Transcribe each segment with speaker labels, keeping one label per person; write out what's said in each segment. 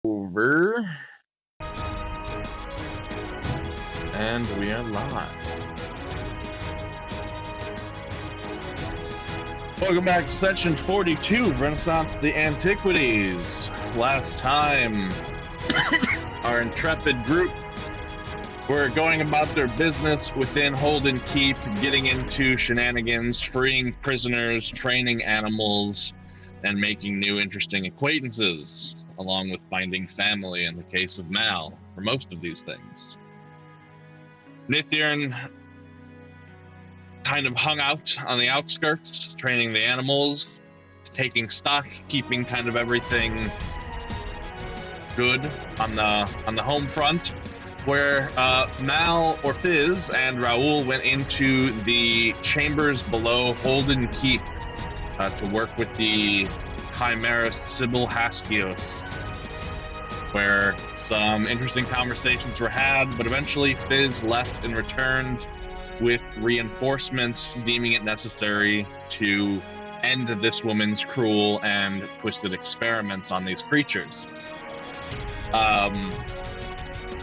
Speaker 1: over. And we are live. Welcome back to session 42, Renaissance the Antiquities. Last time, our intrepid group were going about their business within Holden Keep, getting into shenanigans, freeing prisoners, training animals, and making new interesting acquaintances, along with finding family in the case of Mal, for most of these things. Nithirn kind of hung out on the outskirts, training the animals, taking stock, keeping kind of everything good on the home front, where Mal, Orphiz, and Raoul went into the chambers below Holden Keep to work with the chimerist Sybil Haskios, where some interesting conversations were had, but eventually Fizz left and returned with reinforcements, deeming it necessary to end this woman's cruel and twisted experiments on these creatures.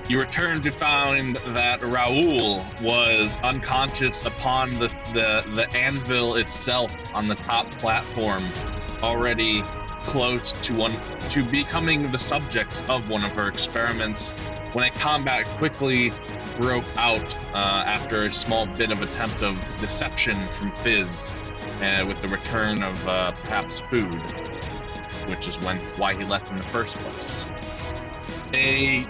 Speaker 1: You returned to find that Raoul was unconscious upon the anvil itself on the top platform, already close to becoming the subject of one of her experiments, when a combat quickly broke out after a small bit of attempt of deception from Fizz, with the return of perhaps food, which is why he left in the first place. A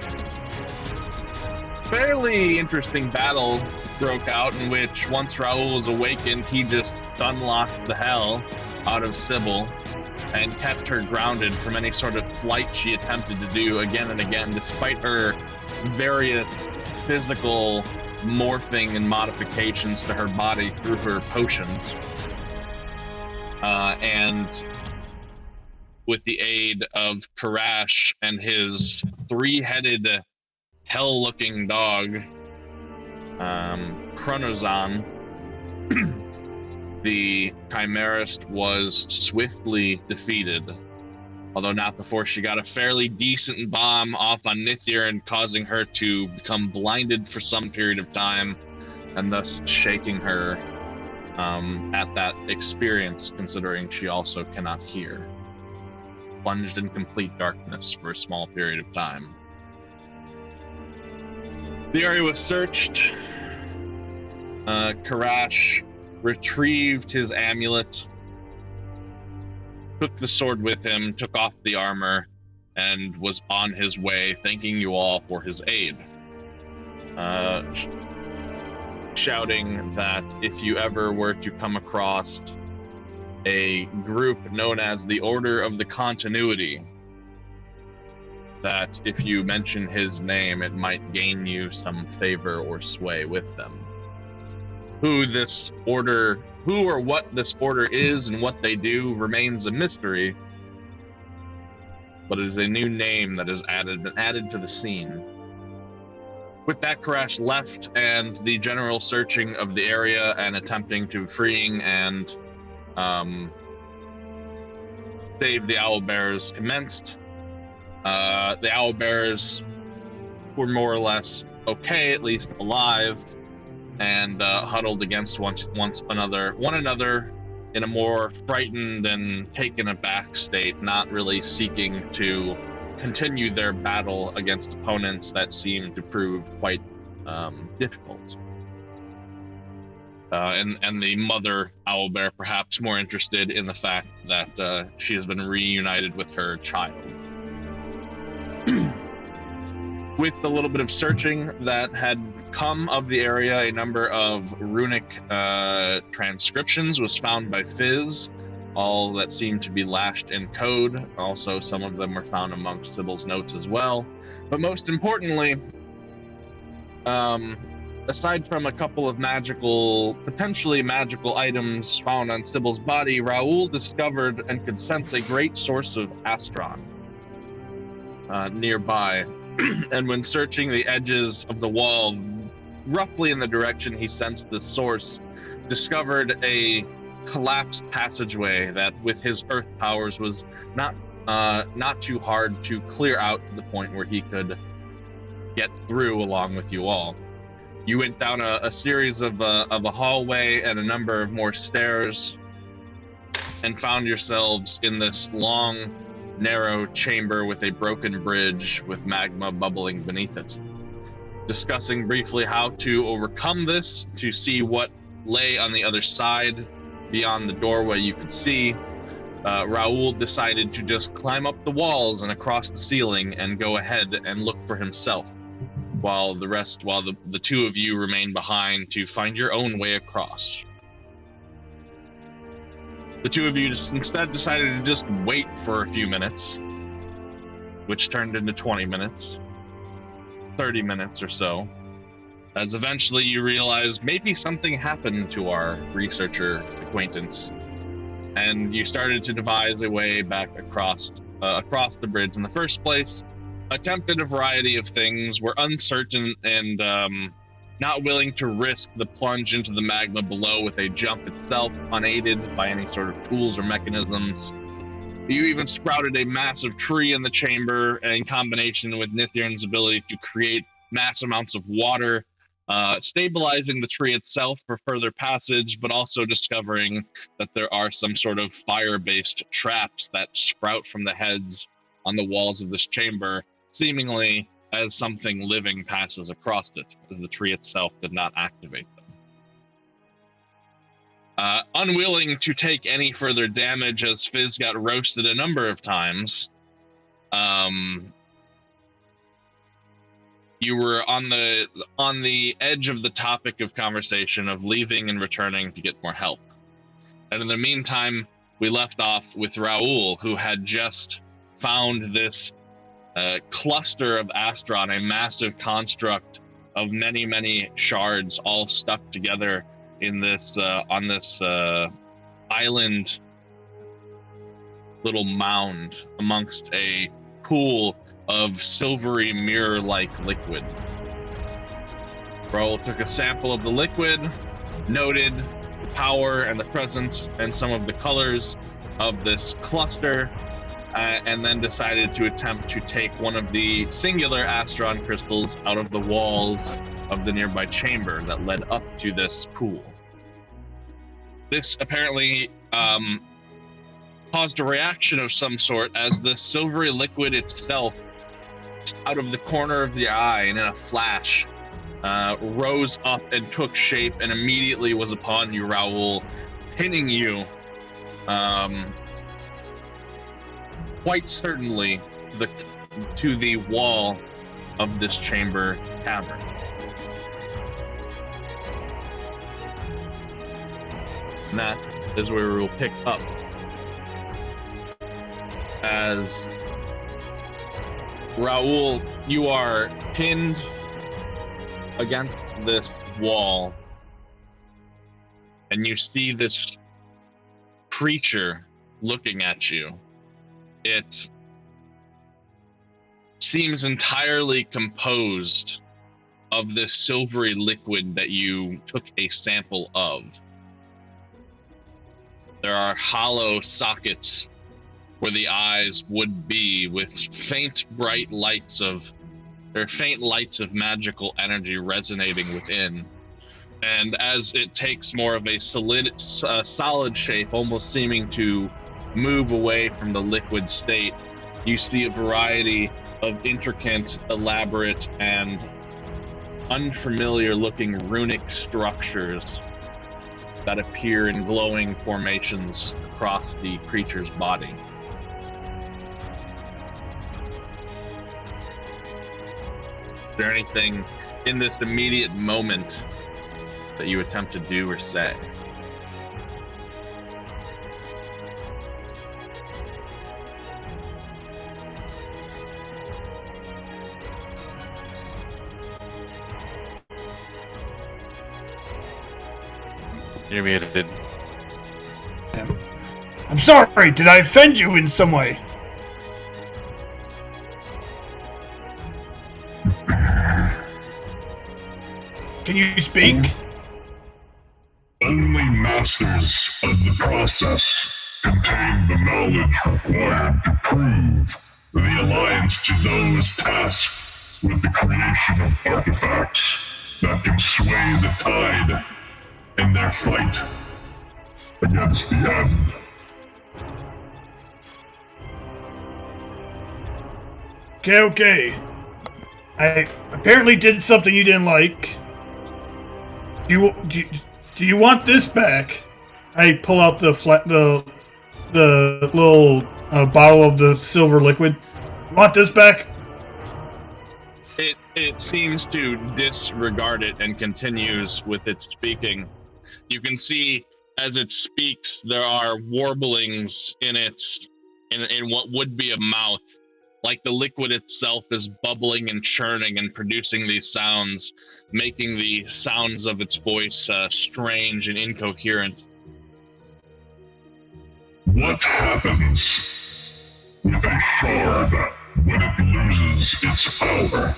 Speaker 1: fairly interesting battle broke out in which, once Raoul was awakened, he just unlocked the hell out of Sybil and kept her grounded from any sort of flight she attempted to do again and again, despite her various physical morphing and modifications to her body through her potions. And with the aid of Karash and his three-headed, hell-looking dog, Chronozon, the chimerist was swiftly defeated, although not before she got a fairly decent bomb off on Nithirn, causing her to become blinded for some period of time, and thus shaking her at that experience, considering she also cannot hear. Plunged in complete darkness for a small period of time. The area was searched. Karash retrieved his amulet, took the sword with him, took off the armor, and was on his way, thanking you all for his aid. Shouting that if you ever were to come across a group known as the Order of the Continuity, that if you mention his name, it might gain you some favor or sway with them. Who or what this order is and what they do remains a mystery, but it is a new name that is added to the scene. With that, Karash left, and the general searching of the area and attempting to freeing and save the owlbears commenced. The owlbears were more or less okay, at least alive, and huddled against one another in a more frightened and taken aback state, not really seeking to continue their battle against opponents that seemed to prove quite difficult. And the mother owlbear perhaps more interested in the fact that she has been reunited with her child. With the little bit of searching that had come of the area, a number of runic transcriptions was found by Fizz, all that seemed to be lashed in code. Also, some of them were found amongst Sybil's notes as well. But most importantly, aside from a couple of potentially magical items found on Sybil's body, Raoul discovered and could sense a great source of astron nearby. And when searching the edges of the wall, roughly in the direction he sensed the source, discovered a collapsed passageway that, with his earth powers, was not not too hard to clear out to the point where he could get through along with you all. You went down a series of a hallway and a number of more stairs and found yourselves in this long, narrow chamber with a broken bridge with magma bubbling beneath it. Discussing briefly how to overcome this, to see what lay on the other side beyond the doorway you could see, Raoul decided to just climb up the walls and across the ceiling and go ahead and look for himself, while the two of you remain behind to find your own way across. The two of you instead decided to just wait for a few minutes, which turned into 20 minutes, 30 minutes or so, as eventually you realized maybe something happened to our researcher acquaintance, and you started to devise a way back across the bridge in the first place. Attempted a variety of things, were uncertain and not willing to risk the plunge into the magma below with a jump itself, unaided by any sort of tools or mechanisms. You even sprouted a massive tree in the chamber in combination with Nithirn's ability to create mass amounts of water, stabilizing the tree itself for further passage, but also discovering that there are some sort of fire-based traps that sprout from the heads on the walls of this chamber, seemingly as something living passes across it, as the tree itself did not activate them. Unwilling to take any further damage as Fizz got roasted a number of times, you were on the edge of the topic of conversation of leaving and returning to get more help. And in the meantime, we left off with Raoul, who had just found this cluster of Astron, a massive construct of many, many shards all stuck together in this on this island little mound amongst a pool of silvery mirror-like liquid. Raoul took a sample of the liquid, noted the power and the presence and some of the colors of this cluster, and then decided to attempt to take one of the singular Astron crystals out of the walls of the nearby chamber that led up to this pool. This apparently caused a reaction of some sort, as the silvery liquid itself, out of the corner of the eye and in a flash, rose up and took shape and immediately was upon you, Raoul, pinning you quite certainly to the wall of this chamber cavern. And that is where we will pick up, as Raoul, you are pinned against this wall, and you see this creature looking at you. It seems entirely composed of this silvery liquid that you took a sample of. There are hollow sockets where the eyes would be, with faint lights of magical energy resonating within. And as it takes more of a solid shape, almost seeming to move away from the liquid state, you see a variety of intricate, elaborate, and unfamiliar looking runic structures that appear in glowing formations across the creature's body. Is there anything in this immediate moment that you attempt to do or say?
Speaker 2: You're muted.
Speaker 3: I'm sorry, did I offend you in some way? Can you speak?
Speaker 4: Only masters of the process contain the knowledge required to prove the Alliance to those tasked with the creation of artifacts that can sway the tide in their fight against the end.
Speaker 3: Okay. I apparently did something you didn't like. Do you want this back? I pull out the little bottle of the silver liquid. You want this back?
Speaker 1: It seems to disregard it and continues with its speaking. You can see as it speaks, there are warblings in what would be a mouth. Like the liquid itself is bubbling and churning and producing these sounds, making the sounds of its voice strange and incoherent.
Speaker 4: What happens with a shard when it loses its power?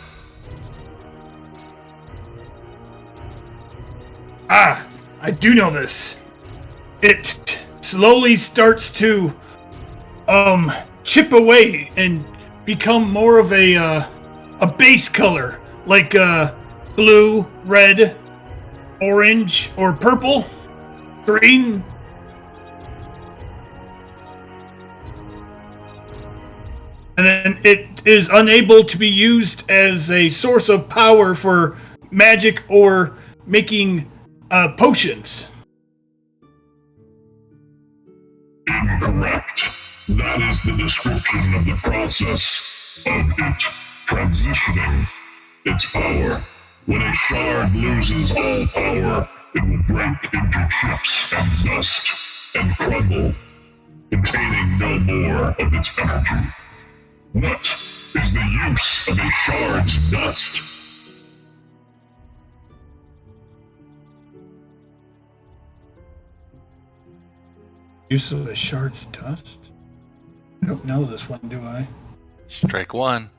Speaker 3: Ah, I do know this. It slowly starts to chip away and become more of a base color, like blue, red, orange, or purple, green. And then it is unable to be used as a source of power for magic or making potions.
Speaker 4: Incorrect. That is the description of the process of it transitioning its power. When a shard loses all power, it will break into chips and dust and crumble, containing no more of its energy. What is the use of a shard's dust?
Speaker 3: Use of a shard's dust? I don't know this one, do I?
Speaker 2: Strike one.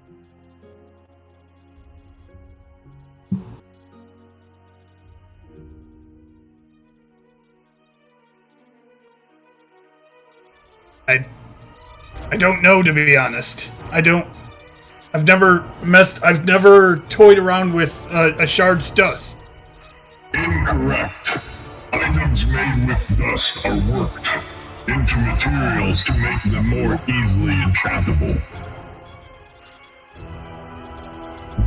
Speaker 3: I don't know, to be honest. I've never toyed around with a shard's dust.
Speaker 4: Incorrect. Items made with dust are worked into materials to make them more easily enchantable.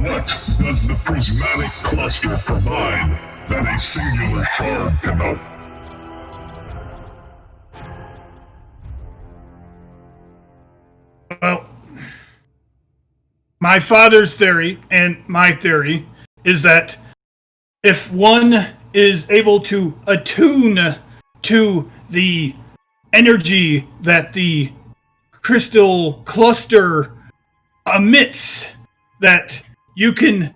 Speaker 4: What does the prismatic cluster provide that a singular shard cannot?
Speaker 3: Well, my father's theory and my theory is that if one is able to attune to the energy that the crystal cluster emits, that you can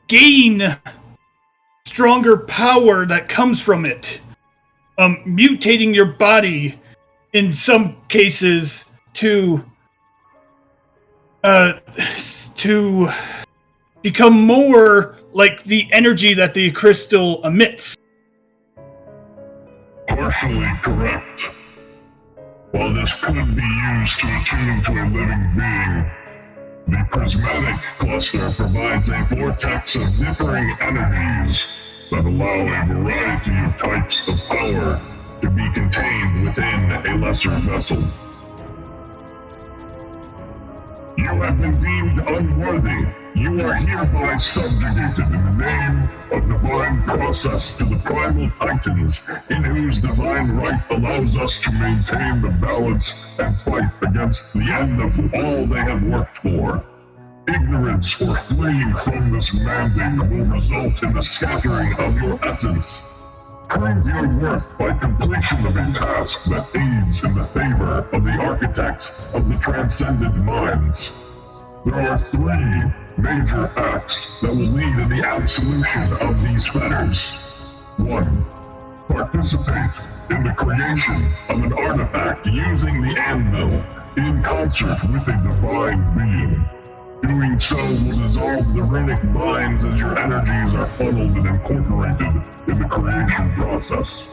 Speaker 3: gain stronger power that comes from it, mutating your body in some cases to become more like the energy that the crystal emits.
Speaker 4: Partially correct. While this could be used to attune to a living being, the prismatic cluster provides a vortex of differing energies that allow a variety of types of power to be contained within a lesser vessel. You have been deemed unworthy. You are hereby subjugated in the name of divine process to the primal titans, in whose divine right allows us to maintain the balance and fight against the end of all they have worked for. Ignorance or fleeing from this mandate will result in the scattering of your essence. Prove your worth by completion of a task that aids in the favor of the architects of the transcended minds. There are 3 major acts that will lead in the absolution of these fetters. 1. Participate in the creation of an artifact using the anvil in concert with a divine being. Doing so will dissolve the runic minds as your energies are funneled and incorporated in the creation process.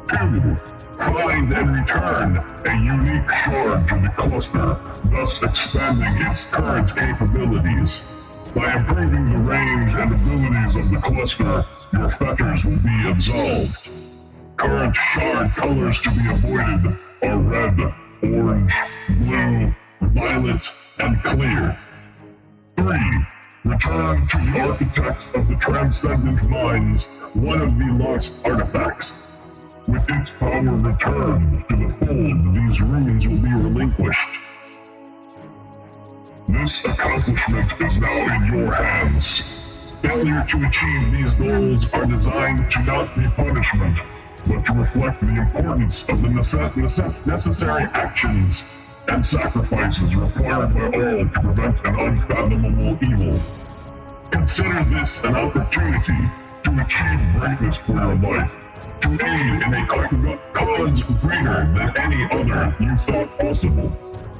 Speaker 4: 2. find and return a unique shard to the cluster, thus expanding its current capabilities. By improving the range and abilities of the cluster, your fetters will be absolved. Current shard colors to be avoided are red, orange, blue, violet, and clear. 3. Return to the architect of the transcendent mines one of the lost artifacts. With its power returned to the fold, these runes will be relinquished. This accomplishment is now in your hands. Failure to achieve these goals are designed to not be punishment, but to reflect the importance of the necessary actions and sacrifices required by all to prevent an unfathomable evil. Consider this an opportunity to achieve greatness for your life, to aid in a cause greater than any other you thought possible.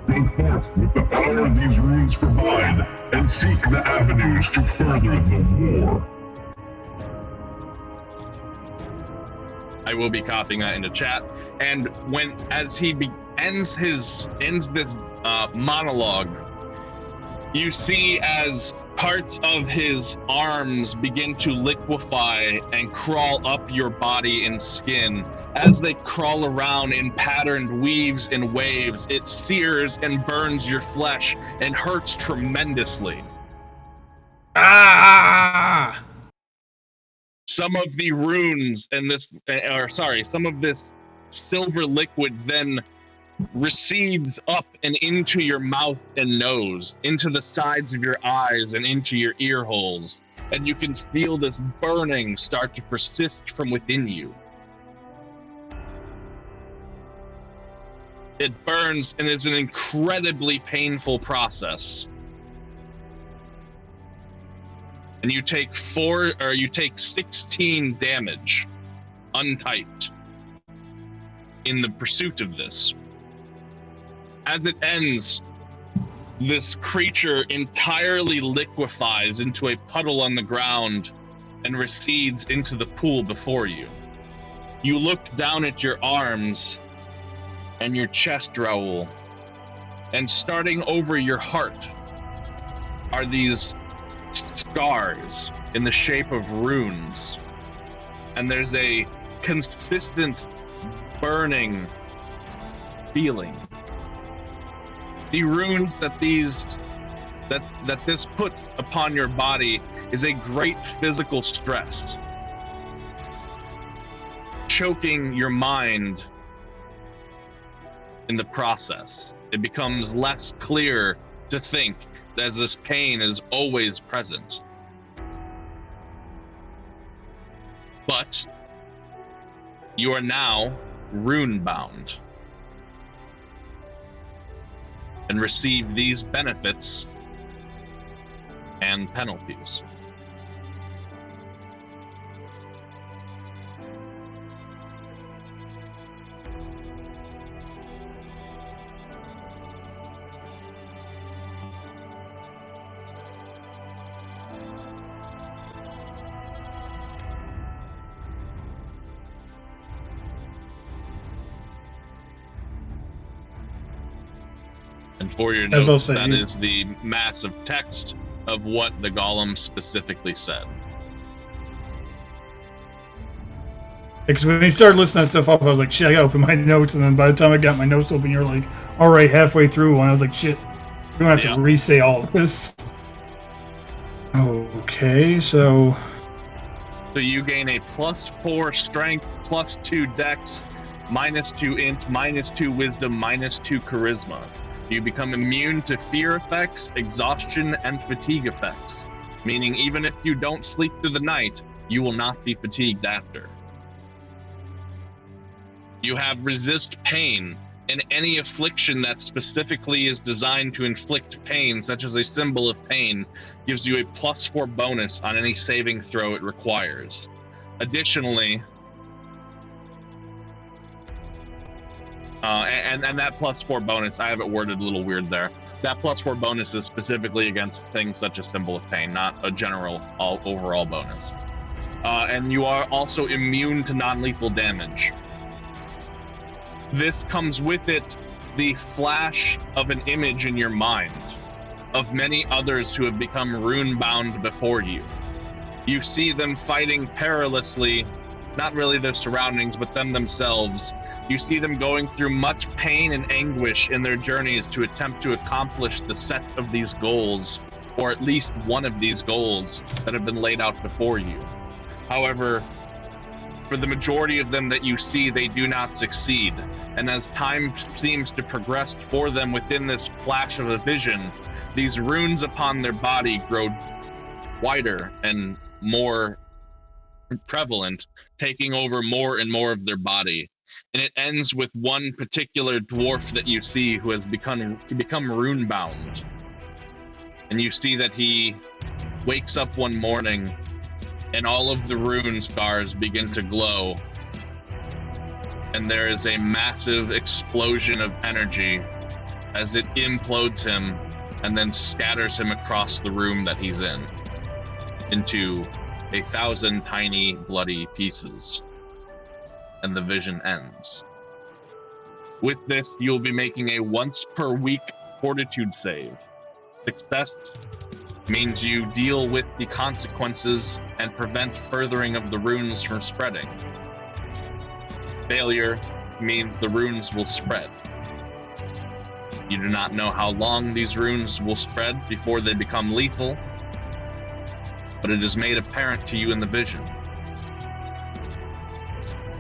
Speaker 4: Go forth with the power these runes provide, and seek the avenues to further the war.
Speaker 1: I will be copying that into chat. And as he ends this monologue, you see as parts of his arms begin to liquefy and crawl up your body and skin. As they crawl around in patterned weaves and waves, it sears and burns your flesh and hurts tremendously.
Speaker 3: Ah!
Speaker 1: Some of the runes in some of this silver liquid then recedes up and into your mouth and nose, into the sides of your eyes and into your ear holes, and you can feel this burning start to persist from within you. It burns and is an incredibly painful process. And you take 16 damage, untyped, in the pursuit of this. As it ends, this creature entirely liquefies into a puddle on the ground and recedes into the pool before you. You look down at your arms and your chest, Raoul, and starting over your heart are these scars in the shape of runes, and there's a consistent burning feeling. The runes that this puts upon your body is a great physical stress, choking your mind in the process. It becomes less clear to think, as this pain is always present. But you are now rune-bound and receive these benefits and penalties. And for your notes, that is the massive text of what the golem specifically said.
Speaker 3: Because when he started listing that stuff off, I was like, shit, I gotta open my notes. And then by the time I got my notes open, you're like already halfway through. And I was like, shit, we're gonna have to re-say all of this. Okay, so
Speaker 1: you gain a +4 strength, +2 dex, -2 int, -2 wisdom, -2 charisma. You become immune to fear effects, exhaustion, and fatigue effects, meaning even if you don't sleep through the night, you will not be fatigued after. You have resist pain, and any affliction that specifically is designed to inflict pain, such as a symbol of pain, gives you a +4 bonus on any saving throw it requires. Additionally, and that +4 bonus, I have it worded a little weird there. That +4 bonus is specifically against things such as symbol of pain, not a general overall bonus. And you are also immune to non-lethal damage. This comes with it the flash of an image in your mind of many others who have become rune-bound before you. You see them fighting perilously, not really their surroundings, but them themselves. You see them going through much pain and anguish in their journeys to attempt to accomplish the set of these goals, or at least one of these goals that have been laid out before you. However, for the majority of them that you see, they do not succeed. And as time seems to progress for them within this flash of a vision, these runes upon their body grow wider and more prevalent, taking over more and more of their body. And it ends with one particular dwarf that you see who has become rune-bound. And you see that he wakes up one morning and all of the rune scars begin to glow. And there is a massive explosion of energy as it implodes him and then scatters him across the room that he's in into 1,000 tiny bloody pieces. And the vision ends. With this, you'll be making a once per week fortitude save. Success means you deal with the consequences and prevent furthering of the runes from spreading. Failure means the runes will spread. You do not know how long these runes will spread before they become lethal, but it is made apparent to you in the vision.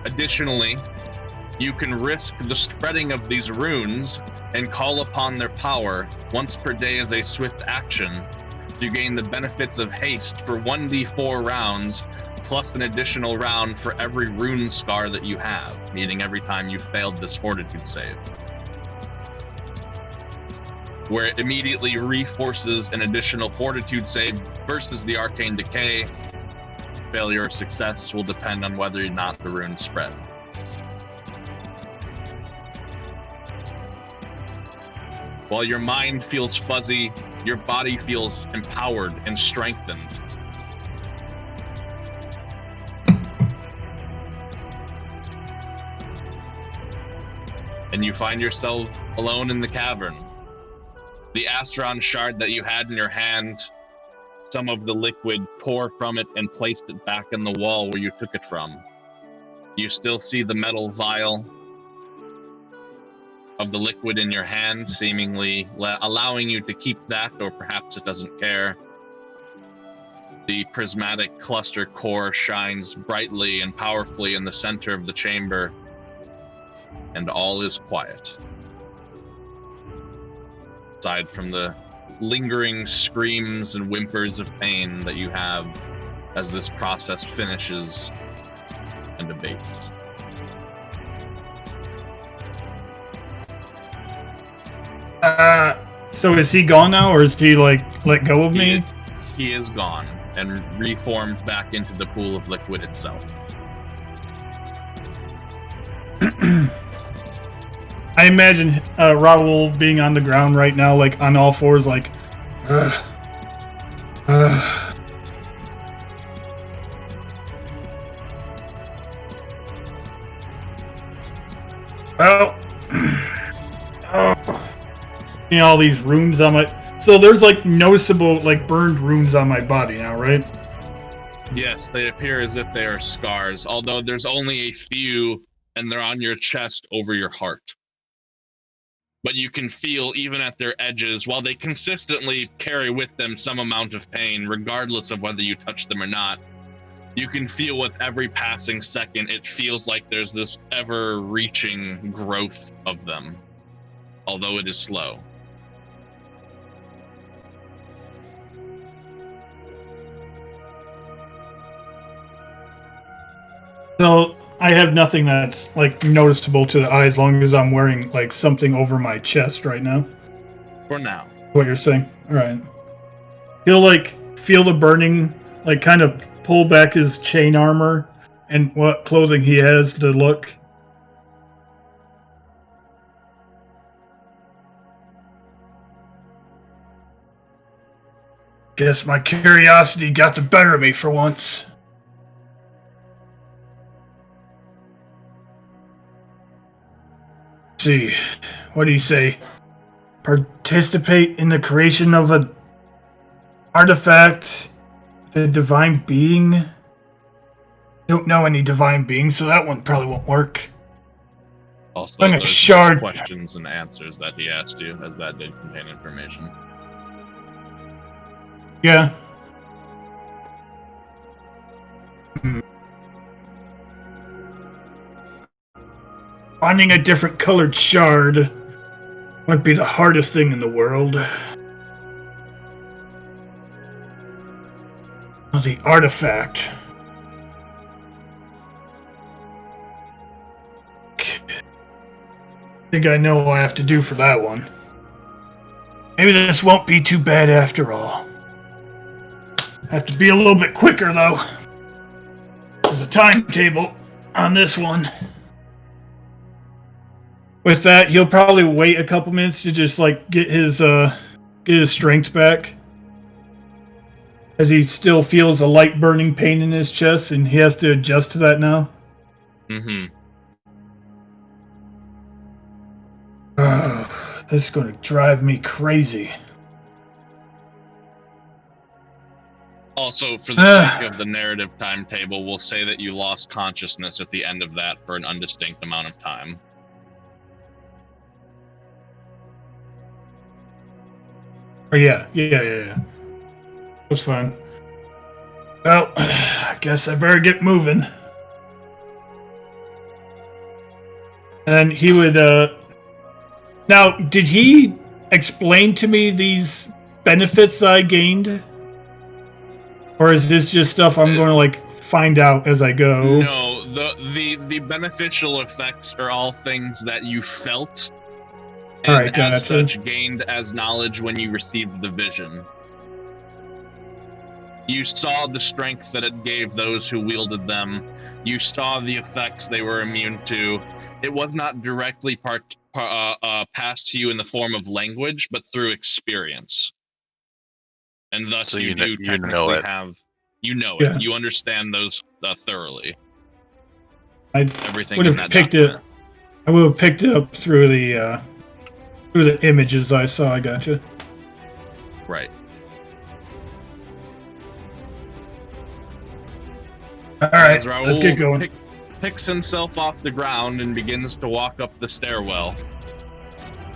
Speaker 1: Additionally, you can risk the spreading of these runes and call upon their power once per day as a swift action to gain the benefits of haste for 1d4 rounds, plus an additional round for every rune scar that you have, meaning every time you failed this fortitude save. Where it immediately reforces an additional fortitude save versus the arcane decay. Failure or success will depend on whether or not the runes spread. While your mind feels fuzzy, your body feels empowered and strengthened. And you find yourself alone in the cavern. The Astron shard that you had in your hand, some of the liquid tore from it and placed it back in the wall where you took it from. You still see the metal vial of the liquid in your hand, seemingly allowing you to keep that, or perhaps it doesn't care. The prismatic cluster core shines brightly and powerfully in the center of the chamber, and all is quiet. Aside from the lingering screams and whimpers of pain that you have as this process finishes and abates.
Speaker 3: So is he gone now, or is he, like, let go of me?
Speaker 1: He is gone and reformed back into the pool of liquid itself.
Speaker 3: I imagine Raoul being on the ground right now, like, on all fours, like, ugh. Well, you know, all these runes on my... So there's, like, noticeable, like, burned runes on my body now, right?
Speaker 1: Yes, they appear as if they are scars, although there's only a few, and they're on your chest over your heart. But you can feel, even at their edges, while they consistently carry with them some amount of pain, regardless of whether you touch them or not, you can feel with every passing second, it feels like there's this ever-reaching growth of them, although it is slow.
Speaker 3: So I have nothing that's, like, noticeable to the eye as long as I'm wearing, like, something over my chest right now.
Speaker 1: For now.
Speaker 3: What you're saying. Alright. He'll, like, feel the burning, like, kind of pull back his chain armor and what clothing he has to look. Guess my curiosity got the better of me for once. see. What do you say? Participate in the creation of an artifact, the divine being. Don't know any divine beings, so that one probably won't work.
Speaker 1: Also,
Speaker 3: Like a
Speaker 1: those
Speaker 3: shard.
Speaker 1: questions and answers that he asked you, as that did contain information.
Speaker 3: Yeah. Finding a different colored shard might be the hardest thing in the world. Oh, the artifact. I think I know what I have to do for that one. Maybe this won't be too bad after all. Have to be a little bit quicker though. There's a timetable on this one. With that, he'll probably wait a couple minutes to just like get his strength back. As he still feels a light burning pain in his chest and he has to adjust to that now.
Speaker 1: Mm-hmm.
Speaker 3: This is going to drive me crazy.
Speaker 1: Also, for the sake of the narrative timetable, we'll say that you lost consciousness at the end of that for an undistinct amount of time.
Speaker 3: Oh, yeah. That's fine. Well, I guess I better get moving. And he would, Now, did he explain to me these benefits that I gained? Or is this just stuff I'm going to, like, find out as I go?
Speaker 1: No, the beneficial effects are all things that you felt, and
Speaker 3: Alright, gotcha.
Speaker 1: as such gained as knowledge when you received the vision. You saw the strength that it gave those who wielded them. You saw the effects they were immune to. It was not directly passed to you in the form of language, but through experience. And thus,
Speaker 2: So
Speaker 1: you
Speaker 2: you
Speaker 1: do technically
Speaker 2: know it.
Speaker 1: have... You know
Speaker 3: Yeah.
Speaker 1: it. You understand those thoroughly.
Speaker 3: I
Speaker 1: Everything
Speaker 3: would
Speaker 1: in
Speaker 3: have
Speaker 1: that
Speaker 3: picked
Speaker 1: document.
Speaker 3: I would have picked it up through the images that I saw. I gotcha.
Speaker 1: Right.
Speaker 3: All right,
Speaker 1: As Raoul
Speaker 3: let's get going.
Speaker 1: Picks himself off the ground and begins to walk up the stairwell.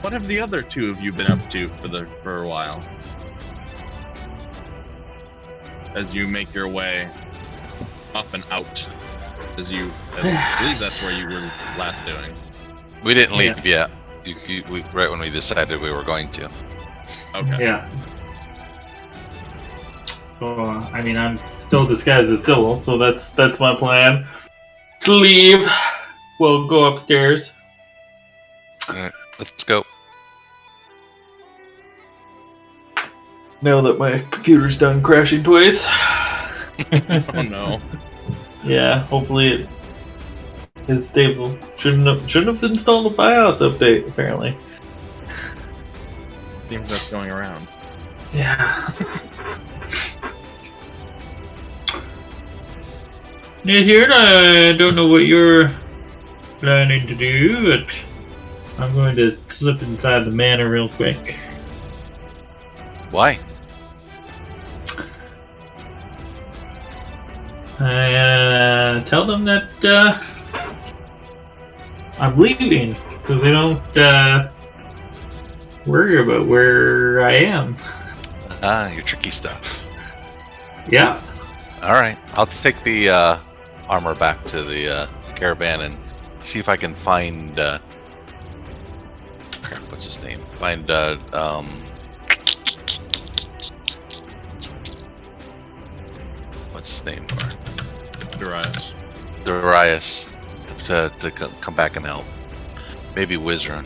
Speaker 1: What have the other two of you been up to for a while? As you make your way up and out, I believe that's where you were last doing.
Speaker 2: We didn't leave yet. Right when we decided we were going to.
Speaker 1: Okay.
Speaker 5: Yeah. I mean, I'm still disguised as Sybil, so that's my plan. To leave. We'll go upstairs.
Speaker 2: Alright, let's go.
Speaker 5: Now that my computer's done crashing twice.
Speaker 1: Oh no.
Speaker 5: Yeah, hopefully it is stable. Shouldn't have installed a BIOS update, apparently.
Speaker 1: Seems that's going around.
Speaker 5: Yeah. Yeah, here I don't know what you're planning to do, but I'm going to slip inside the manor real quick.
Speaker 2: Why?
Speaker 5: Tell them that I'm leaving, so they don't worry about where I am.
Speaker 2: Ah, your tricky stuff.
Speaker 5: Yeah.
Speaker 2: Alright, I'll take the armor back to the caravan and see if I can find crap, what's his name? Find what's his name? Darius to come back and help. Maybe Wizard.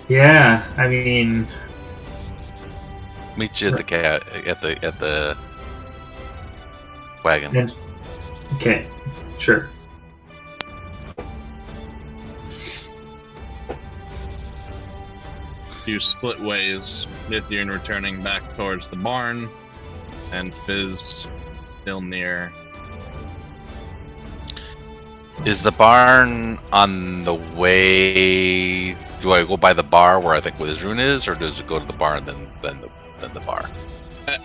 Speaker 5: Yeah, I mean,
Speaker 2: Meet you at the wagon.
Speaker 5: okay, sure.
Speaker 1: You split ways, Mithrian returning back towards the barn, and Fizz still near.
Speaker 2: Is the barn on the way? Do I go by the bar where I think Wizrun is, or does it go to the barn then the bar?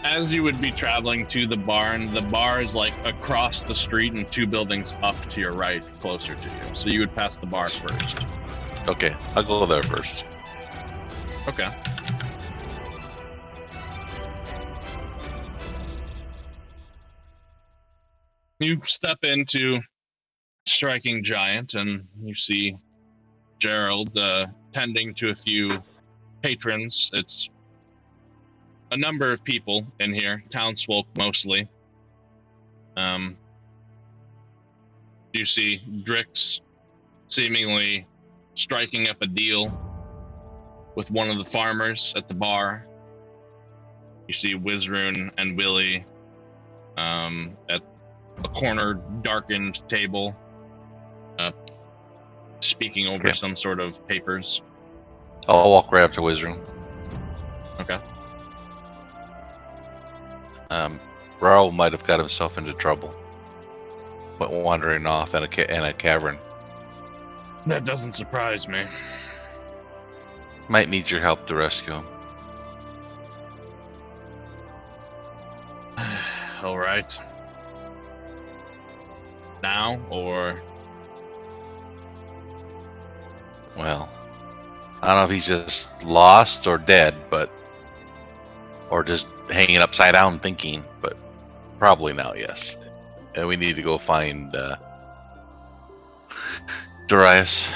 Speaker 1: As you would be traveling to the bar is like across the street and 2 buildings up to your right, closer to you. So you would pass the bar first.
Speaker 2: Okay, I'll go there first.
Speaker 1: Okay. You step into Striking Giant and you see Gerald tending to a few patrons. It's a number of people in here, townsfolk mostly. You see Drix seemingly striking up a deal with one of the farmers at the bar. You see Wizrun and Willie at a corner darkened table speaking over some sort of papers.
Speaker 2: I'll walk right up to Wizrun.
Speaker 1: Okay.
Speaker 2: Raul might have got himself into trouble. Went wandering off in a cavern.
Speaker 1: That doesn't surprise me.
Speaker 2: Might need your help to rescue him.
Speaker 1: All right. Now or?
Speaker 2: Well, I don't know if he's just lost or dead, or just hanging upside down thinking, but probably now, yes. And we need to go find Darius.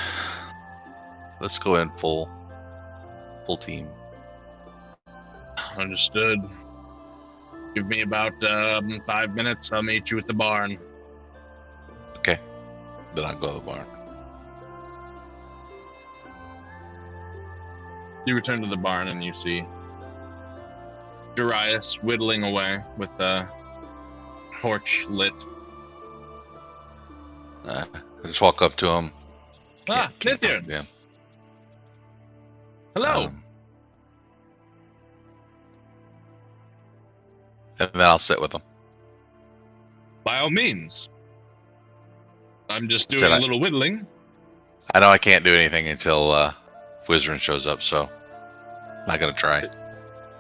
Speaker 2: Let's go in full team.
Speaker 1: Understood. Give me about 5 minutes. I'll meet you at the barn.
Speaker 2: Okay. Then I'll go to the barn.
Speaker 1: You return to the barn and you see Darius whittling away with the torch lit.
Speaker 2: I just walk up to him.
Speaker 1: Nithir!
Speaker 2: Yeah.
Speaker 1: Hello!
Speaker 2: And then I'll sit with him.
Speaker 1: By all means. I'm just doing a little whittling.
Speaker 2: I know I can't do anything until Wizard shows up, so not gonna try.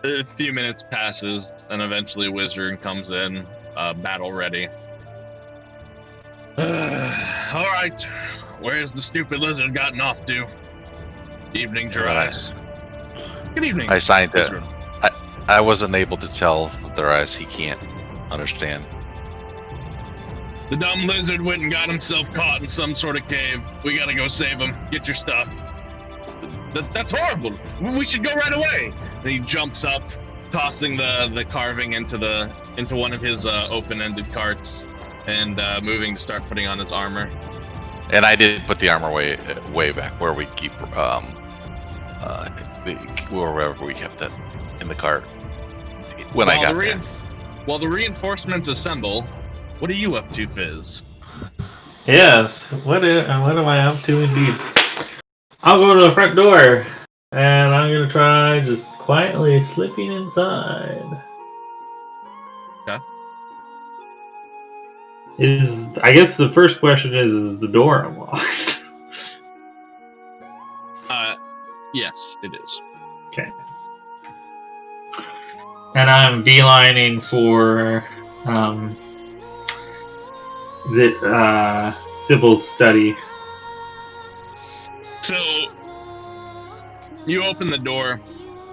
Speaker 1: A few minutes passes, and eventually Wizard comes in, battle ready. All right, where's the stupid lizard gotten off to? Evening, Darius. Good evening.
Speaker 2: I signed it.
Speaker 1: Wizard.
Speaker 2: I wasn't able to tell Darius he can't understand.
Speaker 1: The dumb lizard went and got himself caught in some sort of cave. We gotta go save him. Get your stuff. That's horrible. We should go right away. And he jumps up, tossing the carving into one of his open-ended carts, and moving to start putting on his armor.
Speaker 2: And I did put the armor way back where we keep wherever we kept it in the cart when I got there.
Speaker 1: While the reinforcements assemble, what are you up to, Fizz?
Speaker 5: Yes, what am I up to indeed? I'll go to the front door, and I'm gonna try just quietly slipping inside.
Speaker 1: Okay.
Speaker 5: I guess the first question is the door unlocked?
Speaker 1: Yes, it is.
Speaker 5: Okay. And I'm beelining for Sybil's study.
Speaker 1: So you open the door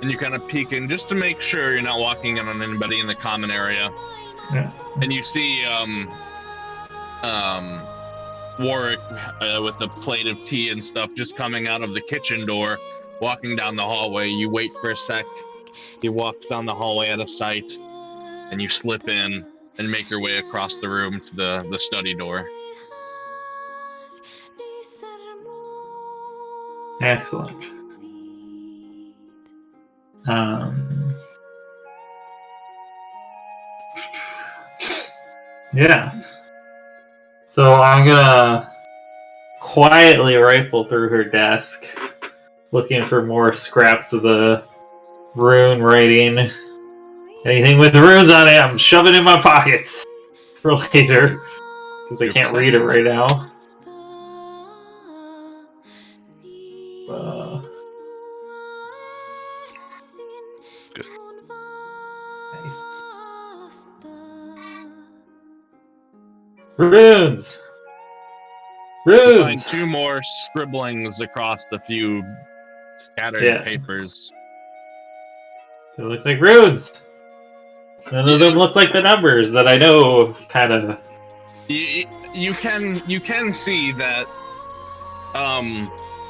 Speaker 1: and you kind of peek in just to make sure you're not walking in on anybody in the common area.
Speaker 5: Yeah.
Speaker 1: And you see Warwick with a plate of tea and stuff just coming out of the kitchen door, walking down the hallway. You wait for a sec. He walks down the hallway out of sight, and you slip in and make your way across the room to the study door.
Speaker 5: Excellent. Yes. So I'm gonna quietly rifle through her desk, looking for more scraps of the rune writing. Anything with runes on it, I'm shoving in my pockets for later, because I can't read it right now. Runes!
Speaker 1: You find
Speaker 5: Runes!
Speaker 1: 2 more scribblings across the few scattered
Speaker 5: Yeah.
Speaker 1: papers.
Speaker 5: They look like runes! And they don't look like the numbers that I know, kind of.
Speaker 1: You can see that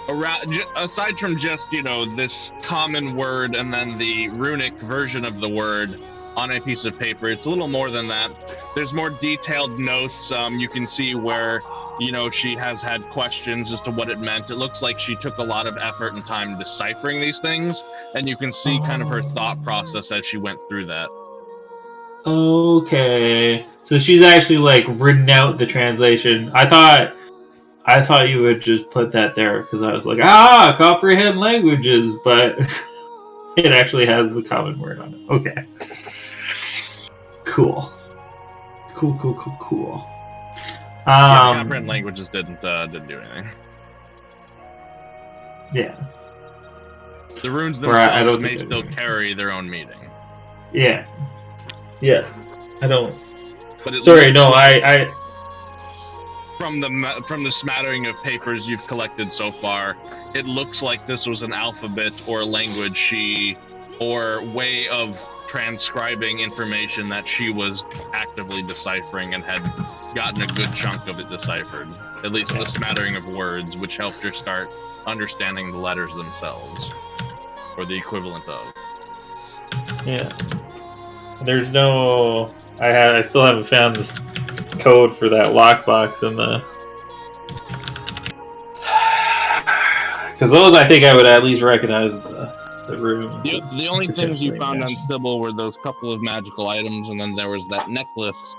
Speaker 1: around, aside from just this common word and then the runic version of the word on a piece of paper, it's a little more than that. There's more detailed notes. You can see where she has had questions as to what it meant. It looks like she took a lot of effort and time deciphering these things, and you can see kind of her thought process as she went through that.
Speaker 5: Okay, so she's actually like written out the translation. I thought you would just put that there because I was like, comprehend languages, but it actually has the common word on it. Okay, cool.
Speaker 1: Yeah, comprehend languages didn't do anything.
Speaker 5: Yeah,
Speaker 1: the runes
Speaker 5: Or I
Speaker 1: themselves
Speaker 5: don't
Speaker 1: may
Speaker 5: think I
Speaker 1: still
Speaker 5: do.
Speaker 1: carry their own meaning.
Speaker 5: yeah. I don't.
Speaker 1: But it
Speaker 5: Sorry,
Speaker 1: looks
Speaker 5: no,
Speaker 1: like
Speaker 5: I.
Speaker 1: from the smattering of papers you've collected so far, it looks like this was an alphabet or language or way of transcribing information that she was actively deciphering and had gotten a good chunk of it deciphered. At least the smattering of words, which helped her start understanding the letters themselves, or the equivalent of.
Speaker 5: Yeah. There's no. I still haven't found this code for that lockbox in the. Because those, I think I would at least recognize the rooms.
Speaker 1: The only things you found on
Speaker 5: mentioned.
Speaker 1: Sybil were those couple of magical items, and then there was that necklace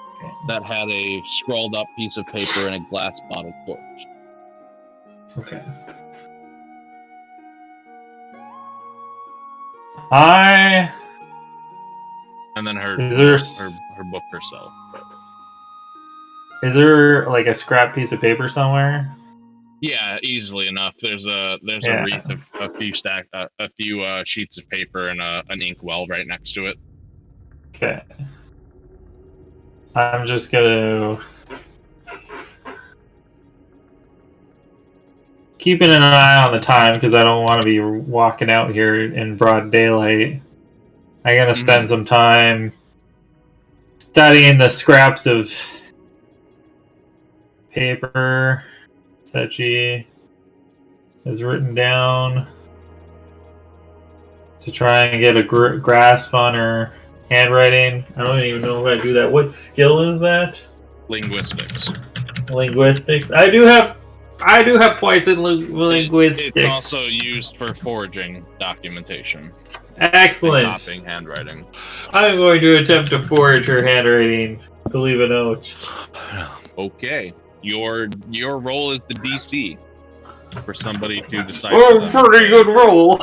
Speaker 1: that had a scrawled up piece of paper and a glass bottle cork.
Speaker 5: Okay.
Speaker 1: And then her book herself.
Speaker 5: Is there like a scrap piece of paper somewhere?
Speaker 1: Yeah, easily enough. There's a wreath of a few sheets of paper and an inkwell right next to it.
Speaker 5: Okay. I'm just gonna keeping an eye on the time because I don't want to be walking out here in broad daylight. I'm gonna spend some time studying the scraps of paper that she has written down to try and get a grasp on her handwriting. I don't even know if I do that. What skill is that?
Speaker 1: Linguistics.
Speaker 5: I do have points in linguistics.
Speaker 1: It's also used for forging documentation.
Speaker 5: Excellent.
Speaker 1: And copying handwriting.
Speaker 5: I'm going to attempt to forge her handwriting. Believe a note.
Speaker 1: Okay. Your role is the DC for somebody to decipher.
Speaker 5: Oh, pretty good roll.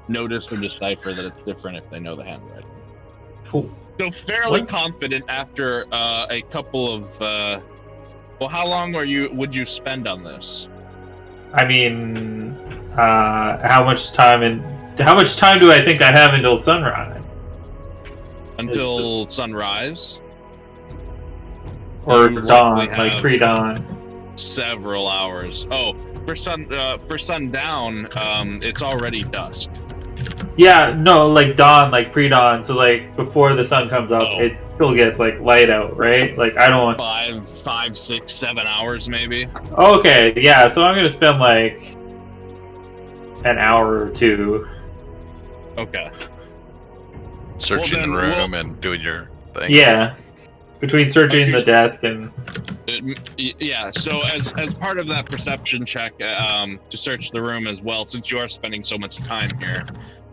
Speaker 1: Notice or decipher that it's different if they know the handwriting.
Speaker 5: Cool.
Speaker 1: So fairly confident after a couple of. Well, how long would you spend on this?
Speaker 5: I mean, how much time do I think I have until sunrise?
Speaker 1: Until sunrise?
Speaker 5: Or
Speaker 1: You
Speaker 5: dawn,
Speaker 1: likely
Speaker 5: like
Speaker 1: have
Speaker 5: pre-dawn.
Speaker 1: Several hours. Oh, for sundown, it's already dusk.
Speaker 5: Yeah, no, like dawn, like pre-dawn. So like before the sun comes up, it still gets like light out, right? Like I don't want
Speaker 1: 5, 6, 7 hours maybe.
Speaker 5: Okay, yeah. So I'm gonna spend like an hour or two.
Speaker 1: Okay.
Speaker 2: Searching the room and doing your thing.
Speaker 5: Yeah. Between searching the desk and
Speaker 1: yeah, so as part of that perception check, to search the room as well, since you are spending so much time here,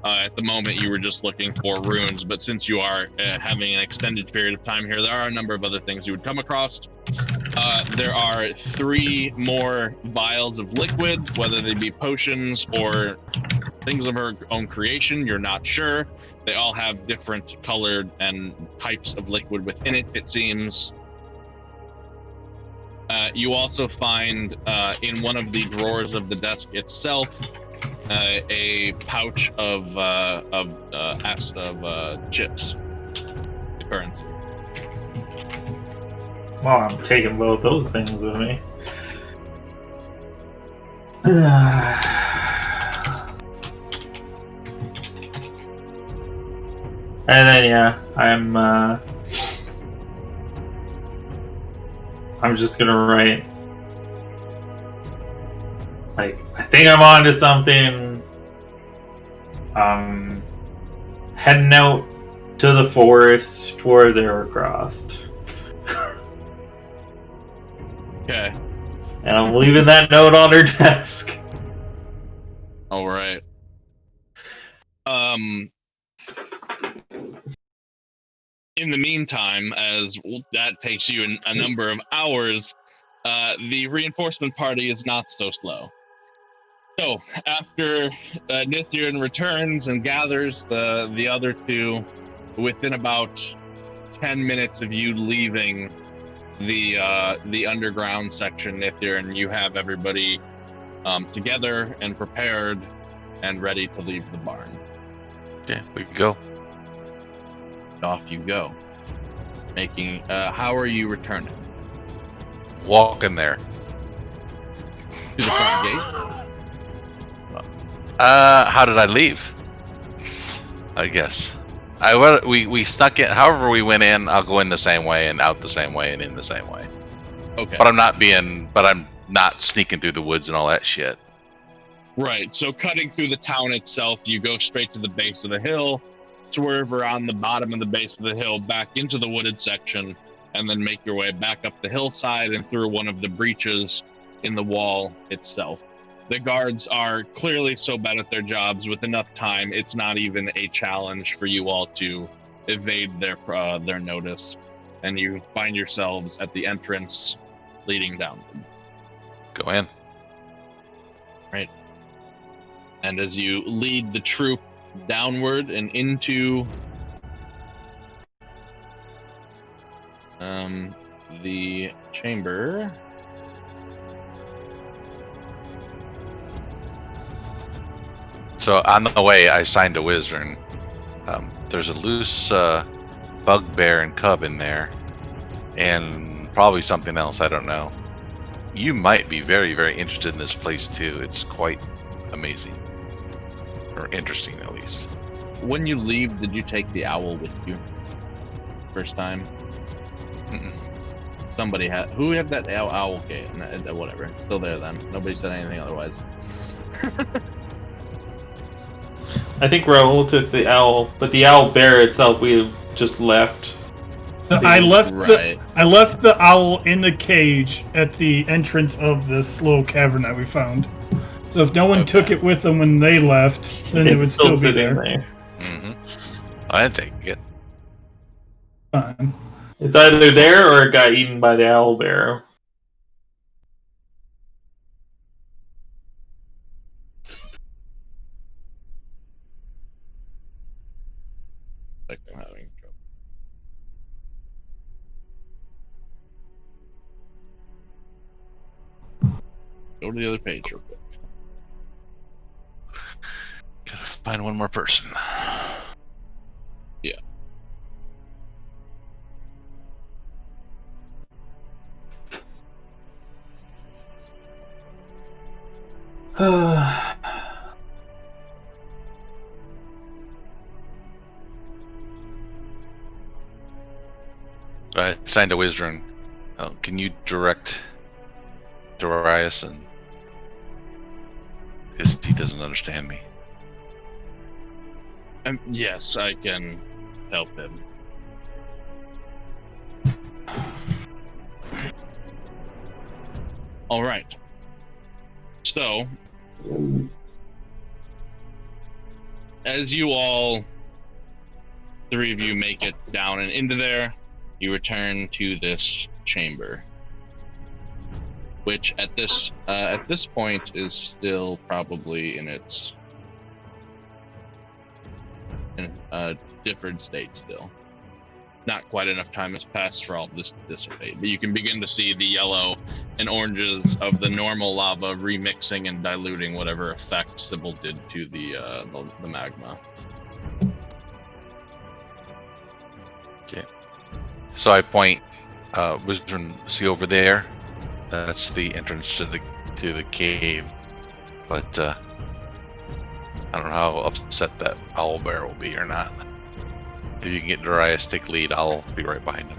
Speaker 1: at the moment you were just looking for runes, but since you are having an extended period of time here, there are a number of other things you would come across. There are 3 more vials of liquid, whether they be potions or things of her own creation, you're not sure. They all have different colored and types of liquid within it, it seems. You also find in one of the drawers of the desk itself a pouch of chips, the currency.
Speaker 5: Well, I'm taking both those things with me. And then yeah, I'm just gonna write like I think I'm onto something. Heading out to the forest towards Evercrossed.
Speaker 1: Okay.
Speaker 5: And I'm leaving that note on her desk.
Speaker 1: All right. In the meantime, as that takes you a number of hours, the reinforcement party is not so slow. So, after Nithyan returns and gathers the other two, within about 10 minutes of you leaving the underground section, Nithyan, you have everybody together and prepared and ready to leave the barn.
Speaker 2: Yeah, we can go.
Speaker 1: Off you go. Making. How are you returning?
Speaker 2: Walk in there.
Speaker 1: To the front gate.
Speaker 2: How did I leave? I guess. We stuck it. However we went in, I'll go in the same way and out the same way and in the same way.
Speaker 1: Okay.
Speaker 2: But I'm not sneaking through the woods and all that shit.
Speaker 1: Right. So cutting through the town itself, you go straight to the base of the hill, swerve around the bottom of the base of the hill back into the wooded section, and then make your way back up the hillside and through one of the breaches in the wall itself. The guards are clearly so bad at their jobs. With enough time, it's not even a challenge for you all to evade their notice, and you find yourselves at the entrance leading downward.
Speaker 2: Go in.
Speaker 1: Right. And as you lead the troop downward and into the chamber.
Speaker 2: So on the way, I signed a wizard. There's a loose bugbear and cub in there, and probably something else. I don't know. You might be very, very interested in this place too. It's quite amazing, or interesting at least.
Speaker 1: When you leave, did you take the owl with you? First time?
Speaker 2: Mm-mm.
Speaker 1: Somebody had. Who had that owl? Okay, whatever. Still there then. Nobody said anything otherwise.
Speaker 5: I think Raoul took the owl, but the owl bear itself we just left.
Speaker 3: I left
Speaker 1: Right.
Speaker 3: the owl in the cage at the entrance of this little cavern that we found. So if no one took it with them when they left, then it would
Speaker 5: It's
Speaker 3: still be
Speaker 5: sitting
Speaker 3: there.
Speaker 2: Mm-hmm. I didn't take it.
Speaker 3: Fine.
Speaker 5: It's either there or it got eaten by the owl bear.
Speaker 1: Like I'm having trouble. Go to the other page real quick.
Speaker 2: Gotta find one more person.
Speaker 1: Yeah.
Speaker 2: I signed a wizard. Can you direct Darius? And because he doesn't understand me.
Speaker 1: Yes, I can help him. All right. So, as you all, three of you, make it down and into there, you return to this chamber, which at this point is still probably in its different state still. Not quite enough time has passed for all this to dissipate, but you can begin to see the yellow and oranges of the normal lava remixing and diluting whatever effect Sybil did to the magma.
Speaker 2: Okay. So I point Wizard, see over there? That's the entrance to the cave. But I don't know how upset that owlbear will be or not. If you can get Darius to take lead, I'll be right behind him.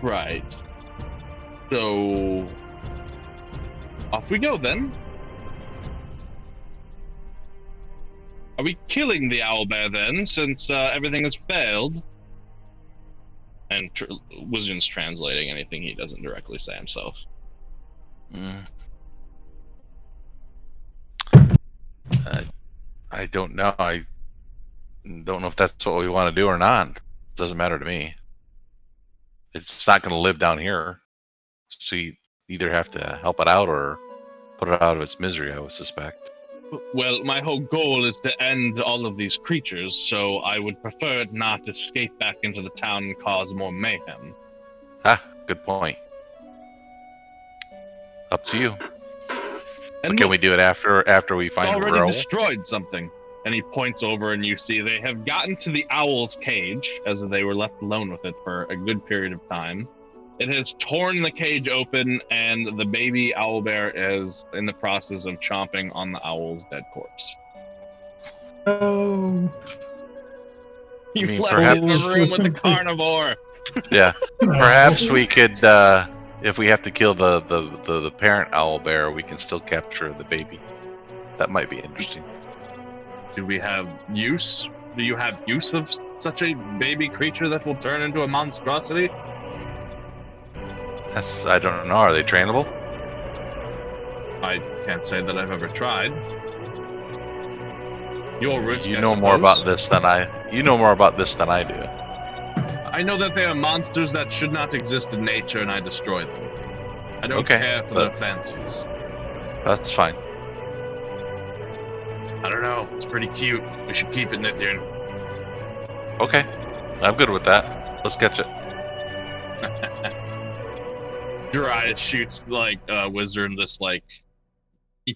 Speaker 1: Right. So off we go then. Are we killing the owlbear then, since everything has failed? And Wizard's translating anything he doesn't directly say himself.
Speaker 2: I don't know. I don't know if that's what we want to do or not. It doesn't matter to me. It's not going to live down here. So you either have to help it out or put it out of its misery, I would suspect.
Speaker 1: Well, my whole goal is to end all of these creatures, so I would prefer it not escape back into the town and cause more mayhem.
Speaker 2: Ah, good point. Up to you.
Speaker 1: And
Speaker 2: Can we do it after we find
Speaker 1: already
Speaker 2: Raoul?
Speaker 1: destroyed something. And he points over, and you see they have gotten to the owl's cage, as they were left alone with it for a good period of time. It has torn the cage open, and the baby owlbear is in the process of chomping on the owl's dead corpse.
Speaker 3: Oh.
Speaker 1: You
Speaker 2: mean,
Speaker 1: left
Speaker 2: perhaps-
Speaker 1: it in the room with the carnivore.
Speaker 2: Yeah. Perhaps we could, if we have to kill the parent owlbear, we can still capture the baby. That might be interesting.
Speaker 1: Do we have use? Do you have use of such a baby creature that will turn into a monstrosity?
Speaker 2: I don't know. Are they trainable?
Speaker 1: I can't say that I've ever tried. Your risk.
Speaker 2: You
Speaker 1: I
Speaker 2: know more
Speaker 1: suppose.
Speaker 2: about this than I. You know more about this than I do.
Speaker 1: I know that they are monsters that should not exist in nature, and I destroy them. I don't
Speaker 2: Okay,
Speaker 1: care for their fancies.
Speaker 2: That's fine.
Speaker 1: I don't know. It's pretty cute. We should keep it, Nithyan.
Speaker 2: Okay, I'm good with that. Let's catch it.
Speaker 1: Darius shoots like Wizard this like you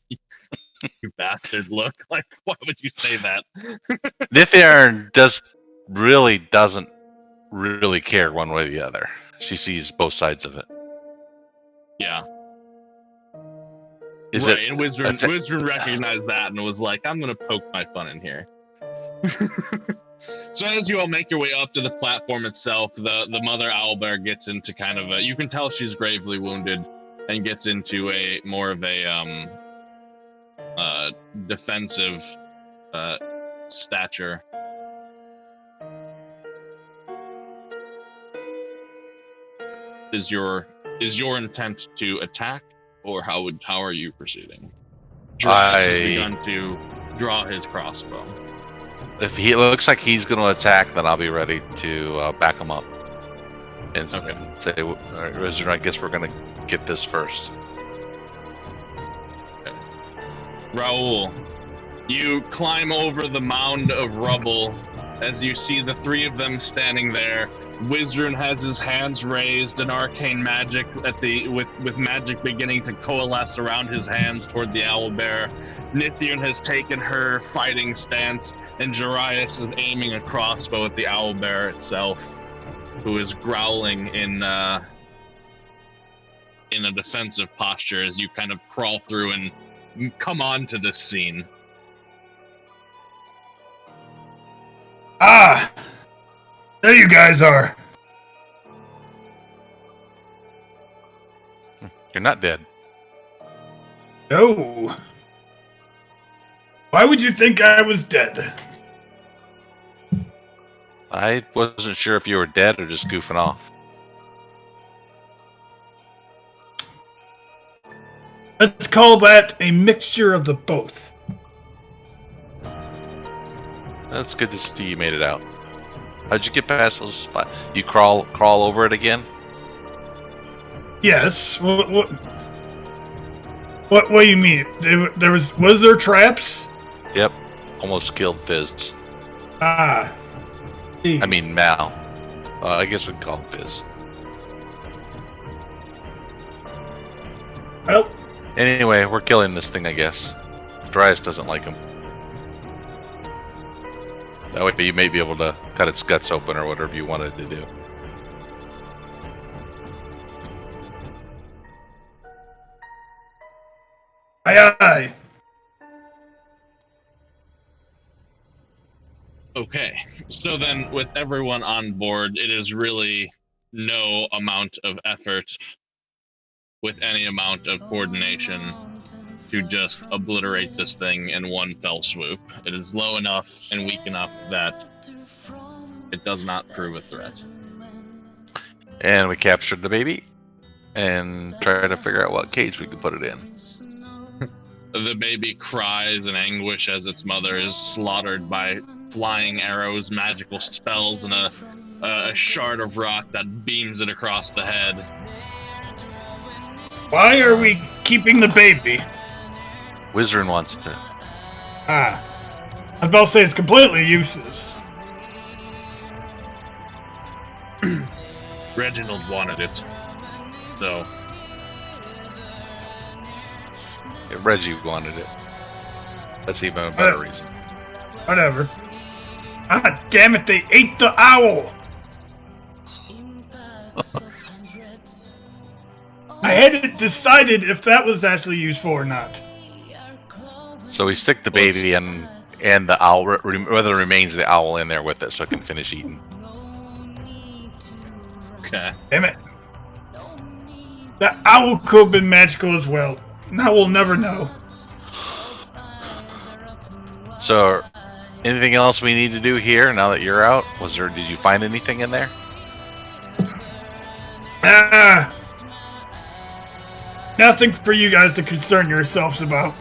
Speaker 1: bastard look. Like, why would you say that?
Speaker 2: Nithyan doesn't really care one way or the other. She sees both sides of it.
Speaker 1: Yeah.
Speaker 2: Is
Speaker 1: right,
Speaker 2: it?
Speaker 1: and Wizard recognized that and was like, I'm gonna poke my fun in here. So as you all make your way up to the platform itself, the mother owlbear gets into kind of a, you can tell she's gravely wounded, and gets into a more of a defensive stature. Is your intent to attack, or how are you proceeding? Darius has begun to draw his crossbow.
Speaker 2: If he looks like he's going to attack, then I'll be ready to back him up and say, "All right, Wizard, I guess we're going to get this first."
Speaker 1: Okay. Raoul, you climb over the mound of rubble as you see the three of them standing there. Wizard has his hands raised, and arcane magic with magic beginning to coalesce around his hands toward the owlbear. Nithyan has taken her fighting stance, and Darius is aiming a crossbow at the owlbear itself, who is growling in a defensive posture as you kind of crawl through and come on to this scene.
Speaker 3: Ah! There you guys are.
Speaker 2: You're not dead.
Speaker 3: No. Why would you think I was dead?
Speaker 2: I wasn't sure if you were dead or just goofing off.
Speaker 3: Let's call that a mixture of the both.
Speaker 2: That's good to see you made it out. How'd you get past those spots? You crawl over it again?
Speaker 3: Yes. What do you mean? Was there traps?
Speaker 2: Yep. Almost killed Fizz.
Speaker 3: Ah.
Speaker 2: I mean Mal. I guess we'd call him Fizz.
Speaker 3: Well,
Speaker 2: Anyway, we're killing this thing, I guess. Darius doesn't like him. That way you may be able to cut its guts open or whatever you wanted to do.
Speaker 3: Aye, aye.
Speaker 1: Okay, so then with everyone on board, it is really no amount of effort with any amount of coordination to just obliterate this thing in one fell swoop. It is low enough and weak enough that it does not prove a threat.
Speaker 2: And we captured the baby and try to figure out what cage we can put it in.
Speaker 1: The baby cries in anguish as its mother is slaughtered by flying arrows, magical spells, and a shard of rock that beams it across the head.
Speaker 3: Why are we keeping the baby?
Speaker 2: Wizard wants to.
Speaker 3: Ah. I was about to say it's completely useless.
Speaker 1: Reginald wanted it, so
Speaker 2: If Reggie wanted it. That's even a better reason.
Speaker 3: Whatever. Ah, damn it, they ate the owl! I hadn't decided if that was actually useful or not.
Speaker 2: So we stick the baby and the owl, whether remains the owl in there with it so it can finish eating.
Speaker 1: okay.
Speaker 3: Damn it. That owl could have been magical as well. Now we'll never know.
Speaker 2: So, anything else we need to do here now that you're out? Did you find anything in there?
Speaker 3: Ah. Nothing for you guys to concern yourselves about.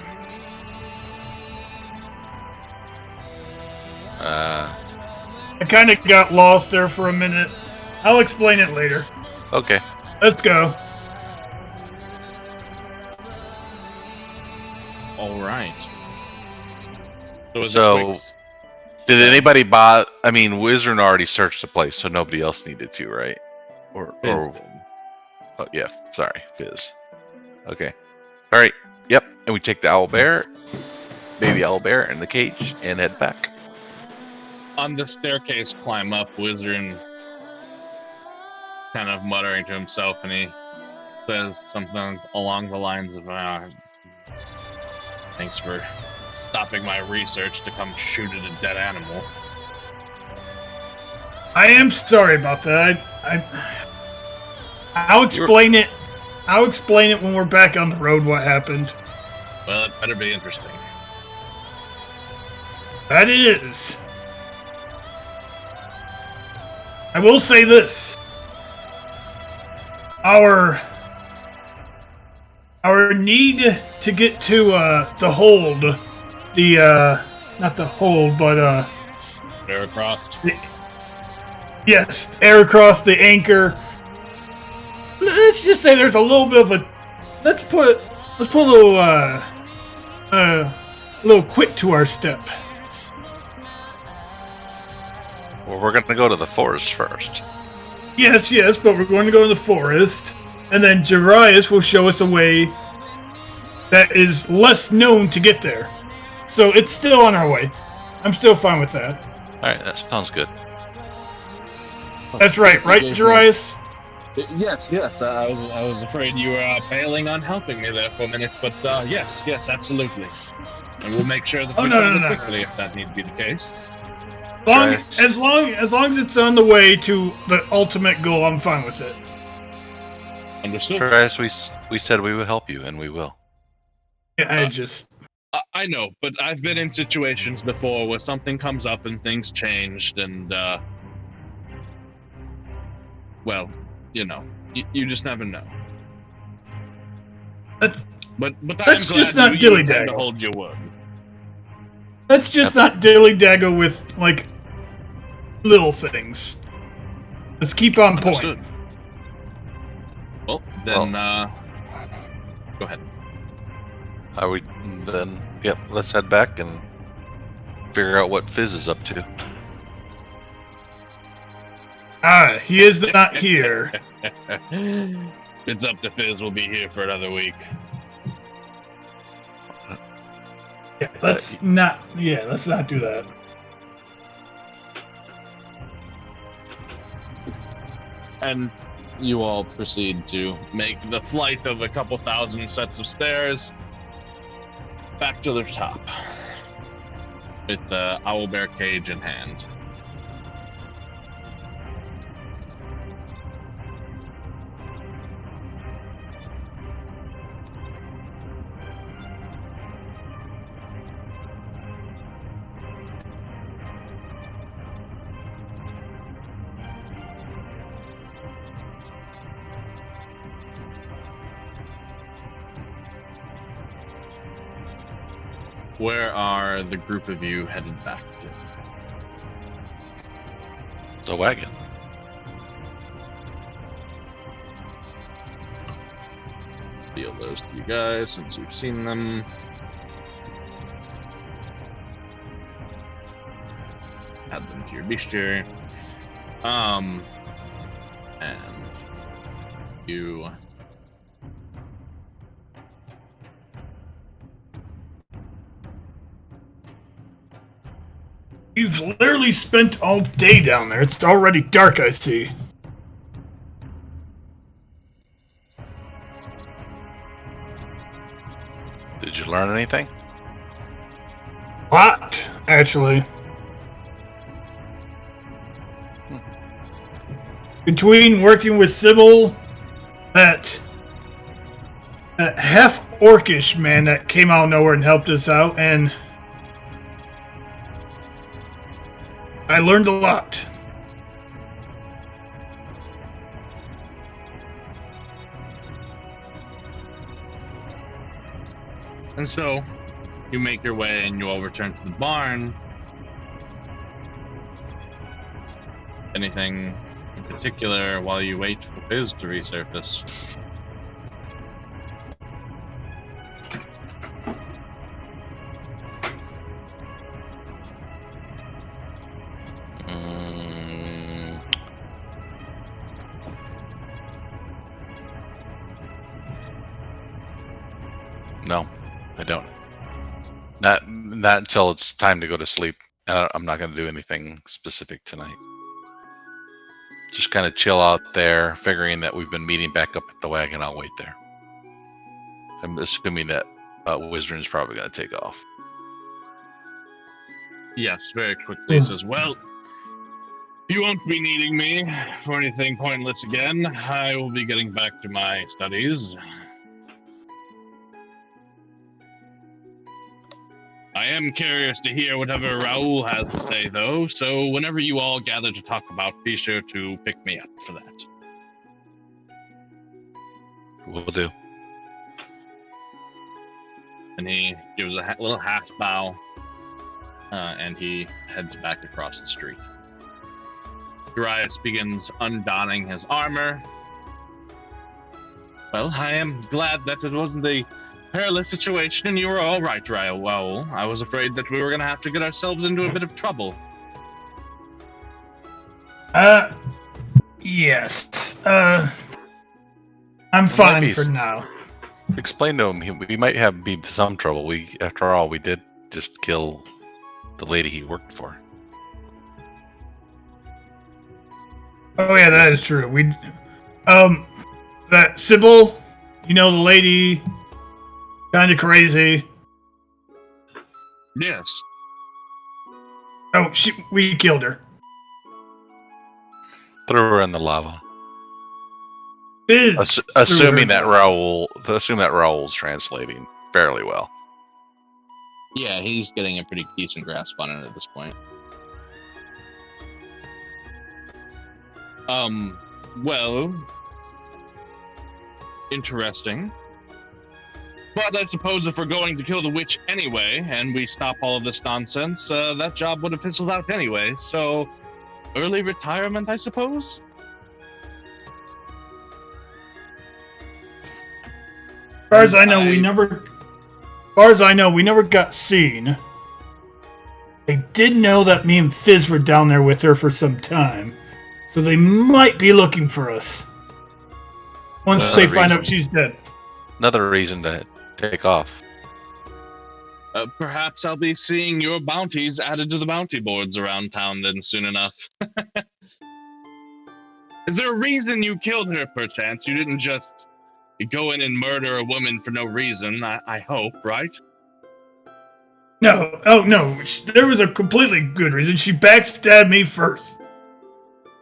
Speaker 3: I kind of got lost there for a minute. I'll explain it later.
Speaker 2: Okay.
Speaker 3: Let's go.
Speaker 1: All right. So,
Speaker 2: So, did anybody buy? I mean, Wizard already searched the place, so nobody else needed to, right? Or oh yeah, sorry, Fizz. Okay. All right. Yep. And we take the owl bear, baby owl bear, in the cage and head back.
Speaker 1: on the staircase climb up, Wizard kind of muttering to himself, and he says something along the lines of, thanks for stopping my research to come shoot at a dead animal.
Speaker 3: I am sorry about that. I'll explain it. I'll explain it when we're back on the road what happened.
Speaker 1: Well, it better be interesting.
Speaker 3: That it is. I will say this. Our need to get to the hold, not the hold, but
Speaker 1: Bear across.
Speaker 3: yes, air across the anchor. Let's just say there's a little bit of a let's put a little quick to our step.
Speaker 2: Well, we're going to go to the forest first.
Speaker 3: Yes, but we're going to go to the forest, and then Jarius will show us a way that is less known to get there. So it's still on our way. I'm still fine with that.
Speaker 2: Alright, that sounds good.
Speaker 3: That's right, Jarius?
Speaker 1: Yes. I was afraid you were bailing on helping me there for a minute, but yes, absolutely. And we'll make sure that we
Speaker 3: no.
Speaker 1: quickly if that need be the case.
Speaker 3: As long as it's on the way to the ultimate goal, I'm fine with it.
Speaker 1: Understood.
Speaker 2: Christ, we said we would help you, and we will.
Speaker 3: Yeah,
Speaker 1: I know, but I've been in situations before where something comes up and things changed, and well, you know, you just never know.
Speaker 3: But
Speaker 1: that's
Speaker 3: just not dilly-dally.
Speaker 1: To hold your word.
Speaker 3: Let's just not dilly-daggle with, like, little things. Let's keep on
Speaker 1: Understood.
Speaker 3: point.
Speaker 1: Well, then, go ahead.
Speaker 2: Are we then? Yep. Let's head back and figure out what Fizz is up to.
Speaker 3: He is not here.
Speaker 1: It's up to Fizz. We'll be here for another week.
Speaker 3: Yeah, let's not do that.
Speaker 1: And you all proceed to make the flight of a couple thousand sets of stairs back to the top with the owlbear cage in hand. Where are the group of you headed back to?
Speaker 2: The wagon.
Speaker 1: Deal those to you guys since you've seen them. Add them to your bestiary. And you
Speaker 3: You've literally spent all day down there. It's already dark, I see.
Speaker 2: Did you learn anything?
Speaker 3: A lot, actually. Between working with Sybil, that half-orcish man that came out of nowhere and helped us out, and I learned a lot.
Speaker 1: And so, you make your way and you all return to the barn. Anything in particular while you wait for Fizz to resurface?
Speaker 2: No, I don't. Not until it's time to go to sleep. I'm not going to do anything specific tonight. Just kind of chill out there, figuring that we've been meeting back up at the wagon. I'll wait there. I'm assuming that Wizard's probably going to take off.
Speaker 1: Yes, very quickly says, well, you won't be needing me for anything pointless again. I will be getting back to my studies. I am curious to hear whatever Raoul has to say, though, so whenever you all gather to talk about, be sure to pick me up for that.
Speaker 2: Will do.
Speaker 1: And he gives a little half bow, and he heads back across the street. Darius begins undonning his armor. Well, I am glad that it wasn't a perilous situation and you were all right, Raoul. I was afraid that we were going to have to get ourselves into a bit of trouble.
Speaker 3: Yes. I'm fine for now.
Speaker 2: Explain to him. We might have be some trouble. After all, we did just kill the lady he worked for.
Speaker 3: Oh yeah, that is true. That Sybil, you know, the lady, kind of crazy.
Speaker 1: Yes.
Speaker 3: Oh, we killed her.
Speaker 2: Threw her in the lava.
Speaker 3: Fizz
Speaker 2: Assuming
Speaker 3: threw her.
Speaker 2: that Raoul's translating fairly well.
Speaker 1: Yeah, he's getting a pretty decent grasp on it at this point. Well, interesting. But I suppose if we're going to kill the witch anyway, and we stop all of this nonsense, that job would have fizzled out anyway, so early retirement, I suppose?
Speaker 3: As far as I know, we never got seen. They did know that me and Fizz were down there with her for some time, so they might be looking for us. Once they find out she's dead.
Speaker 2: Another reason to take off.
Speaker 1: Perhaps I'll be seeing your bounties added to the bounty boards around town then soon enough. Is there a reason you killed her, perchance? You didn't just go in and murder a woman for no reason, I hope, right?
Speaker 3: No, oh no, there was a completely good reason. She backstabbed me first.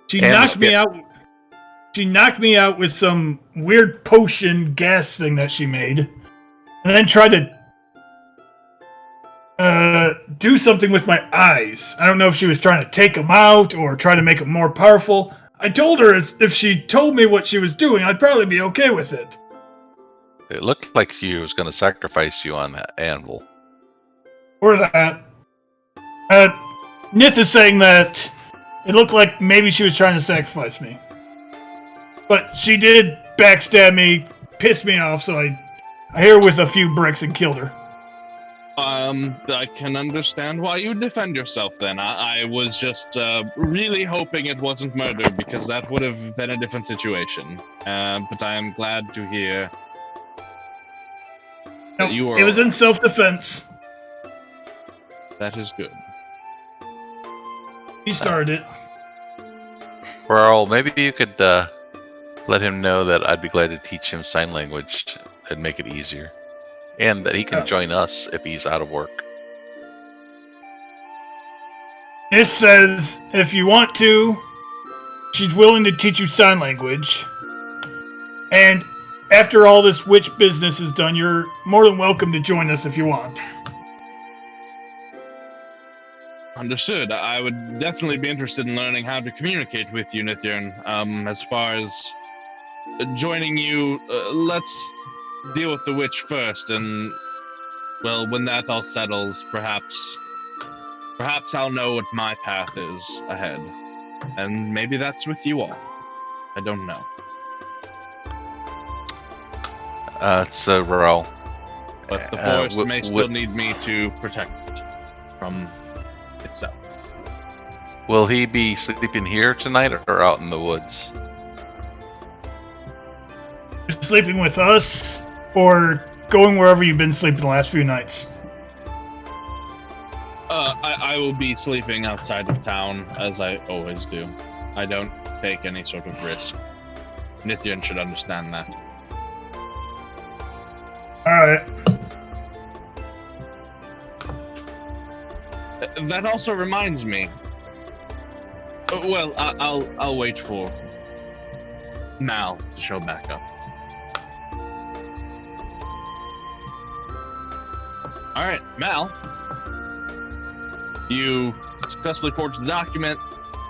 Speaker 3: She knocked me out. She knocked me out with some weird potion gas thing that she made, and then tried to do something with my eyes. I don't know if she was trying to take them out or try to make them more powerful. I told her if she told me what she was doing, I'd probably be okay with it.
Speaker 2: It looked like she was going to sacrifice you on that anvil.
Speaker 3: Or that. Nith is saying that it looked like maybe she was trying to sacrifice me. But she did backstab me, piss me off, so I hit her with a few bricks and killed her.
Speaker 1: I can understand why you defend yourself then. I was just really hoping it wasn't murder, because that would have been a different situation. But I am glad to hear that you are...
Speaker 3: It was in self-defense.
Speaker 1: That is good.
Speaker 3: He started it.
Speaker 2: Well, maybe you could let him know that I'd be glad to teach him sign language and make it easier. And that he can join us if he's out of work.
Speaker 3: It says, if you want to, she's willing to teach you sign language. And after all this witch business is done, you're more than welcome to join us if you want.
Speaker 1: Understood. I would definitely be interested in learning how to communicate with you, Nithyan. As far as joining you, let's deal with the witch first, and, well, when that all settles, perhaps I'll know what my path is ahead. And maybe that's with you all. I don't know.
Speaker 2: So, Raul.
Speaker 1: But the forest may still need me to protect it from itself.
Speaker 2: Will he be sleeping here tonight or out in the woods?
Speaker 3: You're sleeping with us, or going wherever you've been sleeping the last few nights?
Speaker 1: I will be sleeping outside of town, as I always do. I don't take any sort of risk. Nithyan should understand that.
Speaker 3: Alright.
Speaker 1: That also reminds me. Well, I'll wait for Mal to show back up. All right, Mal. You successfully forged the document,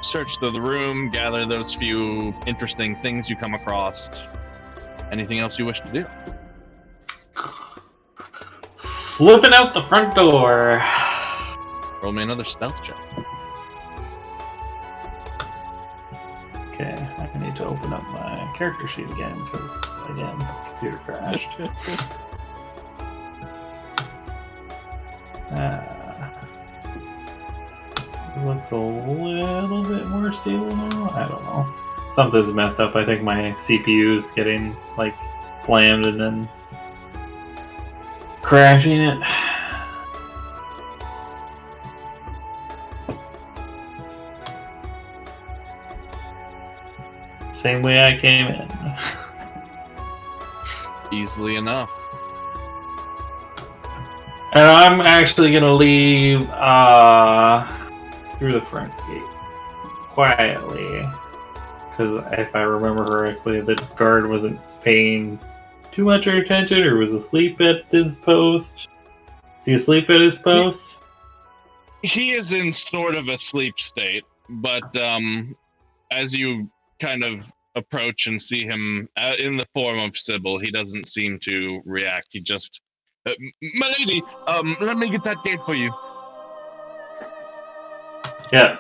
Speaker 1: search through the room, gather those few interesting things you come across. Anything else you wish to do?
Speaker 5: Slipping out the front door.
Speaker 1: Roll me another stealth check.
Speaker 5: Okay, I need to open up my character sheet again, because, again, computer crashed. It looks a little bit more stable now. I don't know. Something's messed up. I think my CPU is getting, like, slammed and then crashing it. Same way I came in.
Speaker 1: Easily enough.
Speaker 5: And I'm actually gonna leave through the front gate quietly, because if I remember correctly, the guard wasn't paying too much attention, or was asleep at his post. Is he asleep at his post?
Speaker 1: He is in sort of a sleep state, but as you kind of approach and see him in the form of Sybil, he doesn't seem to react. He just, my lady, let me get that gate for you.
Speaker 5: Yeah.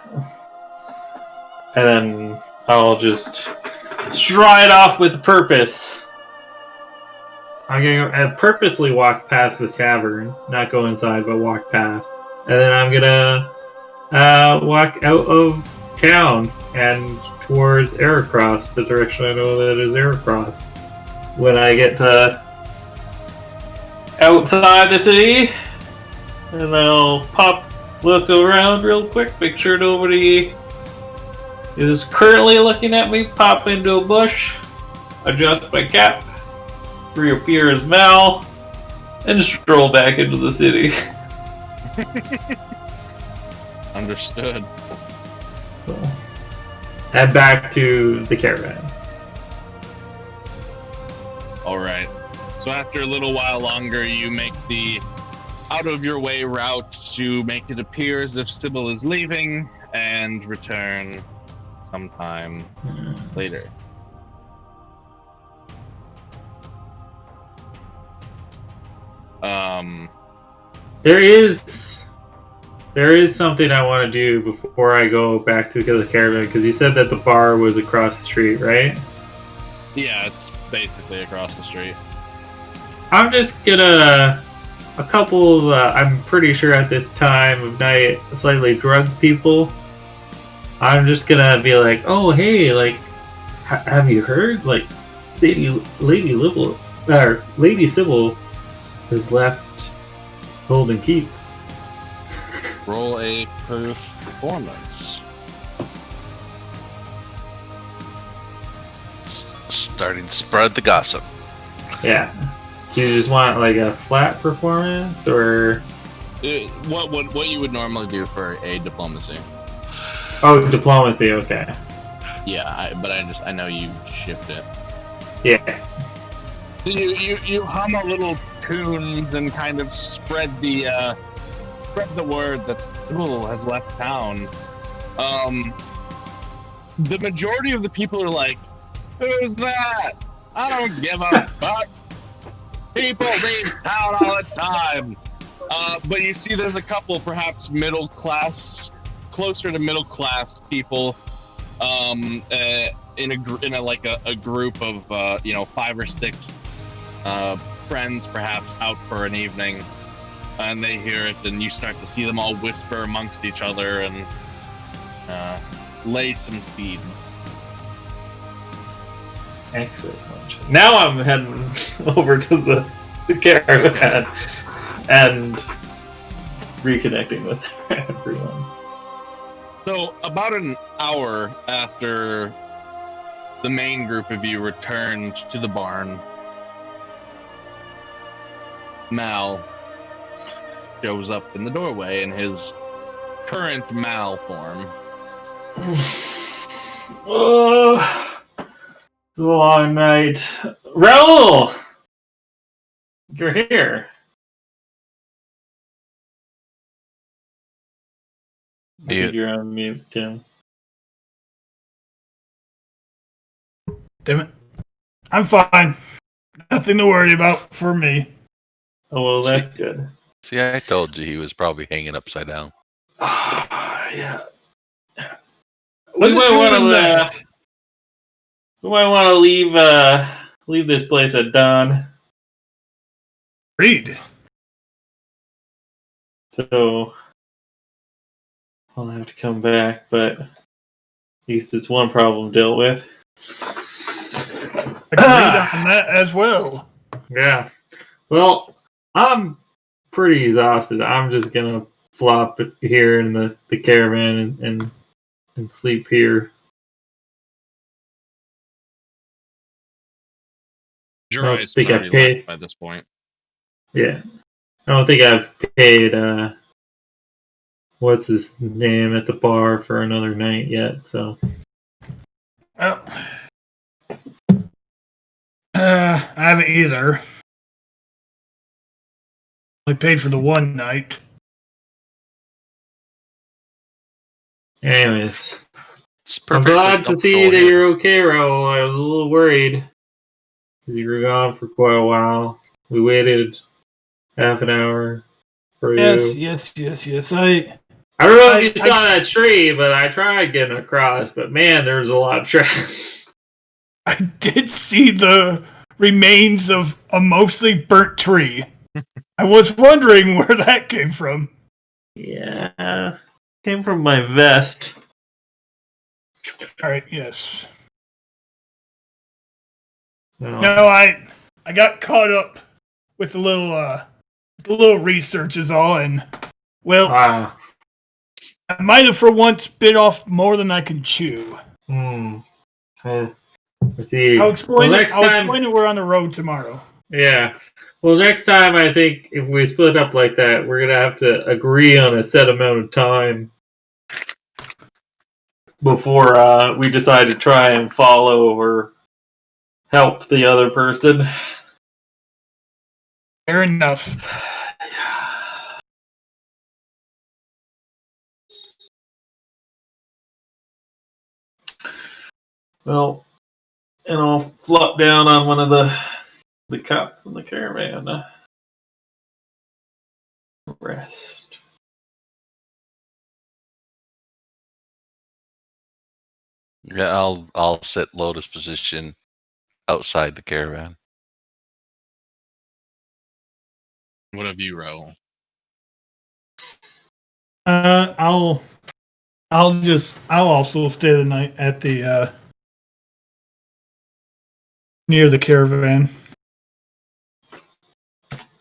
Speaker 5: And then I'll just stride off with purpose. I'm gonna go, purposely walk past the tavern, not go inside, but walk past. And then I'm gonna walk out of town and towards Aerocross, the direction I know that is Aerocross. When I get to outside the city, And I'll look around real quick, make sure nobody is currently looking at me, pop into a bush, adjust my cap, reappear as Mal, and stroll back into the city.
Speaker 1: Understood.
Speaker 5: So, head back to the caravan.
Speaker 1: All right. So after a little while longer, you make the out of your way route to make it appear as if Sybil is leaving and return sometime later.
Speaker 5: There is something I want to do before I go back to the caravan, because you said that the bar was across the street, right?
Speaker 1: Yeah, it's basically across the street.
Speaker 5: I'm just gonna a couple of I'm pretty sure at this time of night slightly drugged people. I'm just gonna be like, oh hey, like have you heard, like Lady Sybil has left Golden Keep.
Speaker 1: Roll a performance.
Speaker 2: Starting to spread the gossip.
Speaker 5: Yeah. Do you just want like a flat performance, or
Speaker 1: What you would normally do for a diplomacy?
Speaker 5: oh, diplomacy? Okay.
Speaker 1: Yeah, but I know you shift it.
Speaker 5: Yeah.
Speaker 1: You hum a little tunes and kind of spread the word that Sybil has left town. The majority of the people are like, "Who's that? I don't give a fuck. People leave town all the time." But you see, there's a couple, perhaps middle class, closer to middle class people, in a group of 5 or 6 friends, perhaps out for an evening, and they hear it, and you start to see them all whisper amongst each other and lay some speeds.
Speaker 5: Excellent. Now I'm heading over to the caravan and reconnecting with everyone.
Speaker 1: So, about an hour after the main group of you returned to the barn, Mal shows up in the doorway in his current Mal form.
Speaker 5: Oh, it's a long night. Raoul! You're here. I think you're on mute, Tim.
Speaker 3: Damn it. I'm fine. Nothing to worry about for me.
Speaker 5: Oh, well, that's good.
Speaker 2: See, I told you he was probably hanging upside down.
Speaker 5: Yeah.
Speaker 3: What's
Speaker 5: We might want
Speaker 3: doing
Speaker 5: to
Speaker 3: that?
Speaker 5: leave this place at dawn.
Speaker 3: Read.
Speaker 5: So I'll have to come back, but at least it's one problem dealt with.
Speaker 3: Agreed on that as well.
Speaker 5: Yeah. Well, I'm pretty exhausted. I'm just gonna flop here in the caravan and sleep here.
Speaker 1: Dries
Speaker 5: think
Speaker 1: has
Speaker 5: I
Speaker 1: already
Speaker 5: paid.
Speaker 1: left by this point.
Speaker 5: Yeah. I don't think I've paid what's his name at the bar for another night yet, so
Speaker 3: Well, I haven't either. I paid for the one night.
Speaker 5: anyways.
Speaker 2: It's
Speaker 5: I'm
Speaker 2: perfectly
Speaker 5: glad to see
Speaker 2: comfortable
Speaker 5: that
Speaker 2: here.
Speaker 5: you're okay, Raoul. I was a little worried because you were gone for quite a while. We waited half an hour for
Speaker 3: Yes,
Speaker 5: you.
Speaker 3: yes.
Speaker 5: I don't know if you saw that tree, but I tried getting across. But man, there's a lot of traps.
Speaker 3: I did see the remains of a mostly burnt tree. I was wondering where that came from.
Speaker 5: Yeah, came from my vest.
Speaker 3: All right, yes.
Speaker 5: No.
Speaker 3: No, I got caught up with a little a little research is all, and well,
Speaker 5: Ah.
Speaker 3: I might have for once bit off more than I can chew.
Speaker 5: Let's see.
Speaker 3: I'll explain
Speaker 5: next
Speaker 3: I'll
Speaker 5: time.
Speaker 3: explain it. We're on the road tomorrow.
Speaker 5: Yeah. Well, next time I think if we split up like that, we're gonna have to agree on a set amount of time before we decide to try and follow or help the other person.
Speaker 3: Fair enough.
Speaker 5: Well, and I'll flop down on one of the cots in the caravan. Rest.
Speaker 2: Yeah, I'll set Lotus position outside the caravan.
Speaker 1: What have you, Raoul?
Speaker 3: I'll also stay the night at the near the caravan.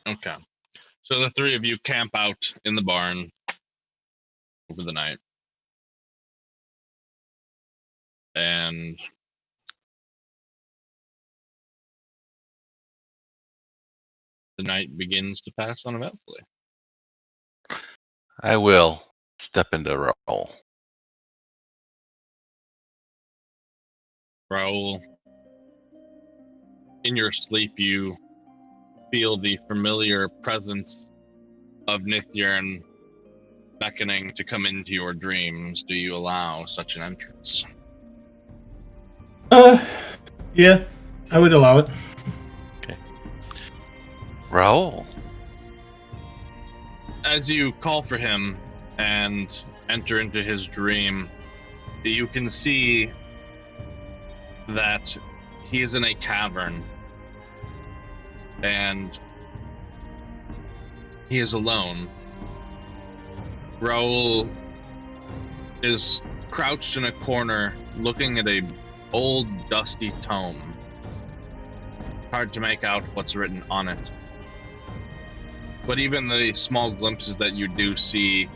Speaker 1: Okay. So the three of you camp out in the barn over the night. And the night begins to pass uneventfully.
Speaker 2: I will step into Raoul.
Speaker 1: Raoul, in your sleep, you feel the familiar presence of Nithyrn beckoning to come into your dreams. Do you allow such an entrance?
Speaker 3: Yeah, I would allow it.
Speaker 2: Raoul.
Speaker 1: As you call for him and enter into his dream, you can see that he is in a cavern and he is alone. Raoul is crouched in a corner looking at a old dusty tome. Hard to make out what's written on it. But even the small glimpses that you do see,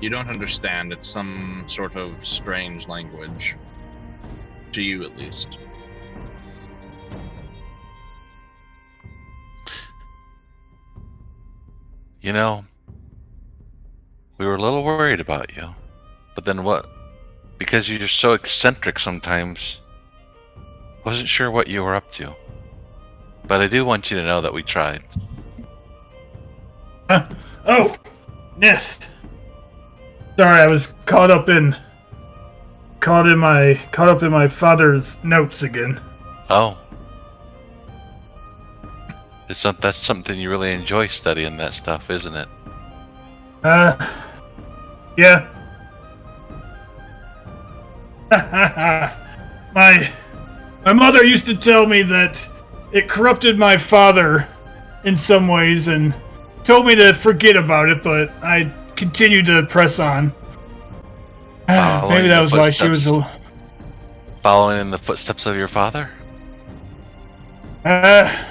Speaker 1: you don't understand. It's some sort of strange language. To you, at least.
Speaker 2: You know, we were a little worried about you. But then what? Because you're so eccentric sometimes, wasn't sure what you were up to. But I do want you to know that we tried.
Speaker 3: Oh, yes. Sorry, I was caught up in my father's notes again.
Speaker 2: Oh. That's something you really enjoy studying that stuff, isn't it?
Speaker 3: Yeah. My mother used to tell me that it corrupted my father in some ways and told me to forget about it, but I continued to press on. Maybe that was why she was
Speaker 2: following in the footsteps of your father?
Speaker 3: I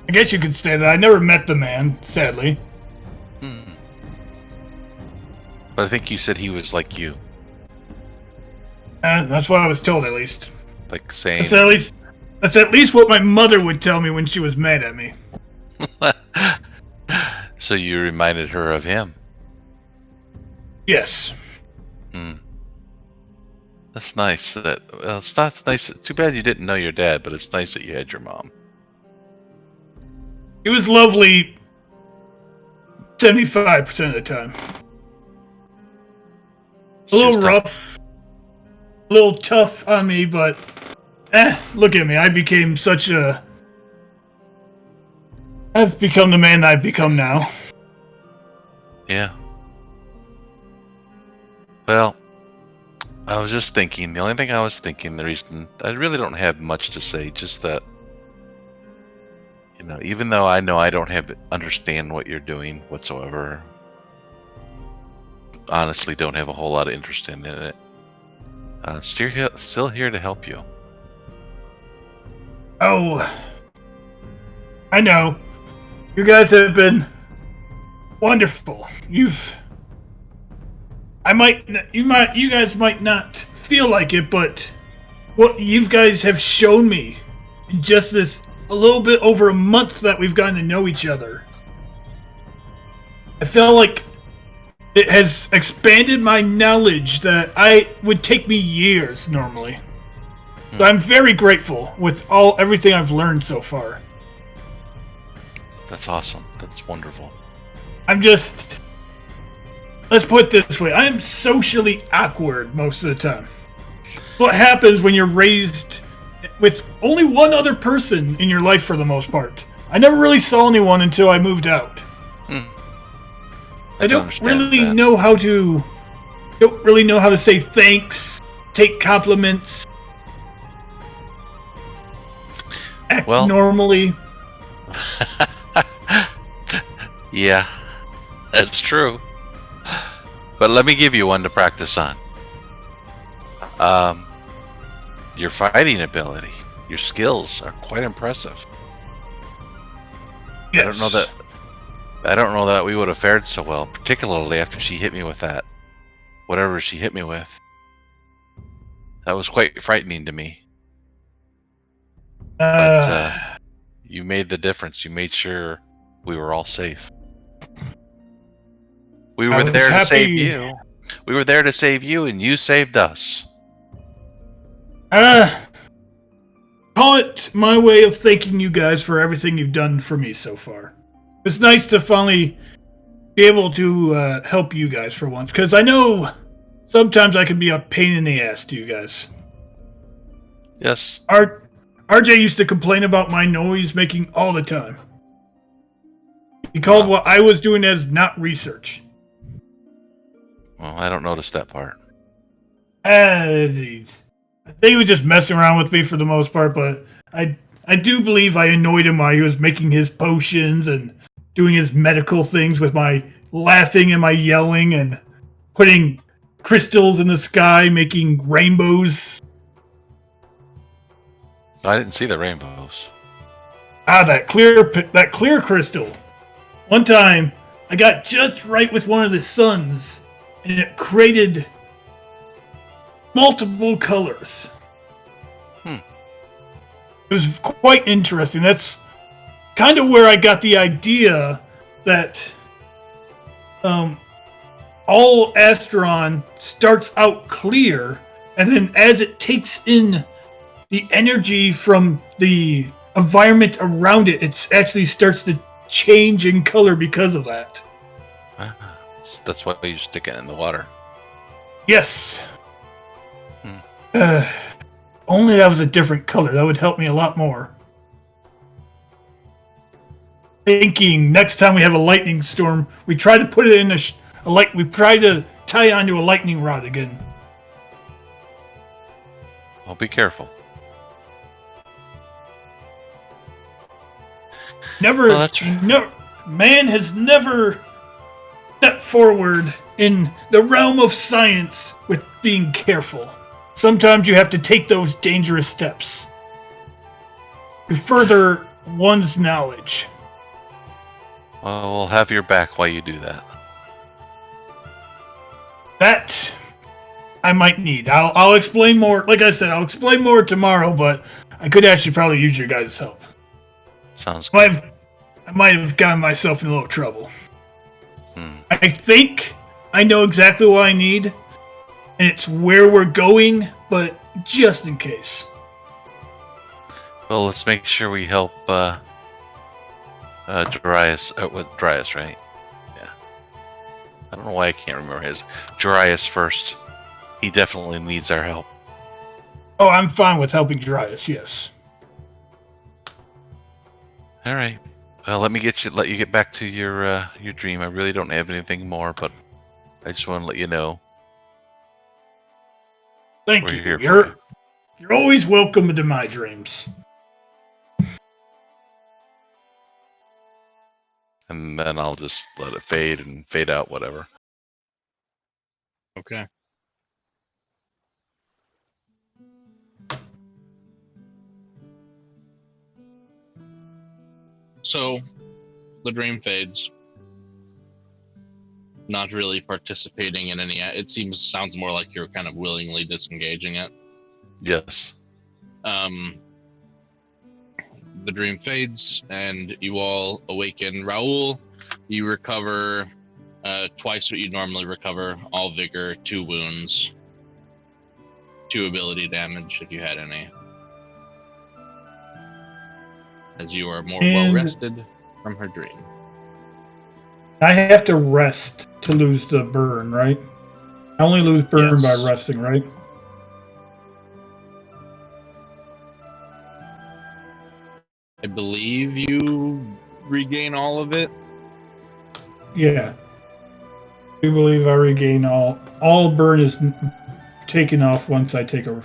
Speaker 3: guess you could say that. I never met the man, sadly.
Speaker 2: But I think you said he was like you.
Speaker 3: That's what I was told, at least.
Speaker 2: Like saying...
Speaker 3: That's at least what my mother would tell me when she was mad at me.
Speaker 2: So you reminded her of him?
Speaker 3: Yes.
Speaker 2: That's nice. It's not nice. Too bad you didn't know your dad, but it's nice that you had your mom.
Speaker 3: It was lovely 75% of the time. A little rough, a little tough on me, but look at me. I've become the man I've become now.
Speaker 2: Yeah. Well, I was just thinking, the only thing I was thinking, the reason, I really don't have much to say, just that, you know I know I don't understand what you're doing whatsoever, honestly don't have a whole lot of interest in it, still here to help you.
Speaker 3: Oh, I know. You guys have been Wonderful. You guys might not feel like it, but what you guys have shown me in just this a little bit over a month that we've gotten to know each other, I feel like it has expanded my knowledge that would take me years normally. So I'm very grateful with everything I've learned so far.
Speaker 2: That's awesome. That's wonderful.
Speaker 3: Let's put it this way, I am socially awkward most of the time. What happens when you're raised with only one other person in your life for the most part? I never really saw anyone until I moved out. I don't really know how to say thanks, take compliments, act normally.
Speaker 2: Yeah, that's true. But let me give you one to practice on. Your fighting ability, your skills are quite impressive.
Speaker 3: Yes.
Speaker 2: I don't know that we would have fared so well, particularly after she hit me with that. Whatever she hit me with. That was quite frightening to me. But you made the difference. You made sure we were all safe. We were there to save you. We were there to save you, and you saved us.
Speaker 3: Call it my way of thanking you guys for everything you've done for me so far. It's nice to finally be able to help you guys for once, because I know sometimes I can be a pain in the ass to you guys.
Speaker 2: Yes.
Speaker 3: RJ used to complain about my noise making all the time. He called what I was doing as not research.
Speaker 2: Well, I don't notice that part.
Speaker 3: I think he was just messing around with me for the most part, but I do believe I annoyed him while he was making his potions and doing his medical things with my laughing and my yelling and putting crystals in the sky, making rainbows.
Speaker 2: I didn't see the rainbows.
Speaker 3: That clear crystal. One time, I got just right with one of the suns, and it created multiple colors. It was quite interesting. That's kind of where I got the idea that all Astron starts out clear, and then as it takes in the energy from the environment around it, it actually starts to change in color because of that.
Speaker 2: That's why you stick it in the water.
Speaker 3: Yes. Only that was a different color. That would help me a lot more. Thinking next time we have a lightning storm, we try to put it in we try to tie it onto a lightning rod again.
Speaker 2: Well, be careful.
Speaker 3: Man has never stepped forward in the realm of science with being careful. Sometimes you have to take those dangerous steps to further one's knowledge.
Speaker 2: Well, we'll have your back while you do that.
Speaker 3: That I might need. I'll explain more. Like I said, I'll explain more tomorrow, but I could actually probably use your guys' help.
Speaker 2: Sounds good.
Speaker 3: I might have gotten myself in a little trouble. I think I know exactly what I need, and it's where we're going, but just in case.
Speaker 2: Well, let's make sure we help Darius. With Darius, right? Yeah. I don't know why I can't remember his. Darius first. He definitely needs our help.
Speaker 3: Oh, I'm fine with helping Darius, yes.
Speaker 2: All right. Well, let you get back to your dream. I really don't have anything more, but I just want to let you know.
Speaker 3: Thank you. You're always welcome into my dreams.
Speaker 2: And then I'll just let it fade and fade out, whatever.
Speaker 1: Okay. So, the dream fades. not really participating in any. It sounds more like you're kind of willingly disengaging it.
Speaker 2: Yes.
Speaker 1: The dream fades, and you all awaken. Raul, you recover twice what you normally recover. All vigor, 2 wounds, 2 ability damage if you had any. As you are more well rested from her dream.
Speaker 3: I have to rest to lose the burn, right? I only lose burn by
Speaker 1: Yes.
Speaker 3: resting, right?
Speaker 1: I believe you regain all of it.
Speaker 3: Yeah. I believe I regain all burn is taken off once I take a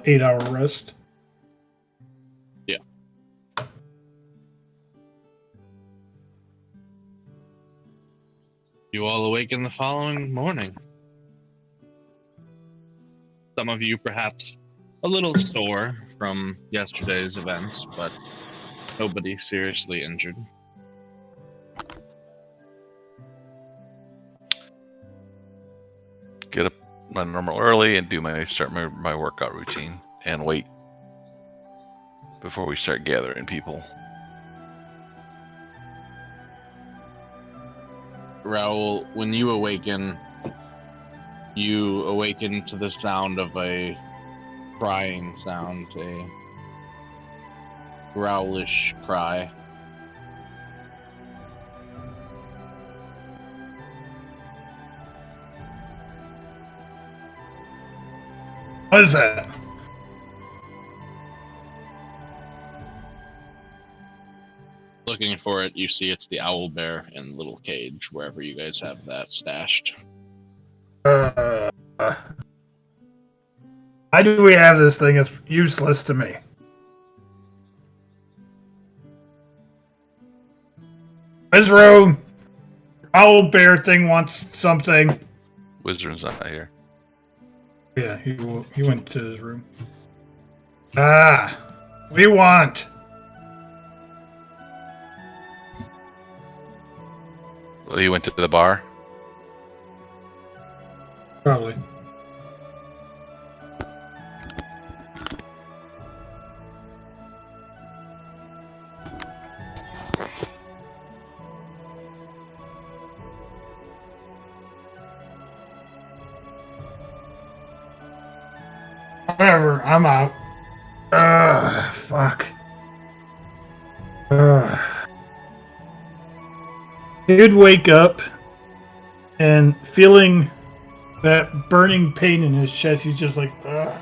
Speaker 3: 8-hour rest.
Speaker 1: Yeah. You all awaken the following morning. Some of you perhaps a little sore from yesterday's events, but nobody seriously injured.
Speaker 2: Get up my normal early and start my workout routine and wait before we start gathering people.
Speaker 1: Raul, when you awaken to the sound of a crying sound, a growlish cry.
Speaker 3: What is that?
Speaker 1: Looking for it, you see it's the owl bear in the little cage, wherever you guys have that stashed.
Speaker 3: Why do we have this thing? It's useless to me. Wizroom! Owl bear thing wants something.
Speaker 2: Wizard's not here.
Speaker 3: Yeah, he went to his room. We want.
Speaker 2: Well, he went to the bar.
Speaker 3: Probably. Whatever, I'm out. Fuck. He'd wake up and feeling that burning pain in his chest, he's just like, ugh.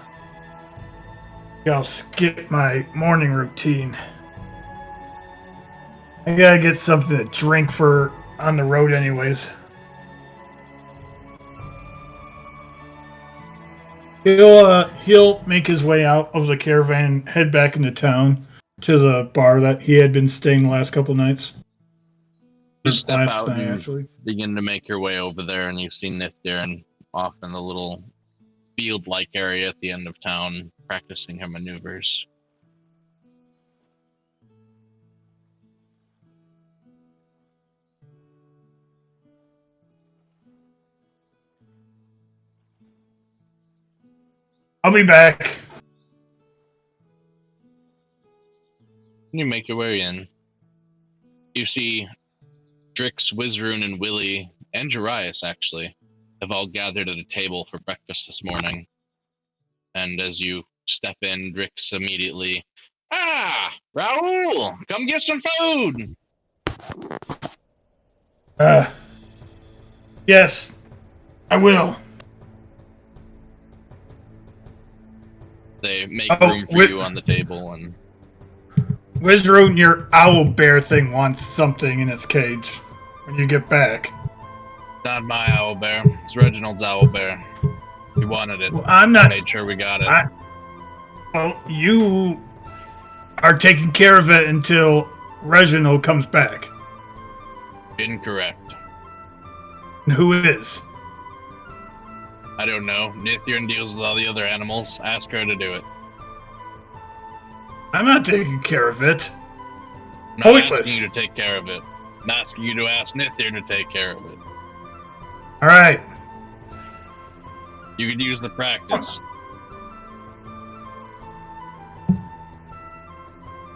Speaker 3: I'll skip my morning routine. I gotta get something to drink for on the road anyways. He'll make his way out of the caravan and head back into town to the bar that he had been staying the last couple nights.
Speaker 1: You step
Speaker 3: Last
Speaker 1: out
Speaker 3: night,
Speaker 1: and
Speaker 3: actually.
Speaker 1: begin to make your way over there, and you see Nithdarin off in the little field-like area at the end of town, practicing her maneuvers.
Speaker 3: I'll be back.
Speaker 1: You make your way in. You see Drix, Wizrun, and Willie, and Jarius, actually, have all gathered at a table for breakfast this morning. And as you step in, Drix immediately, Raul, come get some food!
Speaker 3: Yes, I will.
Speaker 1: They make room for you on the table, and
Speaker 3: Wizroon, your owl bear thing wants something in its cage when you get back.
Speaker 1: not my owl bear. It's Reginald's owl bear. He wanted it.
Speaker 3: Well, I'm
Speaker 1: I
Speaker 3: not.
Speaker 1: made sure we got it.
Speaker 3: Well, you are taking care of it until Reginald comes back.
Speaker 1: Incorrect.
Speaker 3: And who is?
Speaker 1: I don't know. Nithdarin deals with all the other animals. Ask her to do it.
Speaker 3: I'm not taking care of it.
Speaker 1: I'm not
Speaker 3: Pointless.
Speaker 1: asking you to take care of it. I'm asking you to ask Nithdarin to take care of it.
Speaker 3: All right.
Speaker 1: You could use the practice.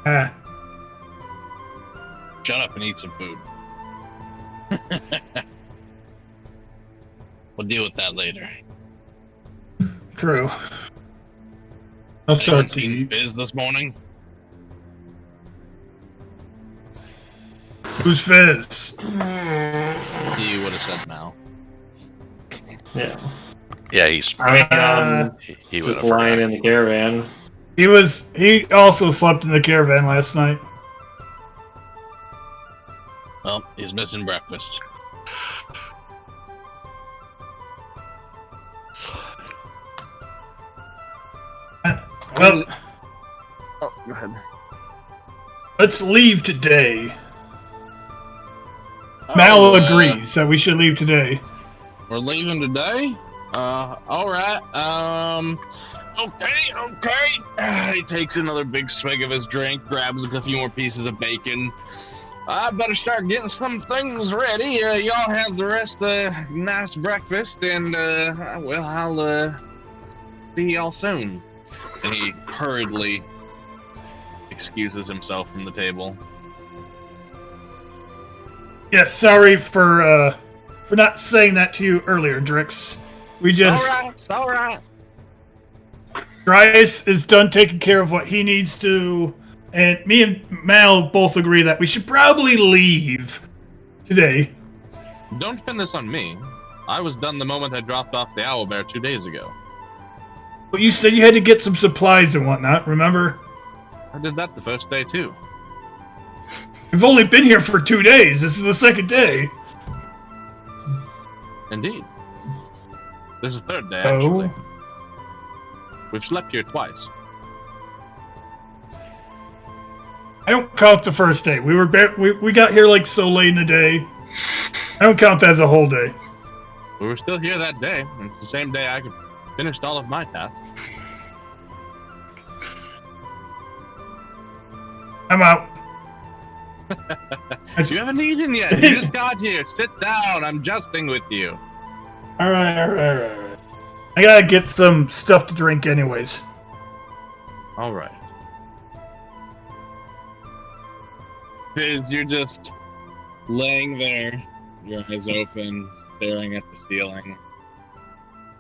Speaker 3: Ah,
Speaker 1: Shut up and eat some food. We'll deal with that later.
Speaker 3: true. I'll
Speaker 1: Anyone
Speaker 3: start to
Speaker 1: seen
Speaker 3: eat.
Speaker 1: Fizz this morning?
Speaker 3: Who's Fizz?
Speaker 1: He would have said no.
Speaker 5: Yeah.
Speaker 2: Yeah, he's
Speaker 5: I mean,
Speaker 2: he would
Speaker 5: just
Speaker 2: have
Speaker 5: lying
Speaker 2: forgot.
Speaker 5: in the caravan.
Speaker 3: He also slept in the caravan last night.
Speaker 1: Well, he's missing breakfast.
Speaker 3: Well,
Speaker 1: Oh, go ahead.
Speaker 3: let's leave today. Mal agrees that we should leave today.
Speaker 1: We're leaving today? Alright. Okay. He takes another big swig of his drink, grabs a few more pieces of bacon. I better start getting some things ready. Y'all have the rest of the nice breakfast, and, well, I'll, see y'all soon. And he hurriedly excuses himself from the table.
Speaker 3: Yeah, sorry for not saying that to you earlier, Drix. We just
Speaker 1: Alright.
Speaker 3: Dryas is done taking care of what he needs to, and me and Mal both agree that we should probably leave today.
Speaker 1: Don't pin this on me. I was done the moment I dropped off the owlbear 2 days ago.
Speaker 3: But you said you had to get some supplies and whatnot, remember?
Speaker 1: I did that the first day, too.
Speaker 3: We've only been here for 2 days. This is the second day.
Speaker 1: Indeed. This is the third day,
Speaker 3: Oh.
Speaker 1: actually. We've slept here twice.
Speaker 3: I don't count the first day. We got here like so late in the day. I don't count that as a whole day.
Speaker 1: We were still here that day, and it's the same day I finished all of my tasks.
Speaker 3: I'm out.
Speaker 1: You haven't eaten yet. You just got here. Sit down. I'm jesting with you.
Speaker 3: All right. I gotta get some stuff to drink anyways.
Speaker 1: All right. Fizz, you're just laying there, your eyes open, staring at the ceiling.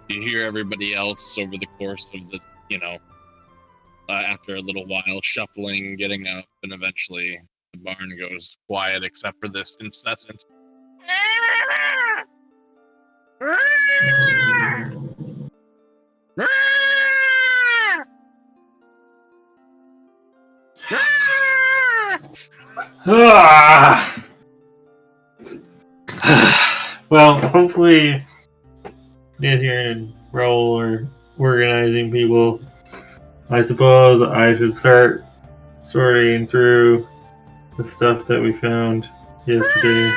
Speaker 1: You hear everybody else over the course of the, after a little while, shuffling, getting up, and eventually the barn goes quiet except for this incessant.
Speaker 5: Ah! Well, hopefully get here and roll or organizing people. I suppose I should start sorting through the stuff that we found yesterday.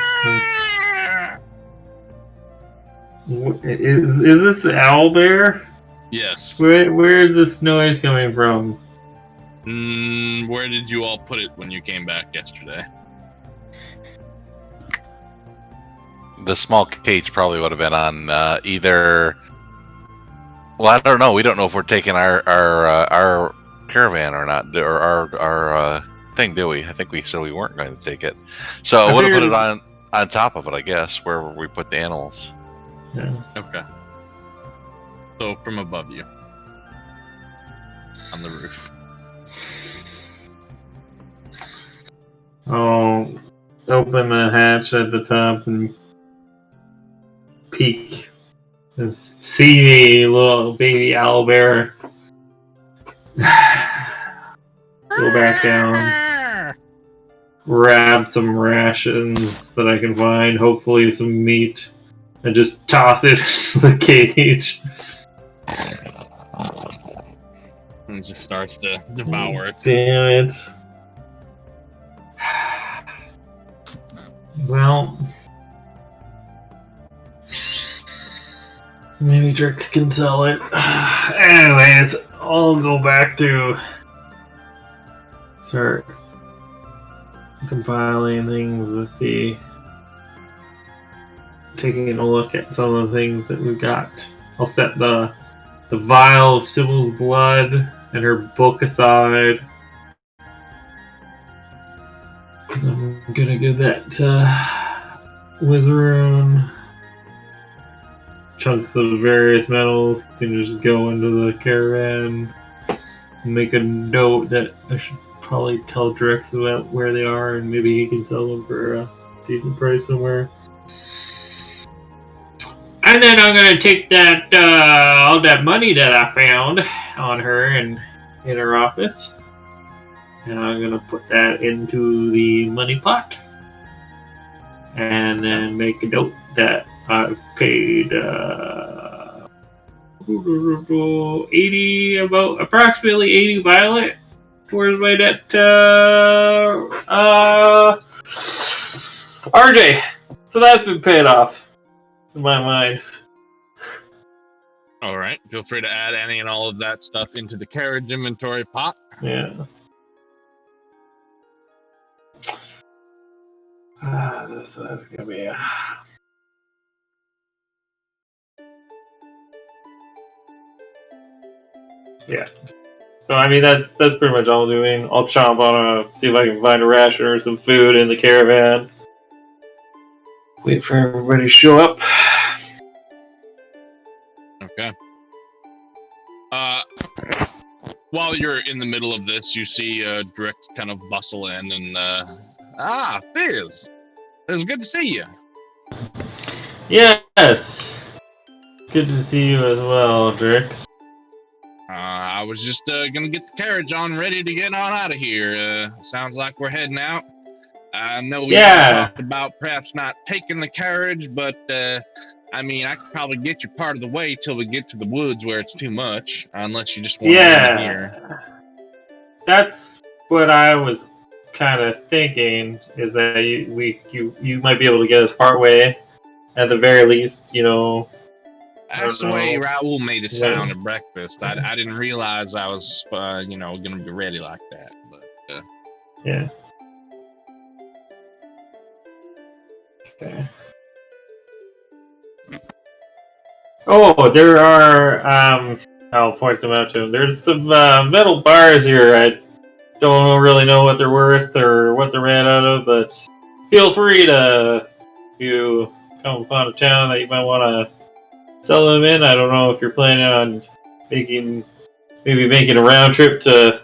Speaker 5: Is this the owl bear?
Speaker 1: Yes.
Speaker 5: Where is this noise coming from?
Speaker 1: Where did you all put it when you came back yesterday?
Speaker 2: The small cage probably would have been on either. Well, I don't know. We don't know if we're taking our caravan or not, or our thing, do we? I think we said we weren't going to take it. So I would have put it on top of it, I guess, where we put the animals.
Speaker 5: Yeah.
Speaker 1: Okay. So from above you. On the roof.
Speaker 5: I'll open the hatch at the top and peek and see the little baby owlbear. Go back down. Grab some rations that I can find, hopefully some meat, and just toss it into the cage.
Speaker 1: And just starts to devour it.
Speaker 5: Damn it. Well, maybe Drix can sell it. Anyways, I'll go back to start compiling things with the taking a look at some of the things that we've got. I'll set the vial of Sybil's blood and her book aside. Because I'm gonna give that Wizarun. Chunks of various metals can just go into the caravan. Make a note that I should probably tell Drex about where they are, and maybe he can sell them for a decent price somewhere. And then I'm gonna take that all that money that I found on her and in her office, and I'm gonna put that into the money pot, and then make a note that I've paid approximately 80 violet towards my debt. RJ, so that's been paid off in my mind.
Speaker 1: All right. Feel free to add any and all of that stuff into the carriage inventory pot.
Speaker 5: Yeah. That's gonna be a... Yeah. So I mean that's pretty much all I'm doing. I'll chomp on see if I can find a ration or some food in the caravan. Wait for everybody to show up.
Speaker 1: Okay. While you're in the middle of this, you see Drix kind of bustle in and Fizz. It's good to see you.
Speaker 5: Yes. Good to see you as well, Drix.
Speaker 1: I was just gonna get the carriage on, ready to get on out of here. Sounds like we're heading out. I know we talked about perhaps not taking the carriage, but I mean, I could probably get you part of the way till we get to the woods where it's too much, unless you just want to be here.
Speaker 5: That's what I was kind of thinking, is that you might be able to get us part way, at the very least, you know.
Speaker 1: That's the way Raul made it sound at breakfast. I didn't realize I was, gonna be ready like that. But
Speaker 5: yeah. Okay. Oh, there are. I'll point them out to him. There's some metal bars here. I don't really know what they're worth or what they're made out of, but feel free to, if you come upon a town that you might want to sell them in. I don't know if you're planning on making a round trip to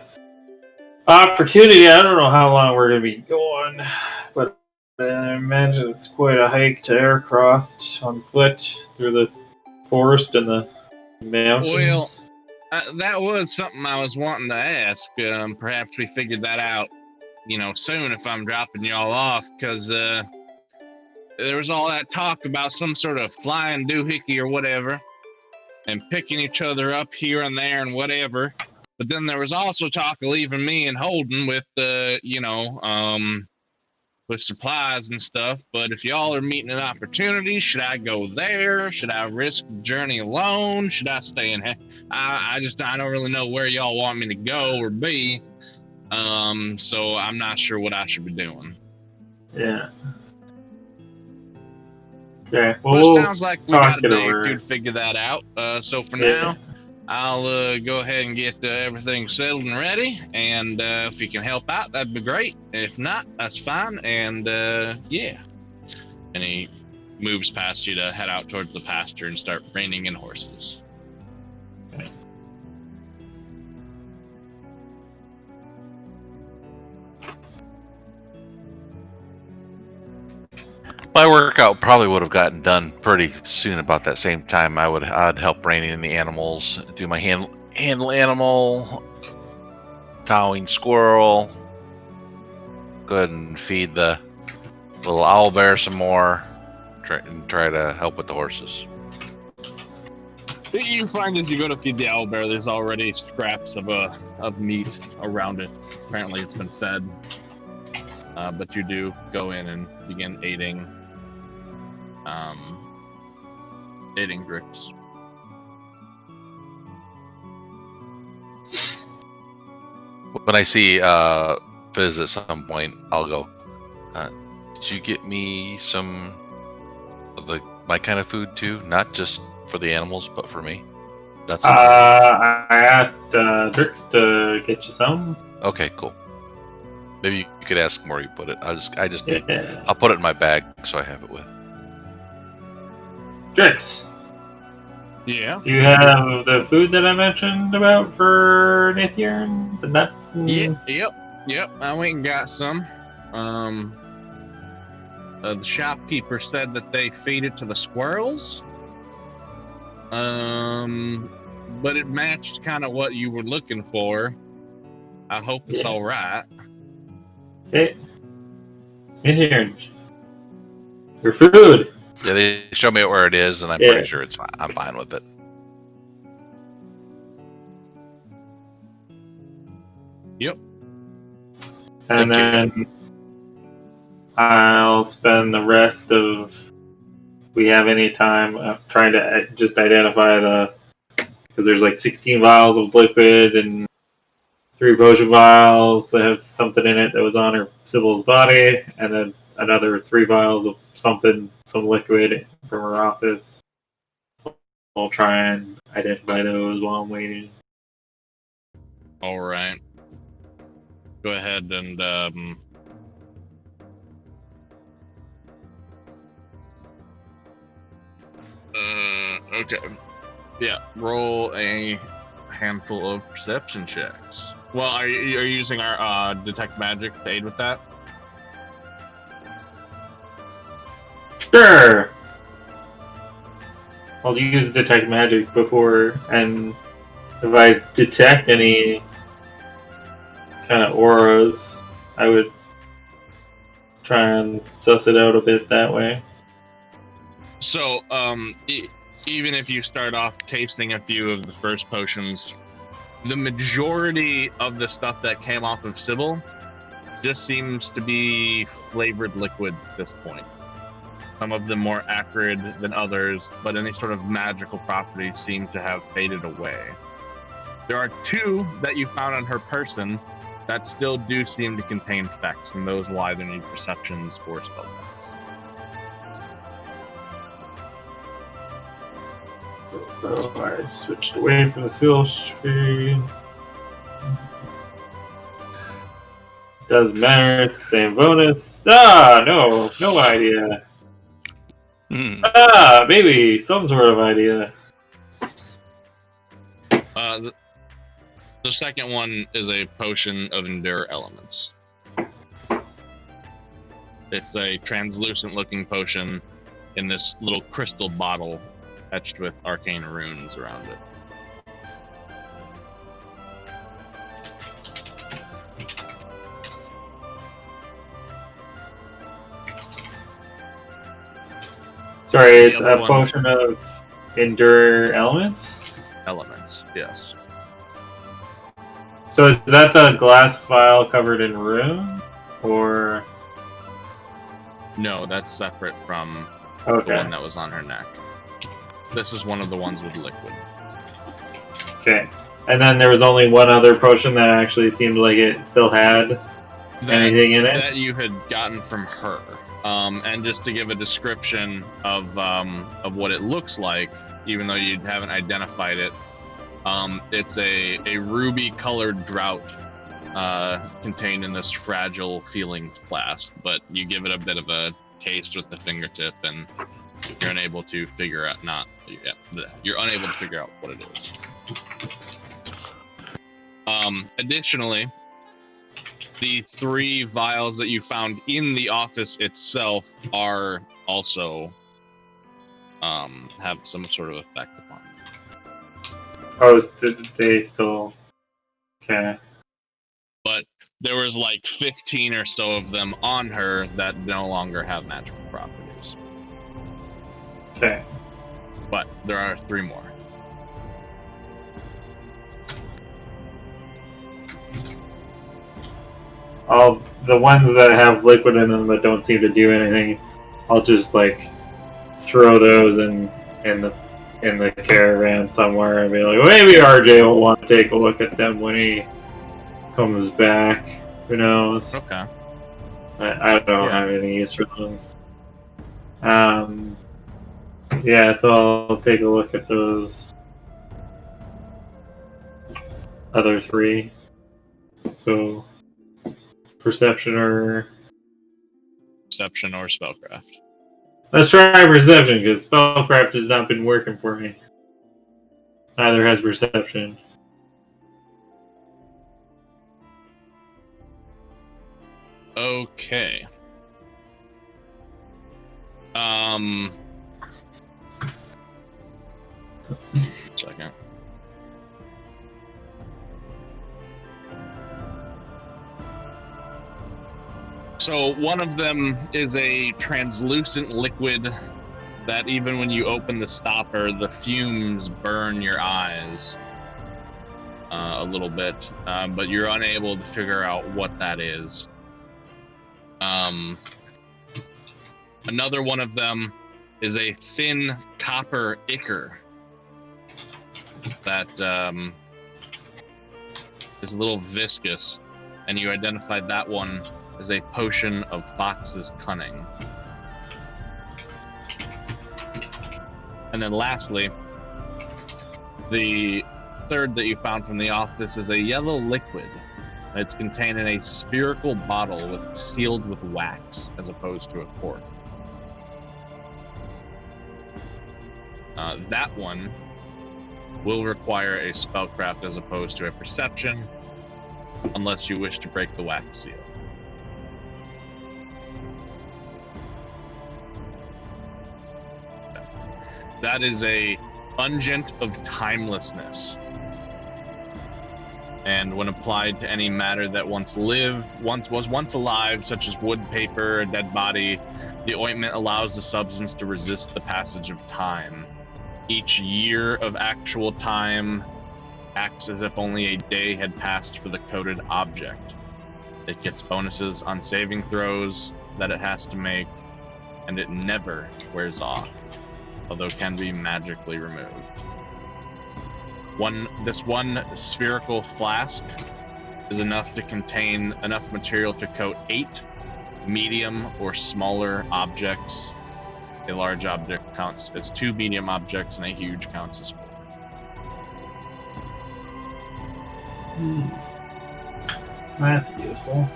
Speaker 5: Opportunity. I don't know how long we're going to be going, but I imagine it's quite a hike to Aircross on foot through the forest and the mountains.
Speaker 1: Well, that was something I was wanting to ask. Perhaps we figured that out, soon if I'm dropping y'all off, because there was all that talk about some sort of flying doohickey or whatever, and picking each other up here and there and whatever. But then there was also talk of leaving me and Holden with with supplies and stuff. But if y'all are meeting an opportunity, should I go there? Should I risk the journey alone? Should I stay in? I don't really know where y'all want me to go or be. So I'm not sure what I should be doing.
Speaker 5: Yeah. Okay.
Speaker 1: Well, it sounds like we got a day or two to figure that out. So for now, I'll go ahead and get everything settled and ready. And if you can help out, that'd be great. If not, that's fine. And yeah. And he moves past you to head out towards the pasture and start reining in horses.
Speaker 5: Okay.
Speaker 2: My workout probably would have gotten done pretty soon. About that same time, I'd help reining in the animals, do my handle animal, towing squirrel, go ahead and feed the little owl bear some more, try to help with the horses.
Speaker 1: You find as you go to feed the owlbear, there's already scraps of meat around it. Apparently, it's been fed. But you do go in and begin aiding Grix.
Speaker 2: When I see Fizz at some point, I'll go, did you get me some of the my kind of food too? Not just for the animals, but for me? That's
Speaker 5: I asked Drix to get you some.
Speaker 2: okay, cool. Maybe you could ask him where you put it. I just need.
Speaker 5: Yeah.
Speaker 2: I'll put it in my bag so I have it with.
Speaker 5: Drix,
Speaker 1: Yeah.
Speaker 5: you have the food that I mentioned about for Nathiern? The nuts and...
Speaker 1: Yep. I went and got some. The shopkeeper said that they feed it to the squirrels. But it matched kind of what you were looking for. I hope it's all right.
Speaker 5: Hey, Nathiern, your food.
Speaker 2: Yeah, they show me where it is, and I'm
Speaker 5: Yeah.
Speaker 2: pretty sure it's fine. I'm fine with it.
Speaker 1: Yep.
Speaker 5: And
Speaker 2: Thank you.
Speaker 5: then I'll spend the rest of... We have any time trying to just identify the... Because there's like 16 vials of liquid and 3 potion vials that have something in it that was on her Sybil's body, and then another 3 vials of something, some liquid from her office. I'll try and identify those while I'm waiting.
Speaker 1: All right. Go ahead and okay. Yeah, roll a handful of perception checks. Well, are you using our detect magic to aid with that?
Speaker 5: Sure! I'll use detect magic before, and if I detect any kind of auras, I would try and suss it out a bit that way.
Speaker 1: So, even if you start off tasting a few of the first potions, the majority of the stuff that came off of Sybil just seems to be flavored liquids at this point. Some of them more acrid than others, but any sort of magical properties seem to have faded away. There are 2 that you found on her person that still do seem to contain effects, and those will either need perceptions or spell
Speaker 5: So I switched away from the seal screen. Doesn't matter, it's the same bonus. No idea.
Speaker 2: Hmm.
Speaker 5: Maybe some sort of idea.
Speaker 1: The second one is a potion of Endure Elements. It's a translucent looking potion in this little crystal bottle etched with arcane runes around it.
Speaker 5: Sorry, it's
Speaker 1: The other
Speaker 5: a
Speaker 1: one-
Speaker 5: potion of Endure Elements?
Speaker 1: Elements, yes.
Speaker 5: So is that the glass vial covered in rune? Or...
Speaker 1: No, that's separate from the
Speaker 5: Okay.
Speaker 1: one that was on her neck. This is one of the ones with liquid.
Speaker 5: Okay. And then there was only one other potion that actually seemed like it still had anything in it?
Speaker 1: That you had gotten from her. And just to give a description of what it looks like, even though you haven't identified it, it's a ruby-colored drought contained in this fragile feeling flask. But you give it a bit of a taste with the fingertip, and you're unable to figure out you're unable to figure out what it is. Additionally, the 3 vials that you found in the office itself are also have some sort of effect upon you.
Speaker 5: Oh, they still... Okay.
Speaker 1: But there was like 15 or so of them on her that no longer have magical properties.
Speaker 5: Okay.
Speaker 1: But there are 3 more.
Speaker 5: The ones that have liquid in them that don't seem to do anything, I'll just like throw those in the caravan somewhere and be like, maybe RJ will want to take a look at them when he comes back. Who knows?
Speaker 1: Okay.
Speaker 5: I don't
Speaker 1: Yeah.
Speaker 5: have any use for them. Yeah, so I'll take a look at those other three. So, perception or...
Speaker 1: Perception or spellcraft.
Speaker 5: Let's try perception, because spellcraft has not been working for me. Neither has perception.
Speaker 1: Okay. Second. So one of them is a translucent liquid that even when you open the stopper, the fumes burn your eyes a little bit, but you're unable to figure out what that is. Another one of them is a thin copper ichor that is a little viscous, and you identified that one as a potion of Fox's cunning. And then lastly, the third that you found from the office is a yellow liquid. It's contained in a spherical bottle sealed with wax as opposed to a cork. That one will require a spellcraft as opposed to a perception, unless you wish to break the wax seal. That is a Ungent of Timelessness. And when applied to any matter that was once alive, such as wood, paper, a dead body, the ointment allows the substance to resist the passage of time. Each year of actual time acts as if only a day had passed for the coated object. It gets bonuses on saving throws that it has to make, and it never wears off, although can be magically removed. This one spherical flask is enough to contain enough material to coat 8 medium or smaller objects. A large object counts as 2 medium objects, and a huge counts as 4.
Speaker 5: That's useful.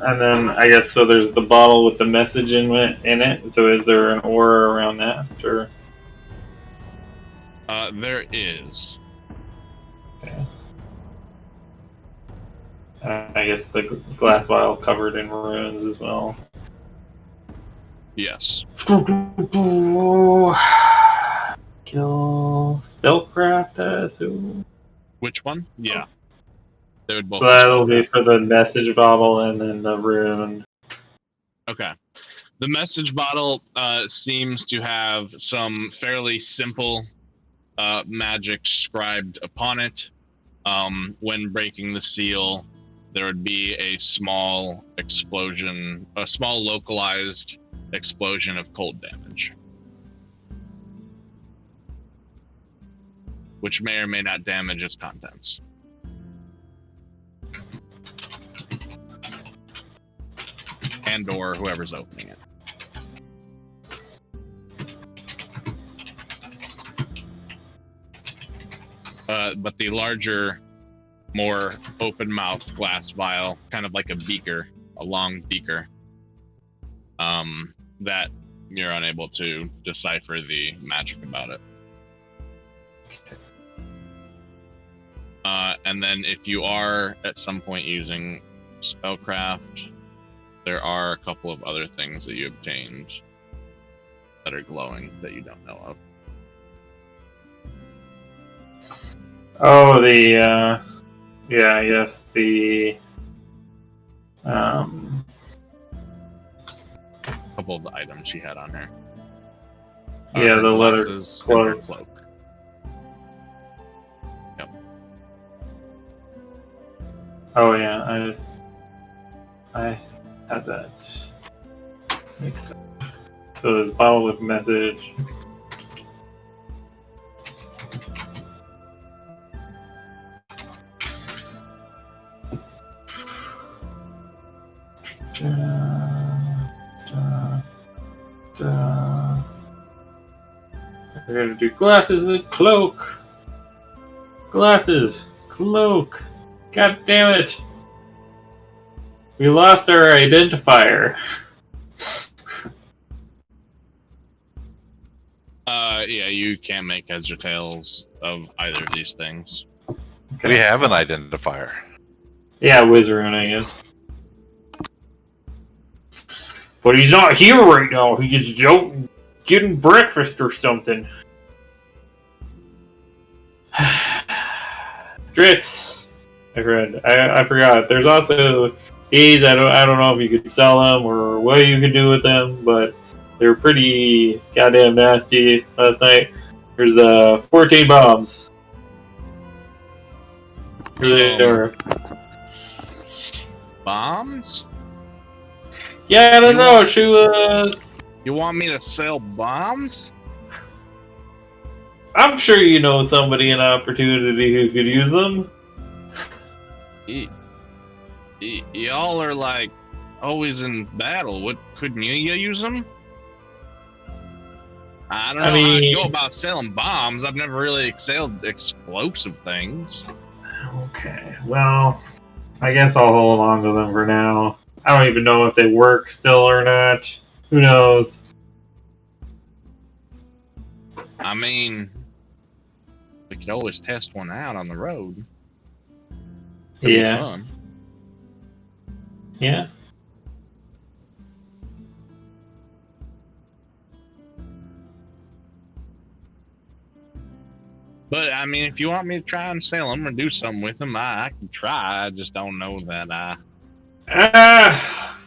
Speaker 5: And then I guess so. There's the bottle with the message in it. So is there an aura around that, or?
Speaker 1: There is.
Speaker 5: Okay. I guess the glass vial covered in runes as well.
Speaker 1: Yes.
Speaker 5: Kill spellcraft, I assume.
Speaker 1: Which one? Yeah. They would both
Speaker 5: So that'll be for the message bottle and then the rune.
Speaker 1: Okay. The message bottle seems to have some fairly simple magic scribed upon it. When breaking the seal, there would be a small explosion, a small localized explosion of cold damage, which may or may not damage its contents. And or whoever's opening it. But the larger, more open-mouthed glass vial, kind of like a beaker, a long beaker, that you're unable to decipher the magic about it. And then if you are at some point using spellcraft, there are a couple of other things that you obtained that are glowing that you don't know of.
Speaker 5: Oh, yeah, I guess the
Speaker 1: A couple of the items she had on her.
Speaker 5: Yeah,
Speaker 1: her
Speaker 5: the leather
Speaker 1: glasses and her cloak. Yep.
Speaker 5: Oh yeah, I had that mixed up. So this bottle with message. We're gonna do glasses and cloak. Glasses, cloak. God damn it. We lost our identifier.
Speaker 1: Yeah, you can't make heads or tails of either of these things.
Speaker 2: We have an identifier.
Speaker 5: Yeah, Wizarun, I guess. But he's not here right now. He's out getting breakfast or something. Drix. I forgot. There's also these. I don't know if you could sell them or what you could do with them, but they're pretty goddamn nasty last night. There's 14 bombs. They are.
Speaker 1: Bombs?
Speaker 5: Yeah, I don't
Speaker 1: You
Speaker 5: know.
Speaker 1: want-
Speaker 5: She was.
Speaker 1: You want me to sell bombs?
Speaker 5: I'm sure you know somebody in Opportunity who could use them.
Speaker 1: Y'all are like always in battle. What, couldn't you use them? I don't know how to go about selling bombs. I've never really sold explosive things.
Speaker 5: Okay, well, I guess I'll hold on to them for now. I don't even know if they work still or not. Who knows?
Speaker 1: I mean, we could always test one out on the road. Could be fun.
Speaker 5: Yeah.
Speaker 1: But I mean, if you want me to try and sell them or do something with them, I can try. I just don't know that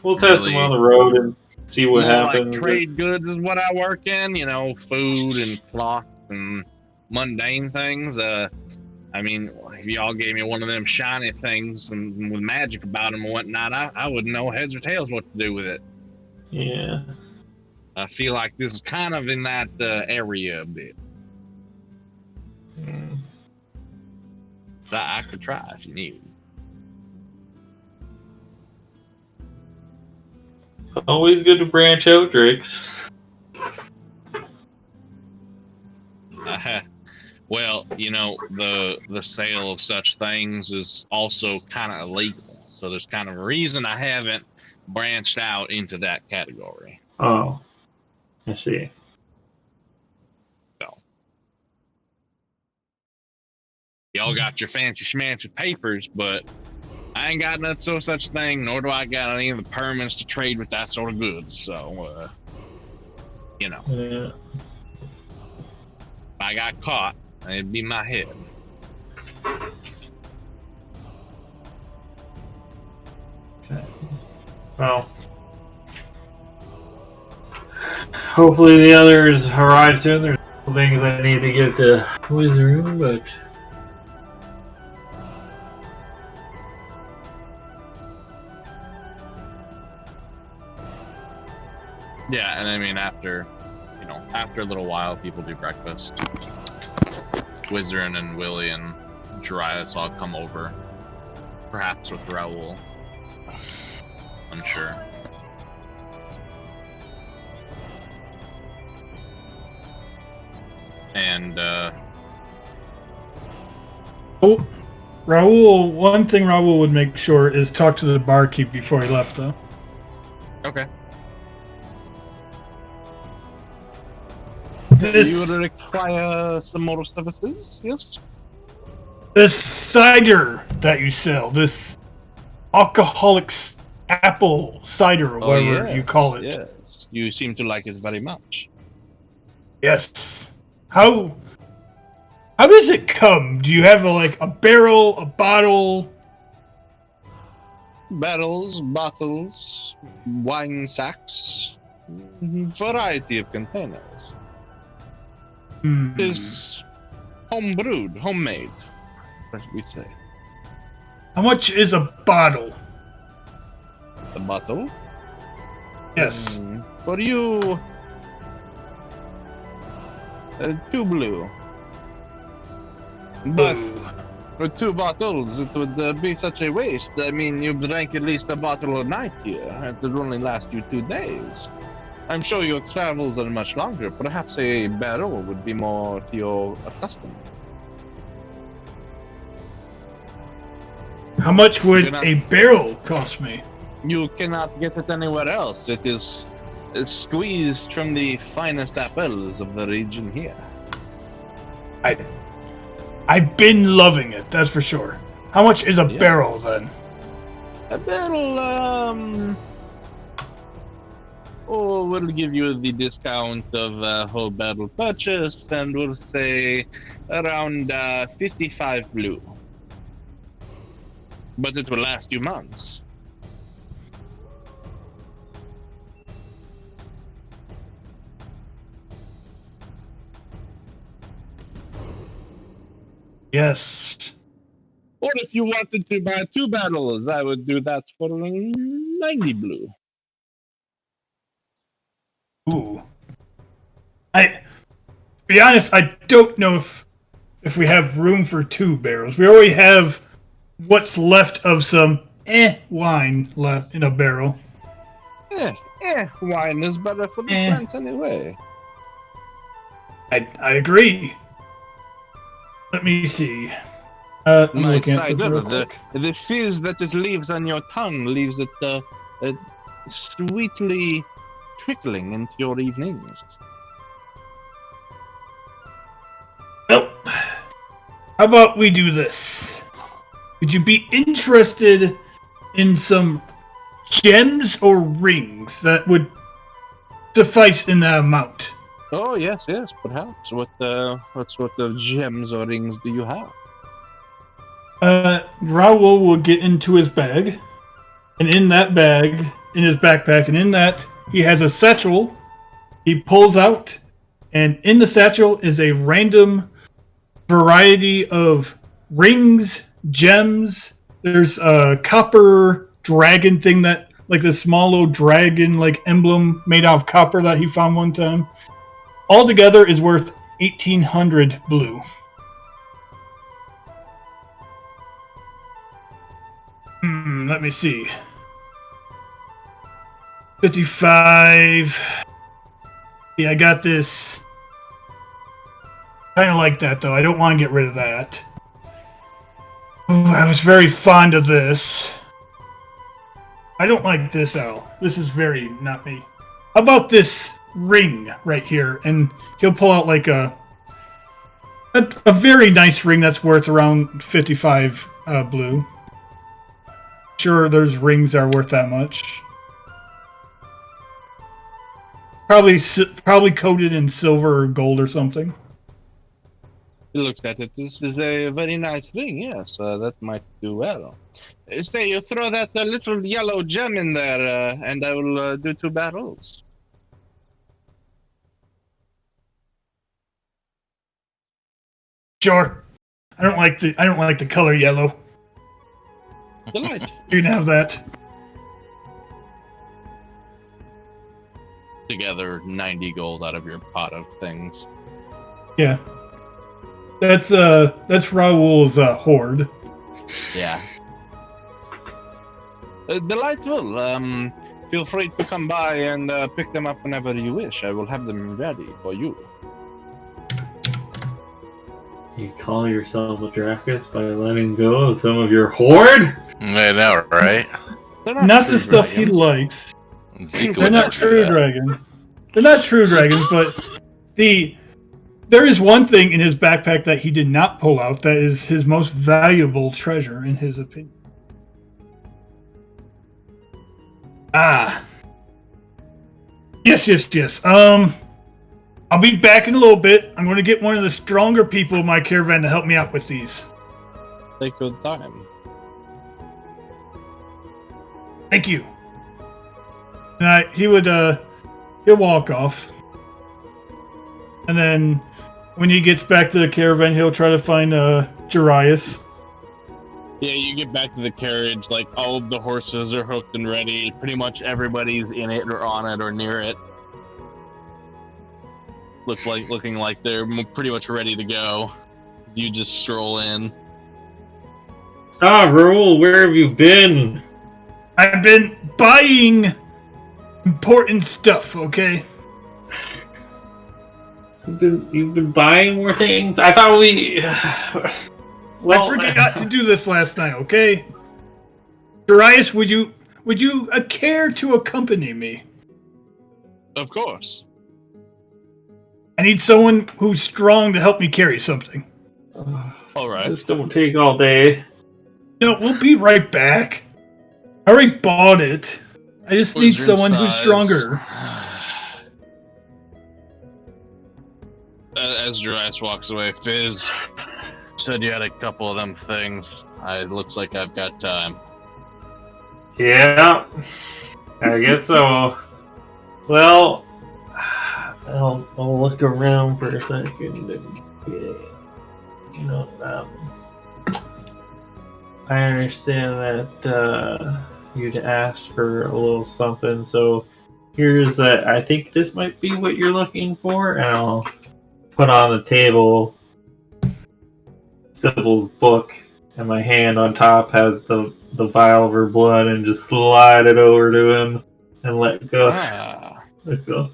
Speaker 5: We'll test them on the road and see what happens.
Speaker 1: Like trade goods is what I work in. You know, food and cloth and mundane things. I mean, if y'all gave me one of them shiny things and with magic about them and whatnot, I wouldn't know heads or tails what to do with it.
Speaker 5: Yeah.
Speaker 1: I feel like this is kind of in that area a bit. But I could try if you need.
Speaker 5: It's always good to branch out, Drix.
Speaker 1: Well, you know, the sale of such things is also kind of illegal. So there's kind of a reason I haven't branched out into that category.
Speaker 5: Oh. I see.
Speaker 1: So. Y'all got your fancy schmancy papers, but I ain't got no such thing, nor do I got any of the permits to trade with that sort of goods. So, you know.
Speaker 5: Yeah.
Speaker 1: If I got caught, it'd be my head.
Speaker 5: Okay. Well. Hopefully the others arrive soon. There's things I need to get to Wizarun, but...
Speaker 1: Yeah, and I mean, after a little while, people do breakfast. Wizard and Willie and Darius all come over. Perhaps with Raoul. Unsure. And,
Speaker 3: Oh, Raoul, one thing Raoul would make sure is talk to the barkeep before he left, though.
Speaker 1: okay.
Speaker 3: This,
Speaker 1: You would require some more services, yes?
Speaker 3: this cider that you sell, this alcoholic apple cider, or whatever you call it.
Speaker 1: Yes, you seem to like it very much.
Speaker 3: Yes. How does it come? Do you have a barrel, a bottle?
Speaker 1: Barrels, bottles, wine sacks, variety of containers. It is home brewed, homemade, what we say.
Speaker 3: How much is a bottle?
Speaker 1: The bottle?
Speaker 3: Yes.
Speaker 1: For you, 2 blue. But with 2 bottles, it would be such a waste. I mean, you drank at least a bottle a night here. It would only last you 2 days. I'm sure your travels are much longer. Perhaps a barrel would be more to your custom.
Speaker 3: How much would a barrel cost me?
Speaker 1: You cannot get it anywhere else. It is squeezed from the finest apples of the region here.
Speaker 3: I've been loving it, that's for sure. How much is a barrel then?
Speaker 1: A barrel, we'll give you the discount of a whole barrel purchase, and we'll say around 55 blue. But it will last you months.
Speaker 3: Yes.
Speaker 1: Or if you wanted to buy 2 barrels, I would do that for 90 blue.
Speaker 3: Ooh. To be honest, I don't know if we have room for 2 barrels. We already have what's left of some wine left in a barrel.
Speaker 1: Wine is better for the plants anyway.
Speaker 3: I agree. Let me see. I'm
Speaker 1: My
Speaker 3: looking at
Speaker 1: cider,
Speaker 3: real quick.
Speaker 1: the fizz that it leaves on your tongue leaves it sweetly trickling into your evenings.
Speaker 3: Well, how about we do this? Would you be interested in some gems or rings that would suffice in that amount?
Speaker 1: Oh yes, perhaps. What sort of gems or rings do you have?
Speaker 3: Raoul will get into his bag, and in that bag, in his backpack, and in that, he has a satchel he pulls out, and in the satchel is a random variety of rings, gems. There's a copper dragon thing that, like the small little dragon, like emblem made out of copper that he found one time. Altogether is worth 1,800 blue. Let me see. 55. Yeah, I got this. Kind of like that, though. I don't want to get rid of that. Ooh, I was very fond of this. I don't like this, Al. This is very not me. How about this ring right here? And he'll pull out like a very nice ring that's worth around 55 blue. Sure, there's rings that are worth that much. Probably coated in silver or gold or something.
Speaker 1: He looks at it. This is a very nice ring. Yes, that might do well. Say you throw that little yellow gem in there, and I will do 2 barrels.
Speaker 3: Sure. I don't like the color yellow.
Speaker 1: Delight.
Speaker 3: You can have that.
Speaker 1: Together 90 gold out of your pot of things.
Speaker 3: Yeah. That's Raoul's hoard.
Speaker 1: Yeah. Delightful. Feel free to come by and pick them up whenever you wish. I will have them ready for you.
Speaker 5: You call yourself a Dracus by letting go of some of your hoard?
Speaker 2: I know, right?
Speaker 1: They're
Speaker 3: Not
Speaker 1: true
Speaker 3: the stuff he
Speaker 1: dragons.
Speaker 3: likes.
Speaker 2: Zeke
Speaker 3: They're
Speaker 2: would
Speaker 3: not
Speaker 2: never do
Speaker 3: true
Speaker 2: that.
Speaker 3: dragon. They're not true dragons, but there is one thing in his backpack that he did not pull out that is his most valuable treasure, in his opinion. Ah. Yes. I'll be back in a little bit. I'm going to get one of the stronger people in my caravan to help me out with these.
Speaker 1: Take good time.
Speaker 3: Thank you. And he'll walk off. And then when he gets back to the caravan, he'll try to find Jarius.
Speaker 1: Yeah, you get back to the carriage, like all of the horses are hooked and ready. Pretty much everybody's in it or on it or near it. looking like they're pretty much ready to go. You just stroll in.
Speaker 5: Ah, Raoul, where have you been?
Speaker 3: I've been buying important stuff, okay?
Speaker 5: You've been buying more things? I thought we...
Speaker 3: I forgot to do this last night, okay? Darius, would you care to accompany me?
Speaker 1: Of course.
Speaker 3: I need someone who's strong to help me carry something.
Speaker 1: All right.
Speaker 5: This don't take all day.
Speaker 3: No, we'll be right back. I already bought it. I just need someone who's stronger.
Speaker 1: As Darius walks away, Fizz said you had a couple of them things. It looks like I've got time.
Speaker 5: Yeah, I guess so. Well, I'll look around for a second and I understand that you'd asked for a little something, so here's that. I think this might be what you're looking for, and I'll put on the table Sybil's book, and my hand on top has the vial of her blood, and just slide it over to him and let go. Let go.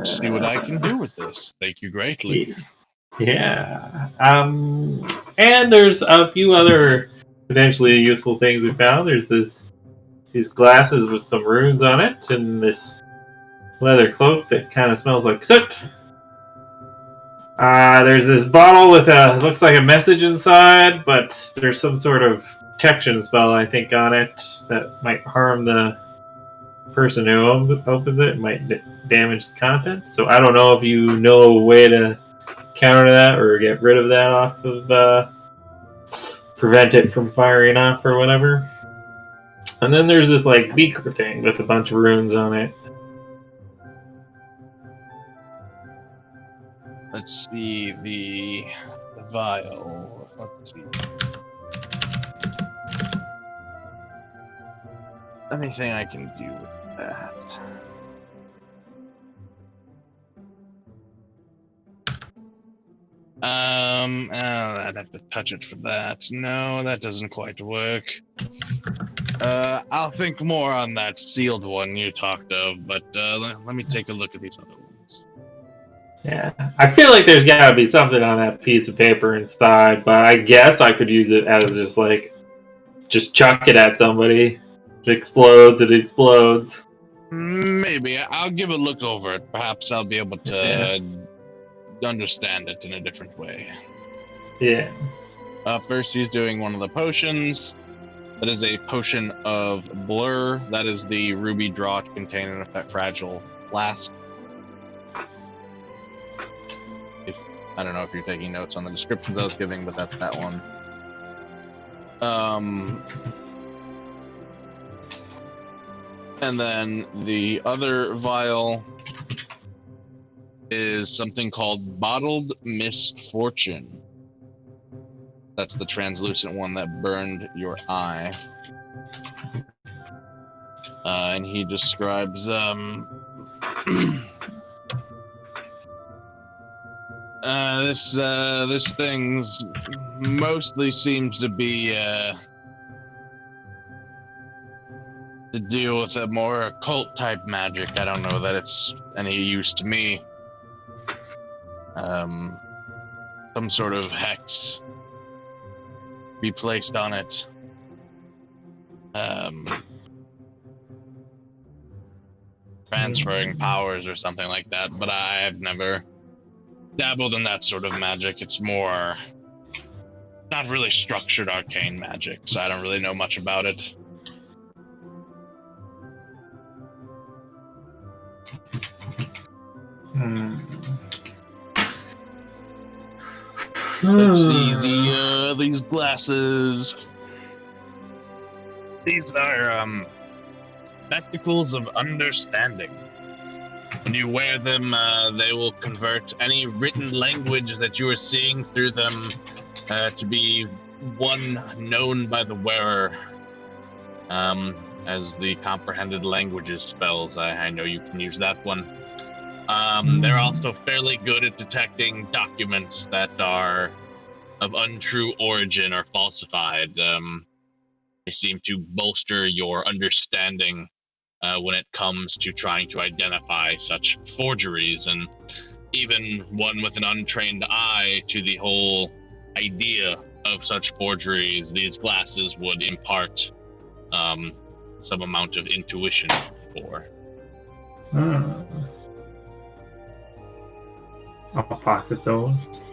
Speaker 1: See what I can do with this. Thank you greatly.
Speaker 5: Yeah. And there's a few other potentially useful things we found. There's these glasses with some runes on it, and this leather cloak that kind of smells like soot. There's this bottle with looks like a message inside, but there's some sort of protection spell, I think, on it that might harm the person who opens it. It might damage the content. So I don't know if you know a way to counter that or get rid of that off of, prevent it from firing off or whatever. And then there's this like beaker thing with a bunch of runes on it.
Speaker 1: Let's see the vial. Let's see. Anything I can do with that? I'd have to touch it for that. No, that doesn't quite work. I'll think more on that sealed one you talked of, but let me take a look at these other ones.
Speaker 5: Yeah, I feel like there's gotta be something on that piece of paper inside, but I guess I could use it as just chuck it at somebody. It explodes, it explodes.
Speaker 1: Maybe. I'll give a look over it. Perhaps I'll be able to understand it in a different way.
Speaker 5: Yeah.
Speaker 1: First, he's doing one of the potions. That is a potion of blur. That is the ruby draught containing a fragile flask. I don't know if you're taking notes on the descriptions I was giving, but that's that one. And then the other vial is something called Bottled Misfortune. That's the translucent one that burned your eye. And he describes this thing's mostly seems to be to deal with a more occult type magic. I don't know that it's any use to me. Some sort of hex be placed on it. Transferring powers or something like that, but I've never dabbled in that sort of magic. It's more not really structured arcane magic, so I don't really know much about it. Let's see these glasses. These are spectacles of understanding. When you wear them, they will convert any written language that you are seeing through them to be one known by the wearer. As the comprehended languages spells, I know you can use that one. They're also fairly good at detecting documents that are of untrue origin or falsified. They seem to bolster your understanding when it comes to trying to identify such forgeries, and even one with an untrained eye to the whole idea of such forgeries, these glasses would impart some amount of intuition for.
Speaker 5: I'll pocket those.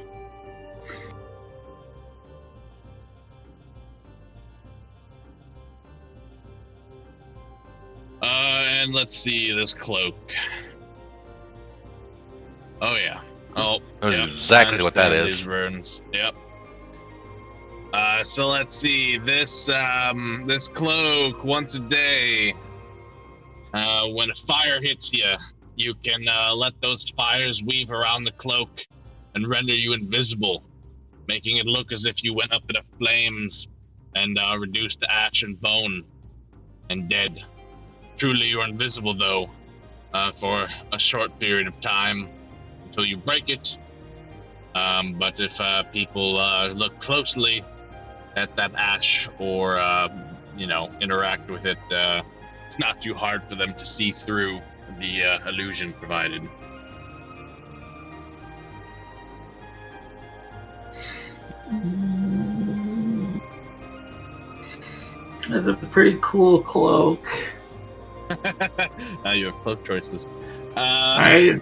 Speaker 1: And let's see this cloak. Oh yeah. Oh,
Speaker 2: Knows
Speaker 1: yep.
Speaker 2: exactly what that
Speaker 1: Understand
Speaker 2: is.
Speaker 1: These runes. Yep. So let's see this this cloak once a day. When a fire hits you, you can let those fires weave around the cloak and render you invisible, making it look as if you went up into flames and reduced to ash and bone and dead. Truly, you're invisible though, for a short period of time until you break it. But if people look closely at that ash or interact with it, it's not too hard for them to see through the illusion provided.
Speaker 5: That's a pretty cool cloak.
Speaker 1: Now you have cloak choices.
Speaker 5: The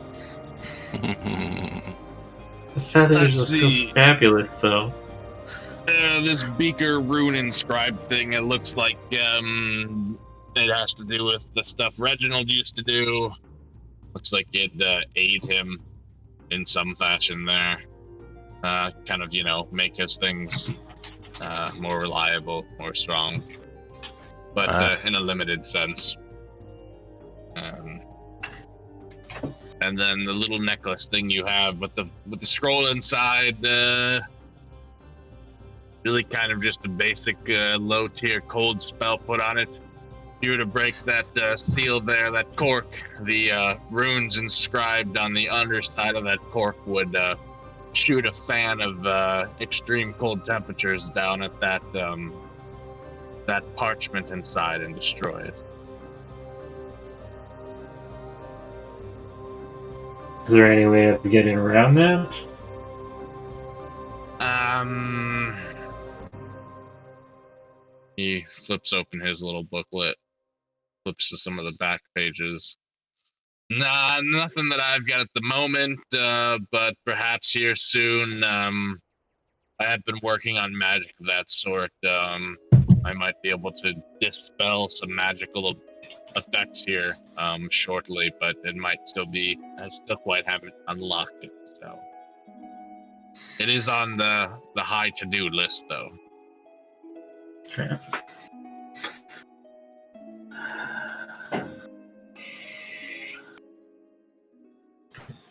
Speaker 5: feathers look
Speaker 1: Let's
Speaker 5: so
Speaker 1: see.
Speaker 5: fabulous, though.
Speaker 1: This beaker rune inscribed thing, it looks like it has to do with the stuff Reginald used to do. Looks like it aid him in some fashion there. Kind of, make his things more reliable, more strong. But in a limited sense. And then the little necklace thing you have with the scroll inside, really kind of just a basic low tier cold spell put on it. If you were to break that seal there, that cork, the runes inscribed on the underside of that cork would shoot a fan of extreme cold temperatures down at that parchment inside and destroy it.
Speaker 5: Is there any way of getting around that?
Speaker 1: He flips open his little booklet, flips to some of the back pages. Nah, nothing that I've got at the moment, but perhaps here soon. I have been working on magic of that sort. I might be able to dispel some magical effects here shortly, but it might still be. I still quite haven't unlocked it, so it is on the high to-do list, though.
Speaker 5: Okay.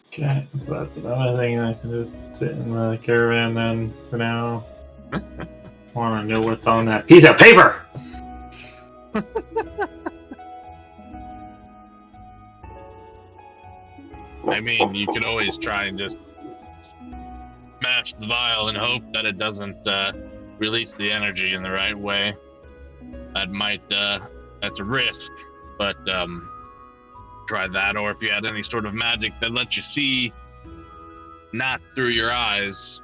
Speaker 5: Okay, so that's another thing. I can just sit in the caravan then for now. Want to know what's on that piece of paper?
Speaker 1: I mean, you could always try and just smash the vial and hope that it doesn't release the energy in the right way. That's a risk, but try that. Or if you had any sort of magic that lets you see not through your eyes,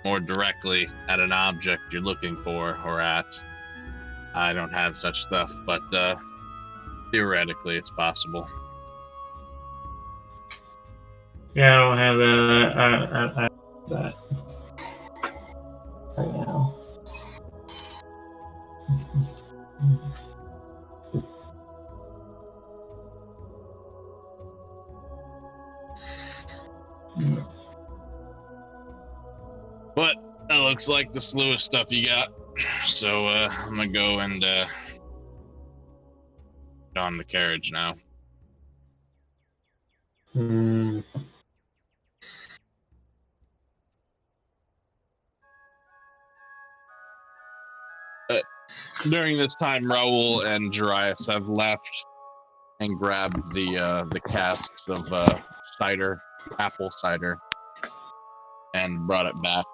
Speaker 1: more directly at an object you're looking for or at. I don't have such stuff, but theoretically it's possible.
Speaker 5: Yeah, I don't have that. I have that right now.
Speaker 1: But that looks like the slew of stuff you got. So I'm gonna go and get on the carriage now. During this time, Raoul and Jarius have left. and grabbed the casks of cider, apple cider, and brought it back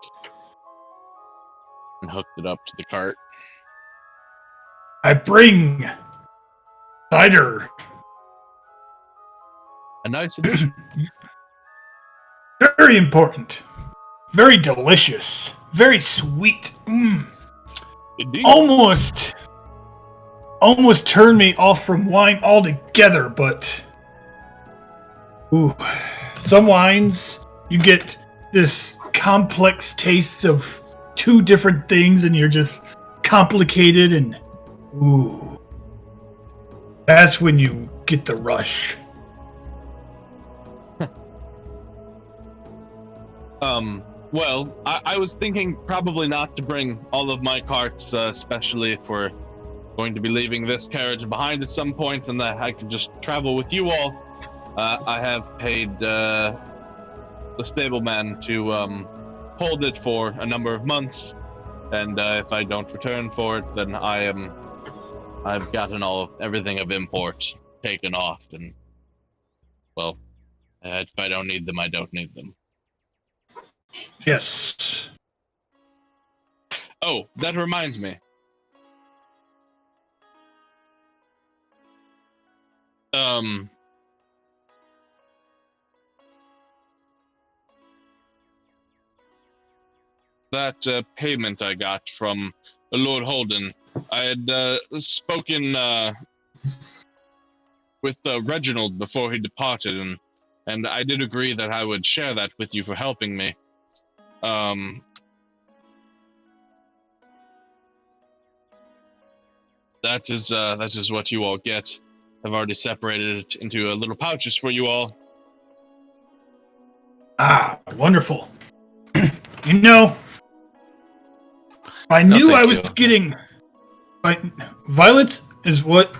Speaker 1: and hooked it up to the cart.
Speaker 3: I bring cider.
Speaker 1: A nice addition.
Speaker 3: Very important. Very delicious. Very sweet.
Speaker 1: Indeed.
Speaker 3: Almost turned me off from wine altogether, but some wines you get this complex taste of two different things and you're just complicated and that's when you get the rush.
Speaker 1: Well, I was thinking probably not to bring all of my carts, especially if we're going to be leaving this carriage behind at some point, and that I could just travel with you all. I have paid the stableman to hold it for a number of months, and if I don't return for it, then I've gotten everything of import taken off, and well, if I don't need them, I don't need them.
Speaker 3: Yes.
Speaker 1: Oh, that reminds me. That payment I got from Lord Holden, I had spoken with Reginald before he departed, and I did agree that I would share that with you for helping me. That is what you all get. I've already separated it into little pouches for you all.
Speaker 3: Ah, wonderful. You know, I knew I was getting. Violets is what?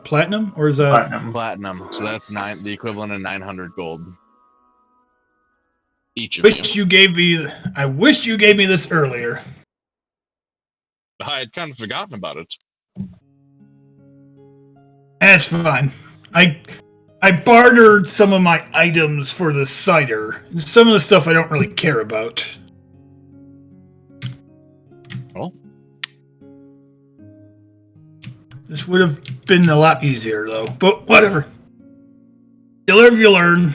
Speaker 3: Platinum, or is that
Speaker 1: Platinum. So that's the equivalent of 900 gold. Each of you.
Speaker 3: I wish you gave me this earlier.
Speaker 1: I had kind of forgotten about it.
Speaker 3: That's fine. I bartered some of my items for the cider. Some of the stuff I don't really care about.
Speaker 1: Well,
Speaker 3: this would have been a lot easier, though. But whatever. You live, you learn.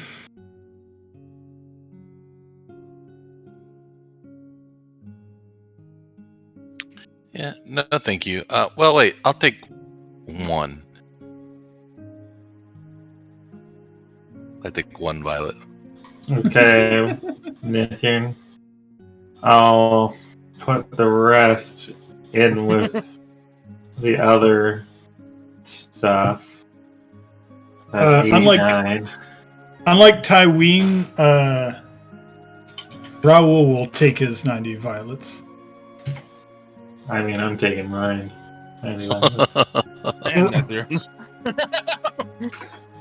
Speaker 2: Yeah, no, thank you. Well, wait, I'll take one. I take one violet.
Speaker 5: Okay, Nathan. I'll put the rest in with the other stuff. That's 89.
Speaker 3: Unlike Tyween, Raoul will take his 90 violets.
Speaker 5: I mean, I'm taking mine. Anyway,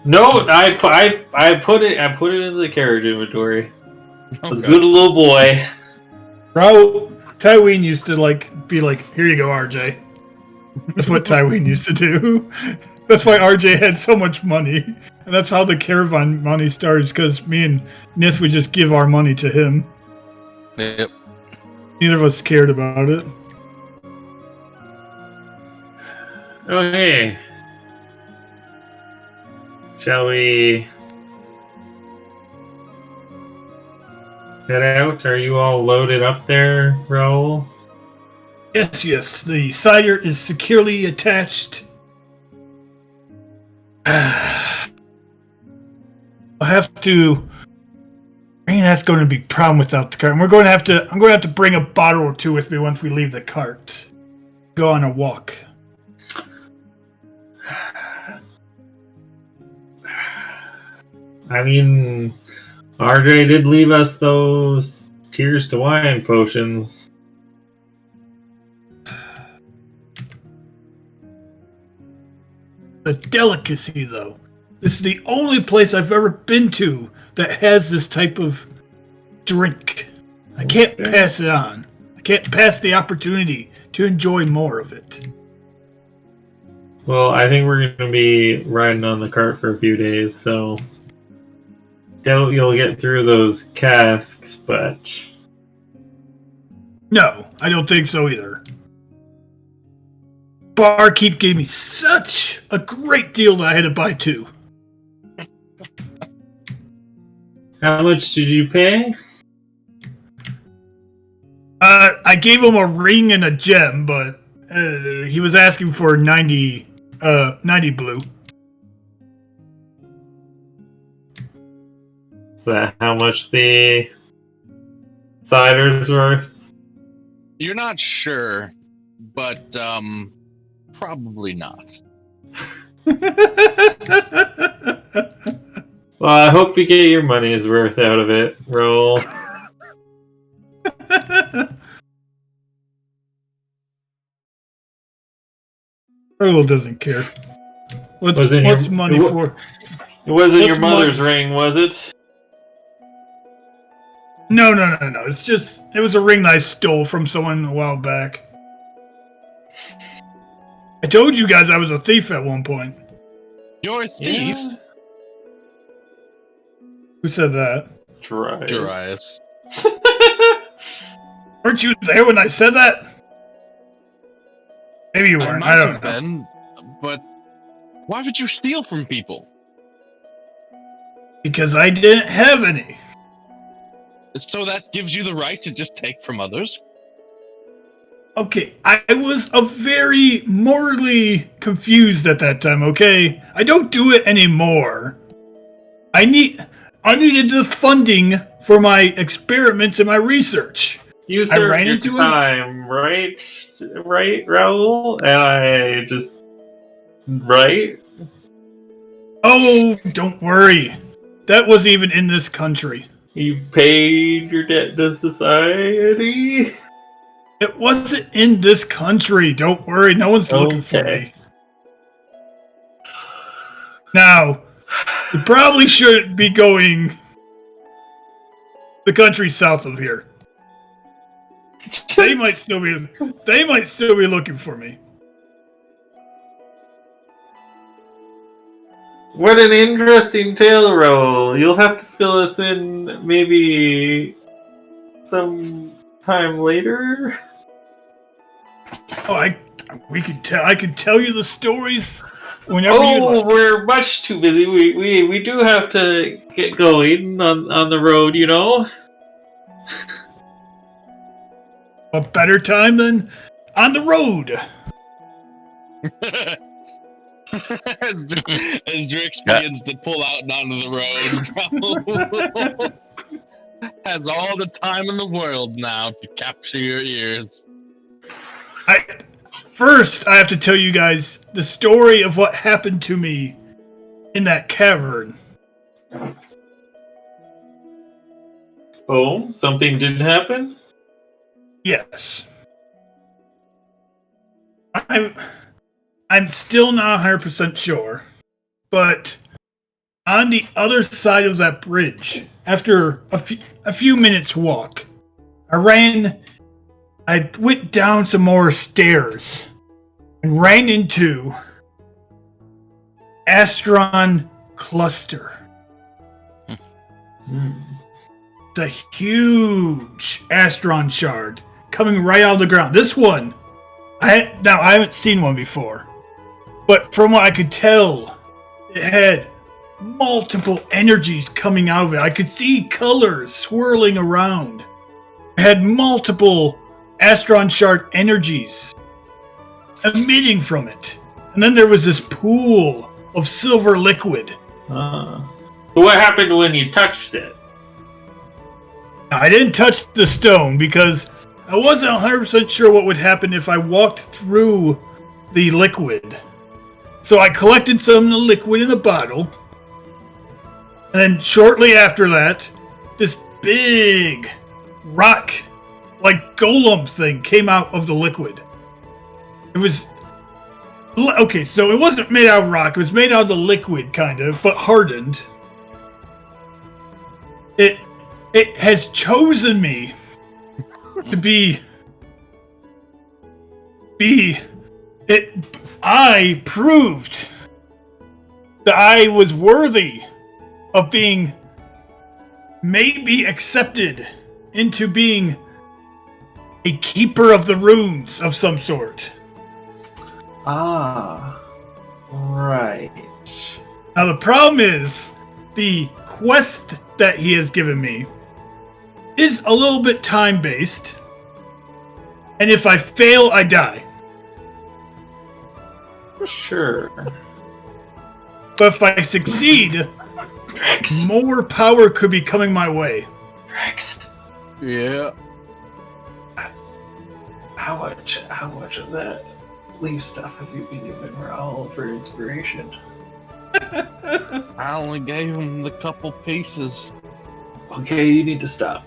Speaker 5: no, I put it in the carriage inventory. I was a good little boy.
Speaker 3: Tyween used to be like, here you go, RJ. That's what Tyween used to do. That's why RJ had so much money. And that's how the caravan money started, because me and Nith would just give our money to him.
Speaker 2: Yep.
Speaker 3: Neither of us cared about it.
Speaker 5: Okay. Shall we head out? Are you all loaded up there, Raoul?
Speaker 3: Yes. The cider is securely attached. I'll have to. That's going to be a problem without the cart. And I'm going to have to bring a bottle or two with me once we leave the cart. Go on a walk.
Speaker 5: I mean, RJ did leave us those Tears to Wine potions.
Speaker 3: A delicacy, though. This is the only place I've ever been to that has this type of drink. I can't pass it on. I can't pass the opportunity to enjoy more of it.
Speaker 5: Well, I think we're going to be riding on the cart for a few days, so doubt you'll get through those casks, but
Speaker 3: No, I don't think so either. Barkeep gave me such a great deal that I had to buy two.
Speaker 5: how much did you pay?
Speaker 3: I gave him a ring and a gem, but he was asking for 90 blue.
Speaker 5: Is that how much the cider's worth?
Speaker 1: You're not sure, but probably not.
Speaker 5: Well, I hope you get your money's worth out of it, Roll.
Speaker 3: Earl doesn't care. What's
Speaker 5: Was it
Speaker 3: money
Speaker 5: your-
Speaker 3: for?
Speaker 5: It wasn't your
Speaker 3: What's
Speaker 5: mother's ring, was it?
Speaker 3: No. It was a ring that I stole from someone a while back. I told you guys I was a thief at one point.
Speaker 1: You're a thief,
Speaker 5: Yeah.
Speaker 3: Who said that?
Speaker 1: Darius.
Speaker 3: Weren't you there when I said that? Maybe you
Speaker 1: I
Speaker 3: weren't.
Speaker 1: might
Speaker 3: I don't
Speaker 1: have
Speaker 3: know.
Speaker 1: been, but why would you steal from people?
Speaker 3: Because I didn't have any.
Speaker 1: So that gives you the right to just take from others?
Speaker 3: Okay, I was a very morally confused at that time, okay? I don't do it anymore. I needed the funding for my experiments and my research.
Speaker 5: You
Speaker 3: I
Speaker 5: served
Speaker 3: ran
Speaker 5: your
Speaker 3: into him.
Speaker 5: time, right? Right, Raoul? And I just... Right?
Speaker 3: Oh, don't worry. That wasn't even in this country.
Speaker 5: You paid your debt to society?
Speaker 3: It wasn't in this country. Don't worry. No one's looking for
Speaker 5: Okay.
Speaker 3: me. Now, you probably should be going the country south of here. They might still be looking for me.
Speaker 5: What an interesting tale, Raoul. You'll have to fill us in maybe some time later.
Speaker 3: Oh, I could tell you the stories whenever you
Speaker 5: Oh,
Speaker 3: like.
Speaker 5: we're much too busy. We do have to get going on the road, you know?
Speaker 3: A better time than on the road.
Speaker 1: as Drix begins to pull out and onto the road, has all the time in the world now to capture your ears.
Speaker 3: First, I have to tell you guys the story of what happened to me in that cavern.
Speaker 5: Oh, something did happen?
Speaker 3: Yes. I'm still not 100% sure, but on the other side of that bridge, after a few minutes walk, I went down some more stairs and ran into Astron Cluster. It's a huge Astron shard coming right out of the ground. This one, I haven't seen one before, but from what I could tell, it had multiple energies coming out of it. I could see colors swirling around. It had multiple Astron shard energies emitting from it. And then there was this pool of silver liquid.
Speaker 5: So what happened when you touched it?
Speaker 3: Now, I didn't touch the stone because I wasn't 100% sure what would happen if I walked through the liquid. So I collected some of the liquid in a bottle. And then shortly after that, this big rock, like golem thing came out of the liquid. It was... Okay, so it wasn't made out of rock. It was made out of the liquid, kind of, but hardened. It has chosen me to be I proved that I was worthy of being maybe accepted into being a keeper of the runes of some sort.
Speaker 5: Ah, right.
Speaker 3: Now the problem is, the quest that he has given me is a little bit time-based, and if I fail, I die.
Speaker 5: Sure.
Speaker 3: But if I succeed,
Speaker 6: Rex.
Speaker 3: more power could be coming my way.
Speaker 6: Rex.
Speaker 1: Yeah.
Speaker 6: How much of that leaf stuff have you been giving Raul for inspiration?
Speaker 1: I only gave him the couple pieces.
Speaker 6: Okay, you need to stop.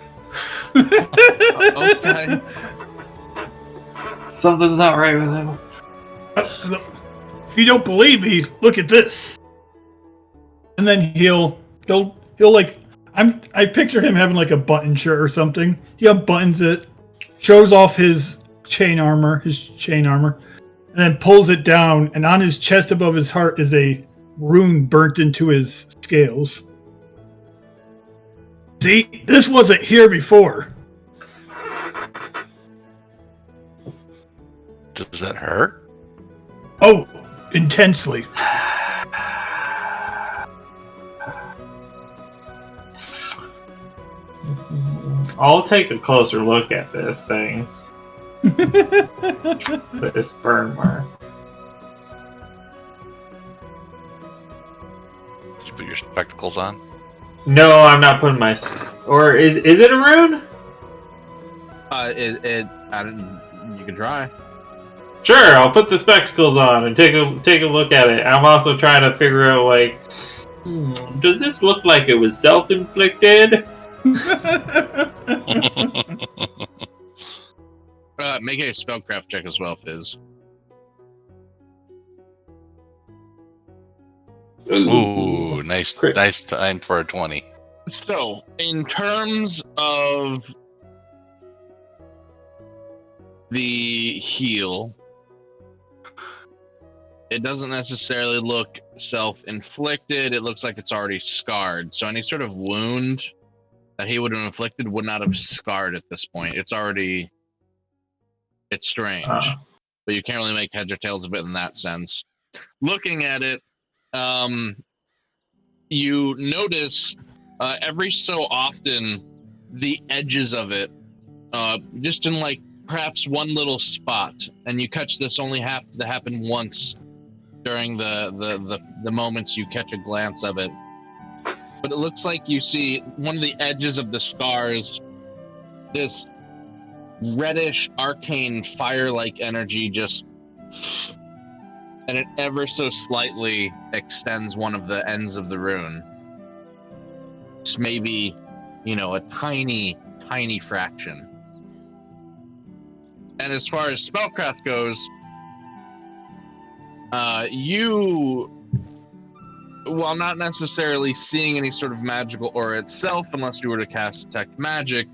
Speaker 1: Okay.
Speaker 6: Something's not right with him.
Speaker 3: If you don't believe me, look at this. And then he'll like, I picture him having like a button shirt or something. He unbuttons it, shows off his chain armor, and then pulls it down, and on his chest above his heart is a rune burnt into his scales. See, this wasn't here before.
Speaker 2: Does that hurt?
Speaker 3: Oh, intensely.
Speaker 5: I'll take a closer look at this thing. This burn mark.
Speaker 2: Did you put your spectacles on?
Speaker 5: No, I'm not putting my. Or is it a rune?
Speaker 1: I didn't. You can try.
Speaker 5: Sure, I'll put the spectacles on and take a look at it. I'm also trying to figure out like, does this look like it was self-inflicted?
Speaker 1: Make a spellcraft check as well, Fizz.
Speaker 2: Ooh, nice,
Speaker 5: Crit.
Speaker 2: nice time for a 20.
Speaker 1: So, in terms of the heal, it doesn't necessarily look self-inflicted. It looks like it's already scarred. So any sort of wound that he would have inflicted would not have scarred at this point. It's strange. But you can't really make heads or tails of it in that sense. Looking at it, you notice every so often the edges of it, just in like perhaps one little spot, and you catch this only have to happen once during the moments you catch a glance of it. But it looks like you see one of the edges of the scars, this reddish arcane fire-like energy just, and it ever so slightly extends one of the ends of the rune. It's maybe, a tiny fraction. And as far as spellcraft goes, you, while not necessarily seeing any sort of magical aura itself, unless you were to cast Detect Magic,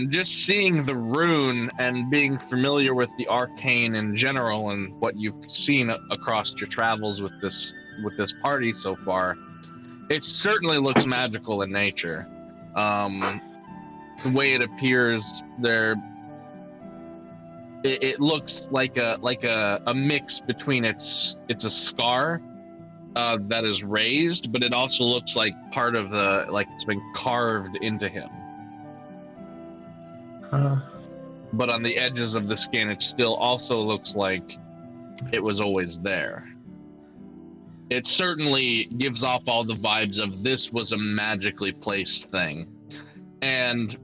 Speaker 1: just seeing the rune and being familiar with the arcane in general and what you've seen across your travels with this party so far, it certainly looks magical in nature. The way it appears, it looks like a mix between it's a scar that is raised, but it also looks like part of it's been carved into him. But on the edges of the skin, it still also looks like it was always there. It certainly gives off all the vibes of this was a magically placed thing. And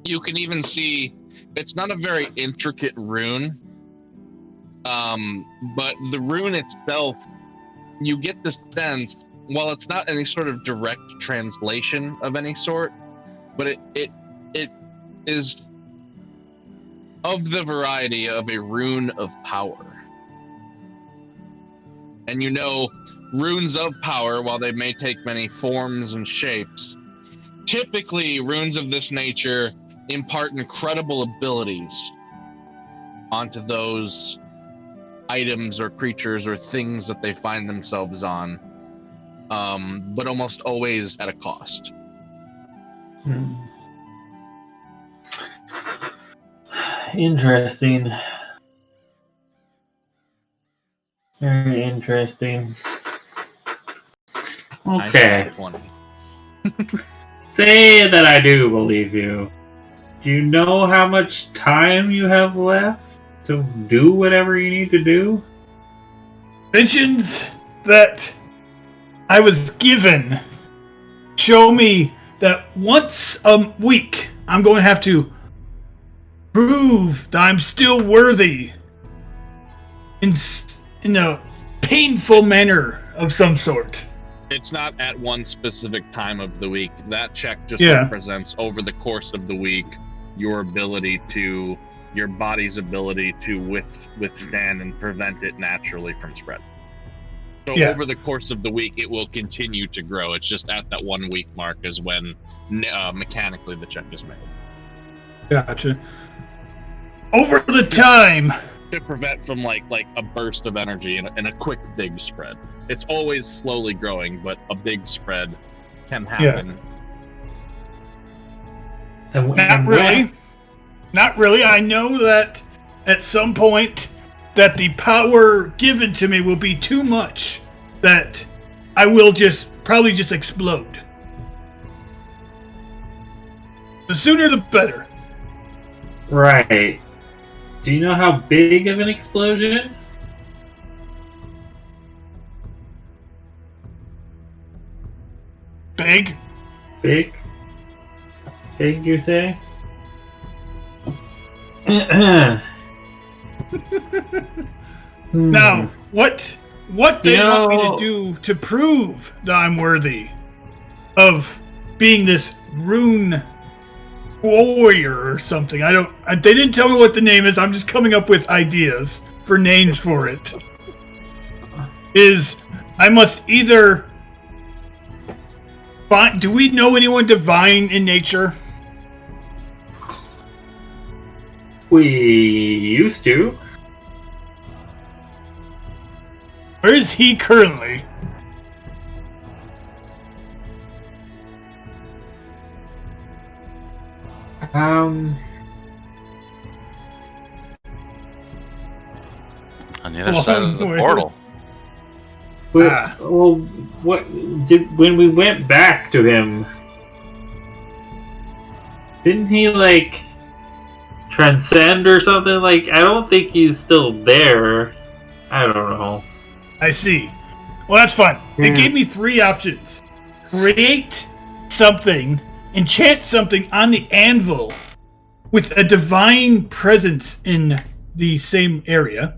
Speaker 1: you can even see it's not a very intricate rune, but the rune itself, you get the sense, while it's not any sort of direct translation of any sort, but it is of the variety of a rune of power. And runes of power, while they may take many forms and shapes, typically runes of this nature impart incredible abilities onto those items or creatures or things that they find themselves on, but almost always at a cost.
Speaker 5: Interesting. Very interesting. Okay.
Speaker 1: 20.
Speaker 5: Say that I do believe you. Do you know how much time you have left to do whatever you need to do?
Speaker 3: Visions that I was given show me that once a week I'm going to have to prove that I'm still worthy in a painful manner of some sort.
Speaker 1: It's not at one specific time of the week. That check just
Speaker 3: Yeah.
Speaker 1: represents over the course of the week your body's ability to withstand and prevent it naturally from spread. So
Speaker 3: Yeah.
Speaker 1: over the course of the week, it will continue to grow. It's just at that 1 week mark is when mechanically the check is made.
Speaker 3: Gotcha. Over the time,
Speaker 1: To prevent from like a burst of energy and a quick big spread. It's always slowly growing, but a big spread can happen.
Speaker 3: not really. Not really. I know that at some point that the power given to me will be too much that I will probably just explode. The sooner the better.
Speaker 5: Right. Do you know how big of an explosion?
Speaker 3: Big.
Speaker 5: Big? Big, you say?
Speaker 3: Now, what they want me to
Speaker 5: Yo.
Speaker 3: do to prove that I'm worthy of being this rune warrior or something. They didn't tell me what the name is. I'm just coming up with ideas for names for it. Is I must either find, do we know anyone divine in nature?
Speaker 5: We used to.
Speaker 3: Where is he currently?
Speaker 2: On the other side of the portal.
Speaker 5: Well, what did when we went back to him? Didn't he like transcend or something? Like, I don't think he's still there. I don't know.
Speaker 3: I see. Well, that's fine. They
Speaker 5: Yeah.
Speaker 3: gave me 3 options. Create something, enchant something on the anvil with a divine presence in the same area.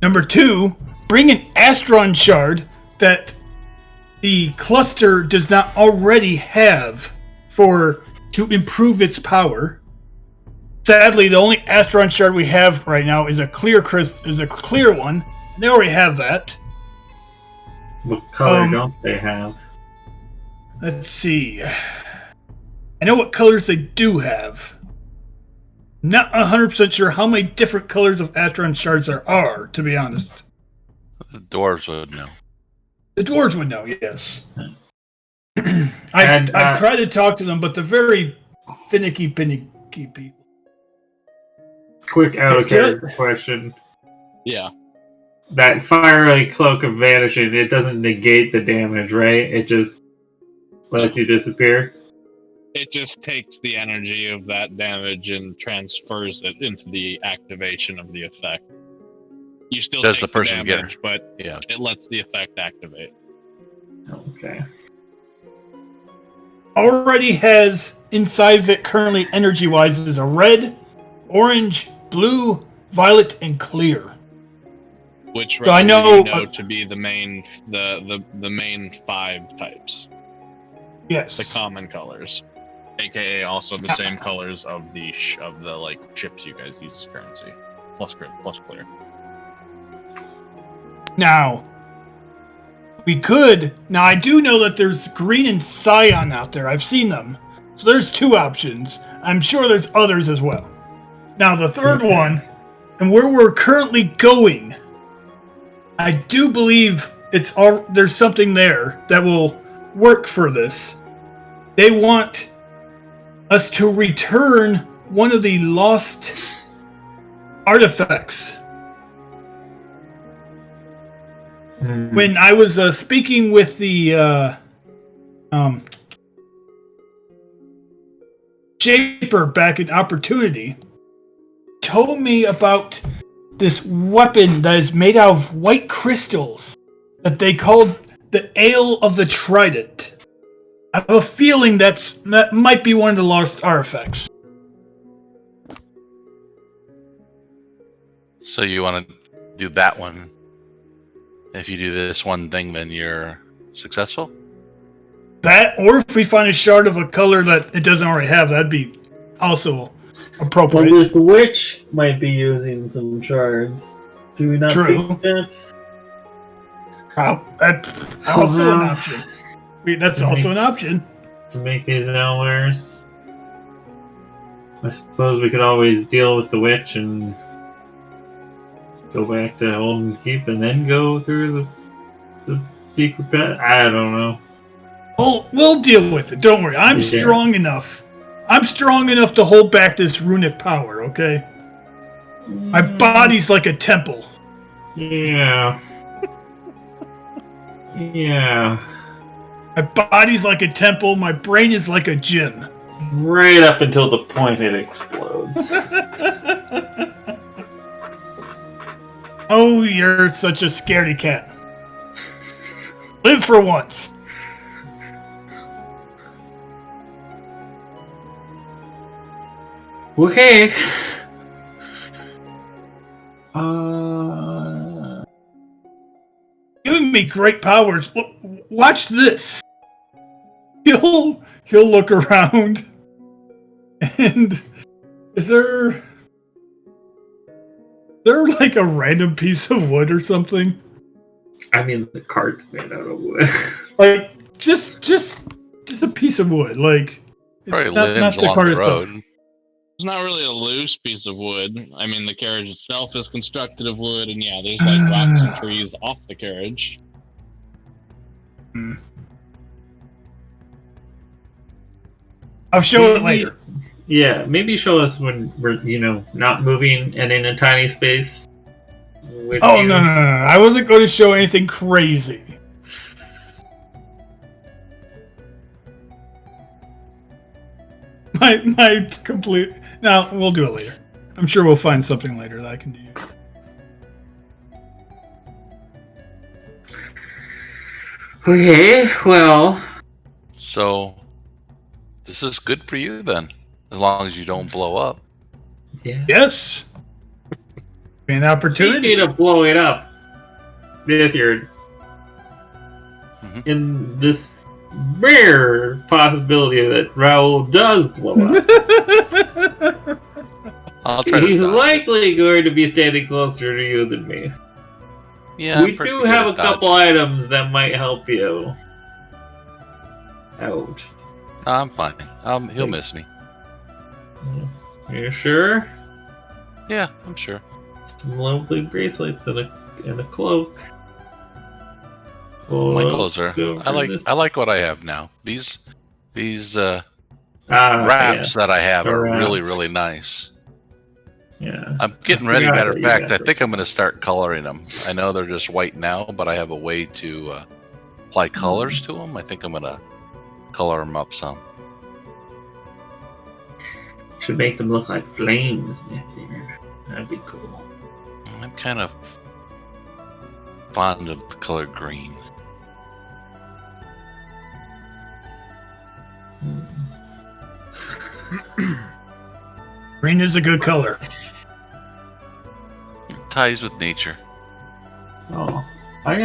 Speaker 3: Number 2, bring an Astron shard that the cluster does not already have to improve its power. Sadly, the only Astron shard we have right now is a clear one. They already have that.
Speaker 5: What color don't they have?
Speaker 3: Let's see. I know what colors they do have. Not 100% sure how many different colors of Astron shards there are, to be honest.
Speaker 2: The dwarves would know.
Speaker 3: The dwarves would know, yes.
Speaker 5: And,
Speaker 3: I've tried to talk to them, but they're very finicky people.
Speaker 5: Quick out of character question.
Speaker 1: Yeah.
Speaker 5: That fiery cloak of vanishing, it doesn't negate the damage, right? It just lets you disappear.
Speaker 1: It just takes the energy of that damage and transfers it into the activation of the effect. You still
Speaker 2: Does
Speaker 1: take
Speaker 2: the person get
Speaker 1: damage, but
Speaker 2: Yeah.
Speaker 1: it lets the effect activate.
Speaker 5: Okay.
Speaker 3: Already has inside of it currently energy-wise is a red, orange, blue, violet, and clear.
Speaker 1: Which
Speaker 3: So I know-
Speaker 1: you know to be the main 5 types.
Speaker 3: Yes.
Speaker 1: The common colors. AKA also the same colors of the like chips you guys use as currency. Plus clear.
Speaker 3: Now, I do know that there's green and cyan out there. I've seen them. So there's 2 options. I'm sure there's others as well. Now, the third one and where we're currently going, I do believe there's something there that will work for this. They want us to return one of the lost artifacts. When I was speaking with the Shaper back in Opportunity, told me about this weapon that is made out of white crystals that they called the Ale of the Trident. I have a feeling that might be one of the lost artifacts.
Speaker 2: So you want to do that one? If you do this one thing, then you're successful?
Speaker 3: That, or if we find a shard of a color that it doesn't already have, that'd be also appropriate.
Speaker 5: Well, this witch might be using some shards. Do we not
Speaker 3: True.
Speaker 5: think that?
Speaker 3: That's also an option. That's also an option.
Speaker 5: To make these owlwares. I suppose we could always deal with the witch and go back to Holden Keep and then go through the secret path. I don't know.
Speaker 3: We'll deal with it. Don't worry. I'm strong enough. I'm strong enough to hold back this runic power, okay? My body's like a temple.
Speaker 5: Yeah. Yeah.
Speaker 3: My body's like a temple. My brain is like a gym.
Speaker 5: Right up until the point it explodes.
Speaker 3: Oh, you're such a scaredy cat. Live for once.
Speaker 5: Okay.
Speaker 3: Giving me great powers. Watch this. He'll look around, and is there like a random piece of wood or something?
Speaker 5: I mean, the cart's made out of wood.
Speaker 3: Like just a piece of wood, like
Speaker 2: Probably limbs along the road.
Speaker 3: stuff.
Speaker 1: It's not really a loose piece of wood. I mean, the carriage itself is constructed of wood, and yeah, there's like rocks and trees off the carriage.
Speaker 3: I'll show it later.
Speaker 5: Yeah, maybe show us when we're, not moving and in a tiny space.
Speaker 3: Oh, no. I wasn't going to show anything crazy. My complete... No, we'll do it later. I'm sure we'll find something later that I can do.
Speaker 5: Okay, well...
Speaker 2: So, this is good for you then, as long as you don't blow up.
Speaker 5: Yeah.
Speaker 3: Yes! An opportunity
Speaker 5: to blow it up. If you're in this rare possibility that Raoul does blow up.
Speaker 2: I'll try to
Speaker 5: He's
Speaker 2: dodge.
Speaker 5: likely going to be standing closer to you than me.
Speaker 2: Yeah,
Speaker 5: we do have a couple items that might help you out.
Speaker 2: I'm fine. He'll miss me.
Speaker 5: Are you sure?
Speaker 2: Yeah, I'm sure.
Speaker 5: Some lovely bracelets and a cloak.
Speaker 2: My clothes are. I like what I have now. These wraps that I have are really, really nice.
Speaker 5: Yeah.
Speaker 2: I'm getting ready. Matter of fact, I think I'm going to start coloring them. I know they're just white now, but I have a way to apply colors to them. I think I'm going to color them up some.
Speaker 5: Should make them look like flames there. That'd be cool.
Speaker 2: I'm kind of fond of the color green.
Speaker 3: Green is a good color.
Speaker 2: It ties with nature.
Speaker 5: Oh, I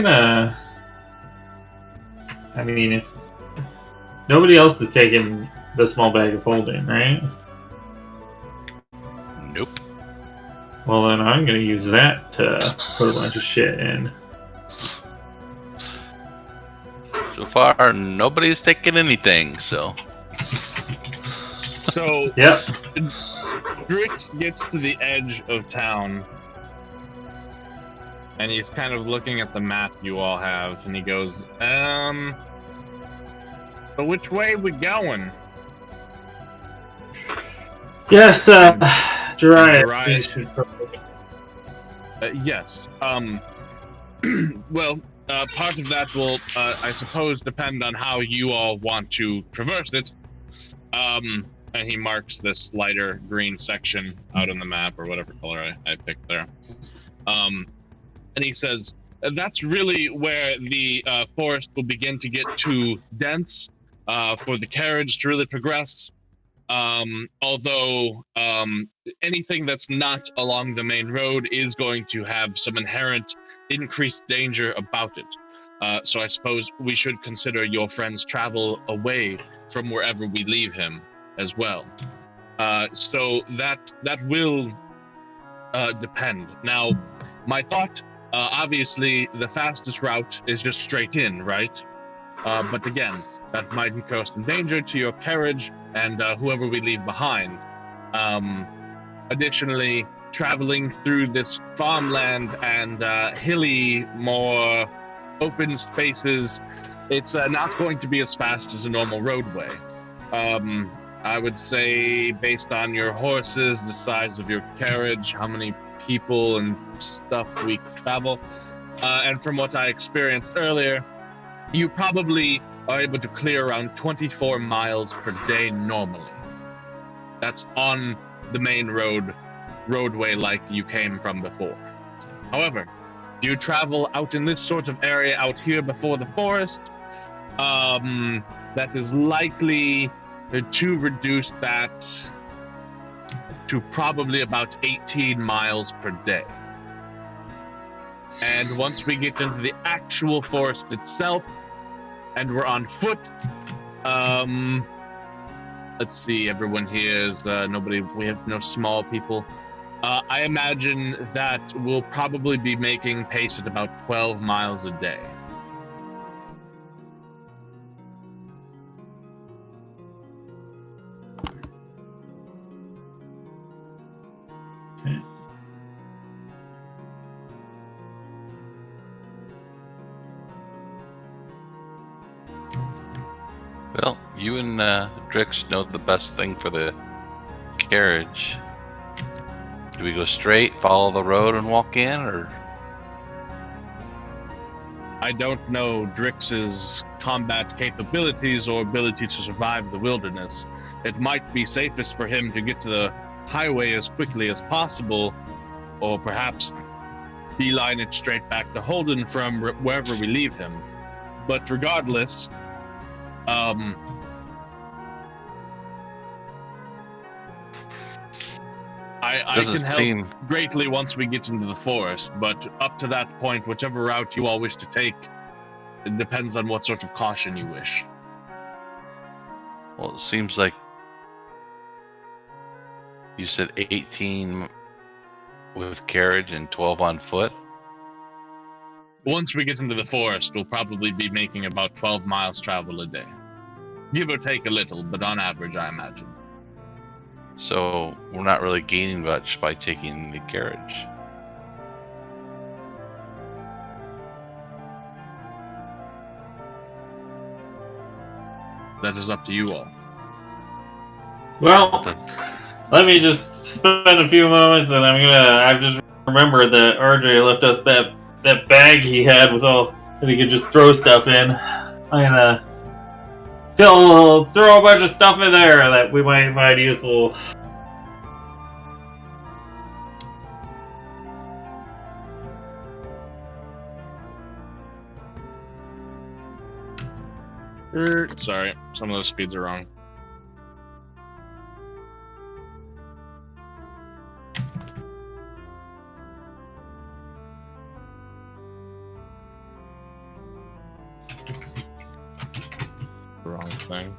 Speaker 5: mean, if nobody else is taking the small bag of holding, right?
Speaker 2: Nope.
Speaker 5: Well, then I'm gonna use that to put a bunch of shit in.
Speaker 2: So far, nobody's taken anything, so...
Speaker 1: So,
Speaker 5: Yep.
Speaker 1: Drix gets to the edge of town, And he's kind of looking at the map you all have, and he goes, so which way we going?
Speaker 5: Yes, Jiraiya.
Speaker 1: Jiraiya-
Speaker 5: You should probably...
Speaker 1: Yes. Well, part of that will, I suppose, depend on how you all want to traverse it. And he marks this lighter green section out on the map, or whatever color I picked there. And he says, that's really where the forest will begin to get too dense for the carriage to really progress. Although anything that's not along the main road is going to have some inherent increased danger about it. So I suppose we should consider your friend's travel away from wherever we leave him as well. So that will depend. Now, my thought, obviously, the fastest route is just straight in, right? But again, that might incur some danger to your carriage and whoever we leave behind. Additionally, traveling through this farmland and hilly, more open spaces, it's not going to be as fast as a normal roadway. I would say, based on your horses, the size of your carriage, how many people and stuff we travel, and from what I experienced earlier, you probably are able to clear around 24 miles per day normally. That's on the main roadway like you came from before. However, do you travel out in this sort of area out here before the forest? That is likely to reduce that to probably about 18 miles per day. And once we get into the actual forest itself, and we're on foot, let's see, everyone here is, we have no small people. I imagine that we'll probably be making pace at about 12 miles a day.
Speaker 2: Well, you and Drix know the best thing for the carriage. Do we go straight, follow the road, and walk in, or?
Speaker 1: I don't know Drix's combat capabilities or ability to survive the wilderness. It might be safest for him to get to the highway as quickly as possible, or perhaps beeline it straight back to Holden from wherever we leave him. But regardless, I can help greatly once we get into the forest, but up to that point, whichever route you all wish to take, it depends on what sort of caution you wish.
Speaker 2: Well, it seems like you said 18 with carriage and 12 on foot.
Speaker 1: Once we get into the forest, we'll probably be making about 12 miles travel a day. Give or take a little, but on average, I imagine.
Speaker 2: So we're not really gaining much by taking the carriage.
Speaker 1: That is up to you all.
Speaker 5: Well, let me just spend a few moments, and I've just remembered that RJ left us that bag he had with all that he could just throw stuff in. I'm gonna throw a bunch of stuff in there that we might find useful.
Speaker 1: Sorry, some of those speeds are wrong. Wrong thing.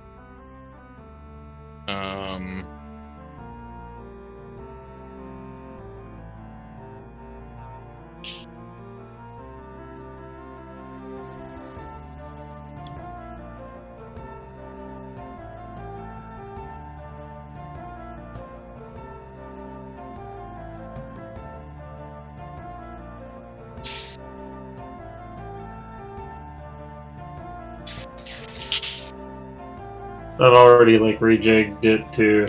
Speaker 5: I've already like rejigged it to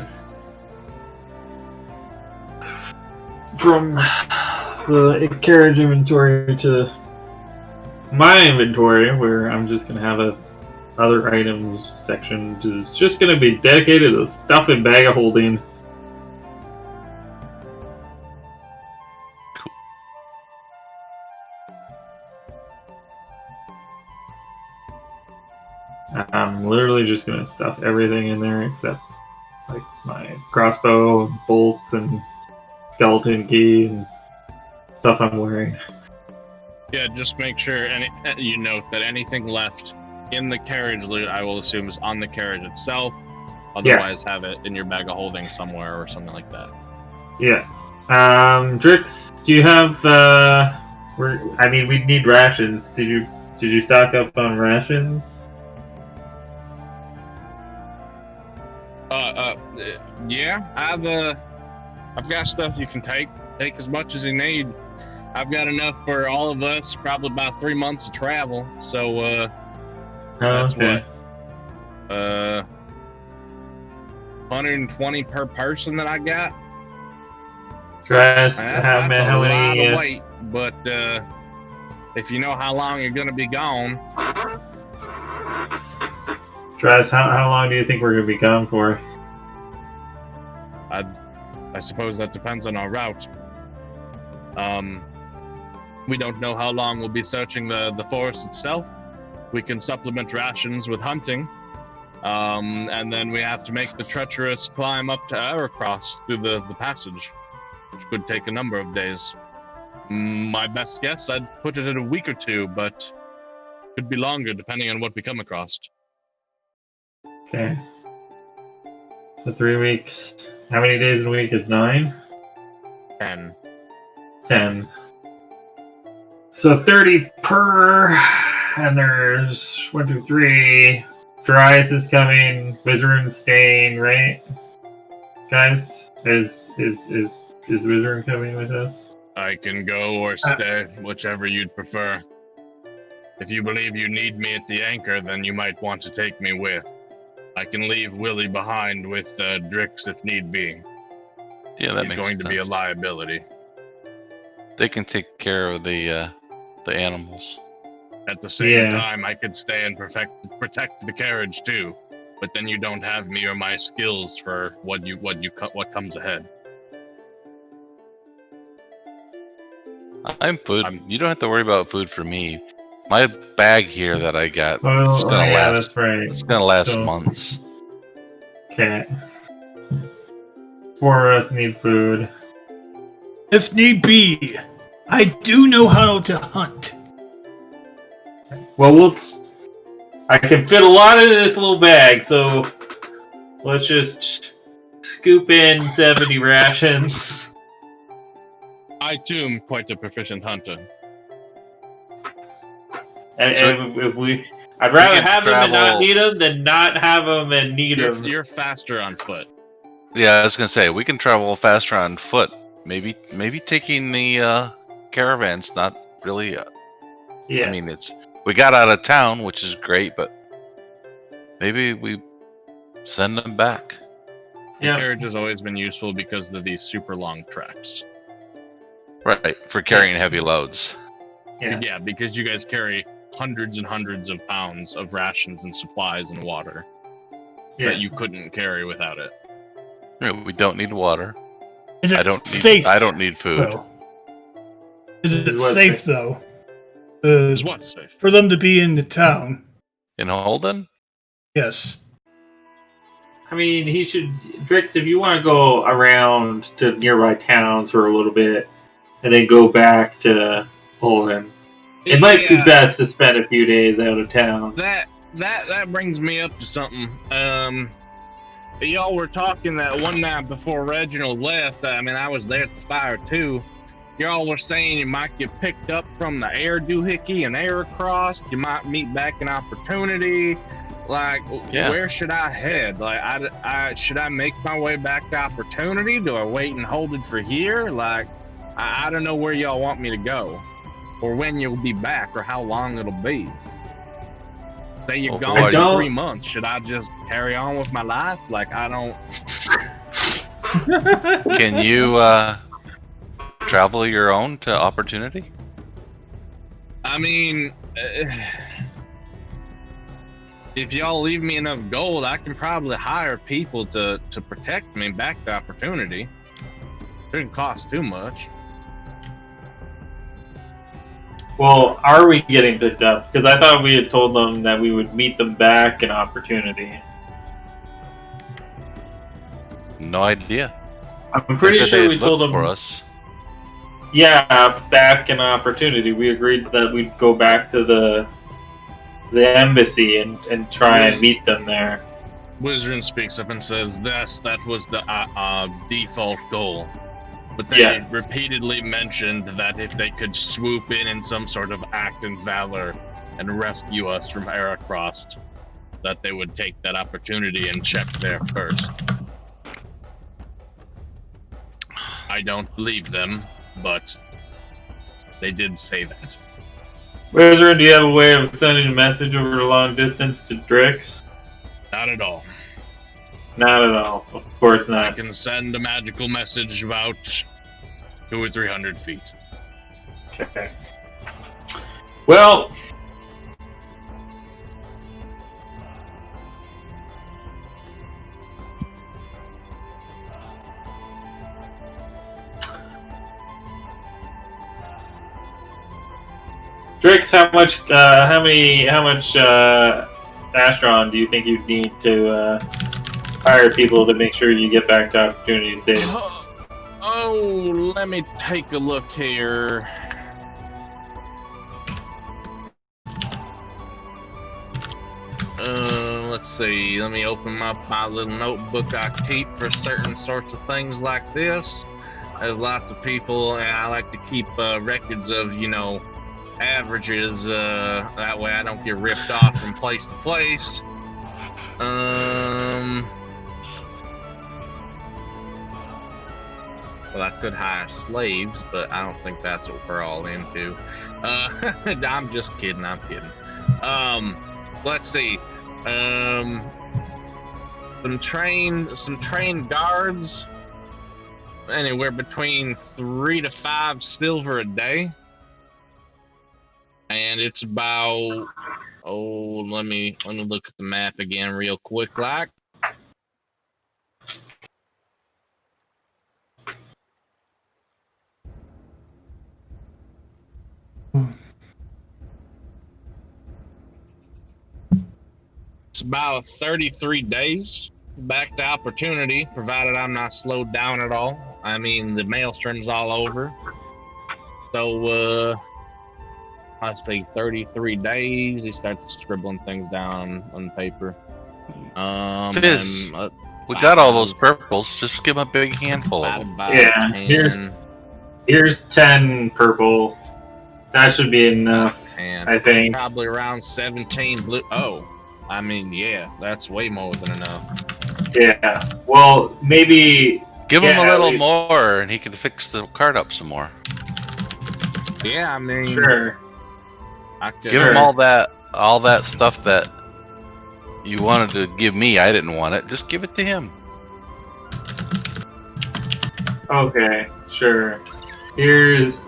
Speaker 5: from the carriage inventory to my inventory, where I'm just gonna have a other items section, which is just gonna be dedicated to stuff and bag of holding.
Speaker 2: Cool.
Speaker 5: I'm literally just gonna stuff everything in there except like my crossbow, and bolts, and skeleton key and stuff I'm wearing.
Speaker 1: Yeah, just make sure you note that anything left in the carriage loot, I will assume, is on the carriage itself. Otherwise, have it in your bag of holding somewhere or something like that.
Speaker 5: Yeah. Drix, do you have? We need rations. Did you stock up on rations?
Speaker 1: Yeah, I've got stuff you can take. Take as much as you need. I've got enough for all of us, probably about 3 months of travel. So, that's
Speaker 5: okay.
Speaker 1: what? 120 per person that I got.
Speaker 5: That's
Speaker 1: That's a
Speaker 5: how
Speaker 1: lot
Speaker 5: many?
Speaker 1: of weight, but if you know how long you're gonna be gone,
Speaker 5: Draz, how long do you think we're gonna be gone for?
Speaker 1: I suppose that depends on our route. We don't know how long we'll be searching the forest itself. We can supplement rations with hunting. And then we have to make the treacherous climb up to Aracross through the passage, which could take a number of days. My best guess, I'd put it at a week or two, but could be longer depending on what we come across.
Speaker 5: Okay. So 3 weeks. How many days a week is 9?
Speaker 1: 10.
Speaker 5: 10. So 30 per, and there's 1, 2, 3. Dries is coming. Wizard's staying, right? Guys, is Wizard coming with us?
Speaker 1: I can go or stay, whichever you'd prefer. If you believe you need me at the anchor, then you might want to take me with. I can leave Willie behind with Drix if need be.
Speaker 2: Yeah, that
Speaker 1: He's
Speaker 2: makes
Speaker 1: going to be a
Speaker 2: sense.
Speaker 1: liability.
Speaker 2: They can take care of the animals.
Speaker 1: At the same
Speaker 5: Yeah.
Speaker 1: time, I could stay and protect the carriage too, but then you don't have me or my skills for what comes ahead.
Speaker 2: I'm food. You don't have to worry about food for me. My bag here that I got,
Speaker 5: Oh,
Speaker 2: it's gonna
Speaker 5: yeah,
Speaker 2: last.
Speaker 5: that's right.
Speaker 2: It's gonna last
Speaker 5: So-
Speaker 2: months.
Speaker 5: Okay. 4 of us need food.
Speaker 3: If need be, I do know how to hunt.
Speaker 5: Well, I can fit a lot in this little bag, so let's just scoop in 70 rations.
Speaker 1: I too am quite a proficient hunter.
Speaker 5: And
Speaker 2: So-
Speaker 5: I'd rather
Speaker 2: can
Speaker 5: have them and not
Speaker 2: travel-
Speaker 5: need them than not have them and need them.
Speaker 1: You're faster on foot.
Speaker 2: Yeah, I was gonna say we can travel faster on foot. Maybe taking the caravans. Not really.
Speaker 5: Yeah.
Speaker 2: I mean, we got out of town, which is great, but maybe we send them back.
Speaker 1: The
Speaker 5: Yeah.
Speaker 1: carriage has always been useful because of these super long treks.
Speaker 2: Right, for carrying heavy loads.
Speaker 5: Yeah.
Speaker 1: Yeah, because you guys carry hundreds and hundreds of pounds of rations and supplies and water
Speaker 5: Yeah.
Speaker 1: that you couldn't carry without it.
Speaker 2: We don't need water.
Speaker 3: Is it
Speaker 2: I don't
Speaker 3: safe?
Speaker 2: need food.
Speaker 3: though? Is it
Speaker 5: Is what
Speaker 3: safe
Speaker 5: safe?
Speaker 3: though?
Speaker 1: Is what safe?
Speaker 3: For them to be in the town?
Speaker 2: In Holden?
Speaker 3: Yes.
Speaker 5: I mean, Drix, if you want to go around to nearby towns for a little bit and then go back to Holden, it might be best to spend a few days out of town.
Speaker 1: That brings me up to something. Y'all were talking that one night before Reginald left. I mean, I was there at the fire too. Y'all were saying you might get picked up from the air doohickey and air across. You might meet back an opportunity. Like,
Speaker 2: Yeah.
Speaker 1: Where should I head? Like, I should I make my way back to Opportunity? Do I wait and hold it for here? Like, I don't know where y'all want me to go, or when you'll be back, or how long it'll be. Say you're
Speaker 2: Oh,
Speaker 1: gone
Speaker 2: boy.
Speaker 1: for 3 months. Should I just carry on with my life? Like, I don't.
Speaker 2: Can you travel your own to Opportunity?
Speaker 1: I mean, if y'all leave me enough gold, I can probably hire people to protect me back to Opportunity. It didn't cost too much.
Speaker 5: Well, are we getting picked up? Because I thought we had told them that we would meet them back in Opportunity.
Speaker 2: No idea.
Speaker 5: I'm pretty
Speaker 2: They said
Speaker 5: sure
Speaker 2: they'd
Speaker 5: we told
Speaker 2: look
Speaker 5: them.
Speaker 2: for us.
Speaker 5: Yeah, back in Opportunity, we agreed that we'd go back to the embassy and try and meet them there.
Speaker 1: Wizard speaks up and says, that was the default goal. But they repeatedly mentioned that if they could swoop in some sort of act in valor and rescue us from Heracross, that they would take that opportunity and check there first. I don't believe them, but they did say that.
Speaker 5: Wizard, do you have a way of sending a message over the long distance to Drix?
Speaker 1: Not at all.
Speaker 5: Not at all. Of course
Speaker 1: I
Speaker 5: not.
Speaker 1: can send a magical message about 200 or 300 feet.
Speaker 5: Okay. Well, Drix, how much Astron do you think you'd need to hire people to make sure you get back to Opportunity safe?
Speaker 1: Oh, let me take a look here. Let's see. Let me open up my little notebook I keep for certain sorts of things like this. There's lots of people, and I like to keep records of, averages. That way I don't get ripped off from place to place. Well, I could hire slaves, but I don't think that's what we're all into. I'm just kidding. I'm kidding. Let's see. Some trained guards. Anywhere between 3 to 5 silver a day. And it's about. Oh, let me look at the map again real quick, like. It's about 33 days back to Opportunity, provided I'm not slowed down at all. I mean, the maelstrom's all over. So, I say 33 days. He starts scribbling things down on paper.
Speaker 2: Fizz, we got all those purples. Just give him a big handful of them.
Speaker 5: Yeah,
Speaker 1: 10,
Speaker 5: here's 10 purple. That should be enough,
Speaker 1: and
Speaker 5: I think.
Speaker 1: probably around 17 blue. Oh, I mean, yeah, that's way more than enough.
Speaker 5: Yeah. Well, maybe
Speaker 2: Give him a
Speaker 5: at
Speaker 2: little
Speaker 5: least-
Speaker 2: more, and he can fix the card up some more.
Speaker 1: Yeah, I mean,
Speaker 5: Sure.
Speaker 1: I could,
Speaker 2: Give him all that stuff that you wanted to give me. I didn't want it. Just give it to him.
Speaker 5: Okay, sure. Here's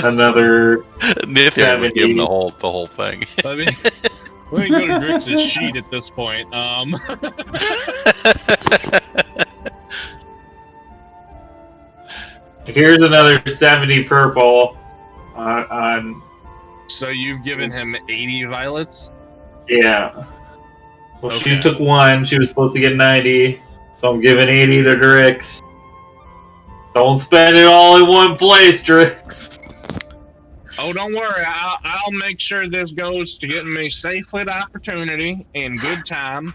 Speaker 5: another.
Speaker 2: Nifty would give him
Speaker 5: 70.
Speaker 2: the whole thing.
Speaker 1: I mean, we can go to Drix's sheet at this point.
Speaker 5: Here's another 70 purple. On
Speaker 1: So you've given him 80 violets?
Speaker 5: yeah. Well,
Speaker 1: Okay.
Speaker 5: she took one. She was supposed to get 90, so I'm giving 80 to Drix. Don't spend it all in one place, Drix.
Speaker 1: Oh, don't worry. I'll make sure this goes to getting me safely to Opportunity in good time.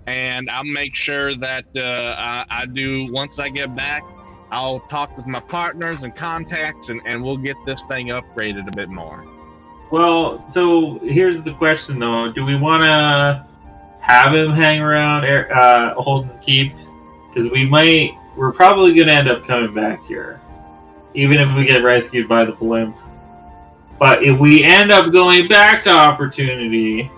Speaker 1: And I'll make sure that I do, once I get back, I'll talk with my partners and contacts, and we'll get this thing upgraded a bit more.
Speaker 5: Well, so here's the question, though. Do we want to have him hang around Holden Keith? Because we're probably going to end up coming back here. Even if we get rescued by the blimp. But if we end up going back to Opportunity,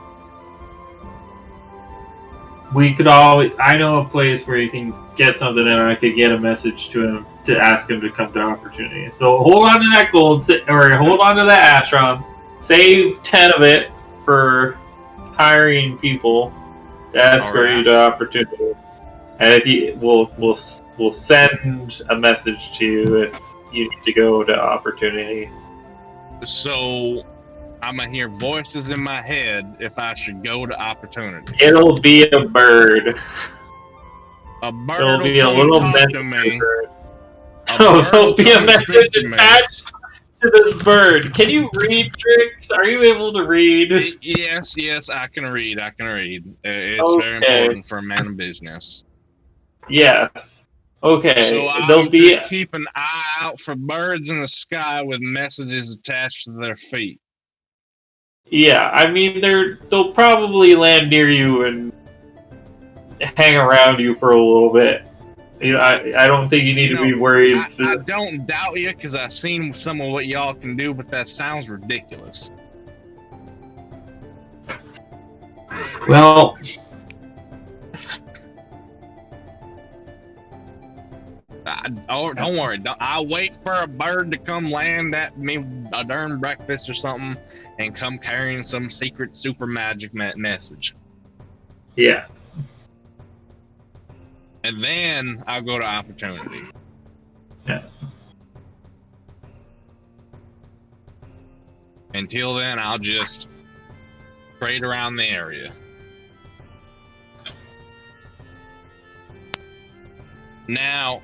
Speaker 5: we could always. I know a place where you can get something, and I could get a message to him to ask him to come to Opportunity. So hold on to that gold, or hold on to that Astron. Save 10 of it for hiring people to escort you to Opportunity. And if you, we'll send a message to you if you need to go to Opportunity.
Speaker 1: So I'm gonna hear voices in my head if I should go to Opportunity.
Speaker 5: It'll be a bird.
Speaker 1: A bird
Speaker 5: It'll
Speaker 1: will
Speaker 5: be a
Speaker 1: come
Speaker 5: little
Speaker 1: talk
Speaker 5: message
Speaker 1: to me.
Speaker 5: bird.
Speaker 1: A
Speaker 5: Oh,
Speaker 1: bird
Speaker 5: there'll
Speaker 1: will
Speaker 5: be a
Speaker 1: come and
Speaker 5: message
Speaker 1: speak to me.
Speaker 5: attached to this bird. Can you read, Trix? Are you able to read?
Speaker 1: Yes, I can read. It's very
Speaker 5: Okay.
Speaker 1: important for a man of business.
Speaker 5: Yes. Okay.
Speaker 1: So
Speaker 5: There'll
Speaker 1: I'm
Speaker 5: be.
Speaker 1: to keep an eye out for birds in the sky with messages attached to their feet.
Speaker 5: Yeah, I mean they'll probably land near you and hang around you for a little bit. You know, I don't think you need to be worried.
Speaker 1: I don't doubt you because I've seen some of what y'all can do, but that sounds ridiculous.
Speaker 5: Well,
Speaker 1: don't worry. I'll wait for a bird to come land at me a darn breakfast or something and come carrying some secret super magic message.
Speaker 5: yeah.
Speaker 1: And then I'll go to Opportunity.
Speaker 5: Yeah.
Speaker 1: Until then, I'll just trade around the area. Now,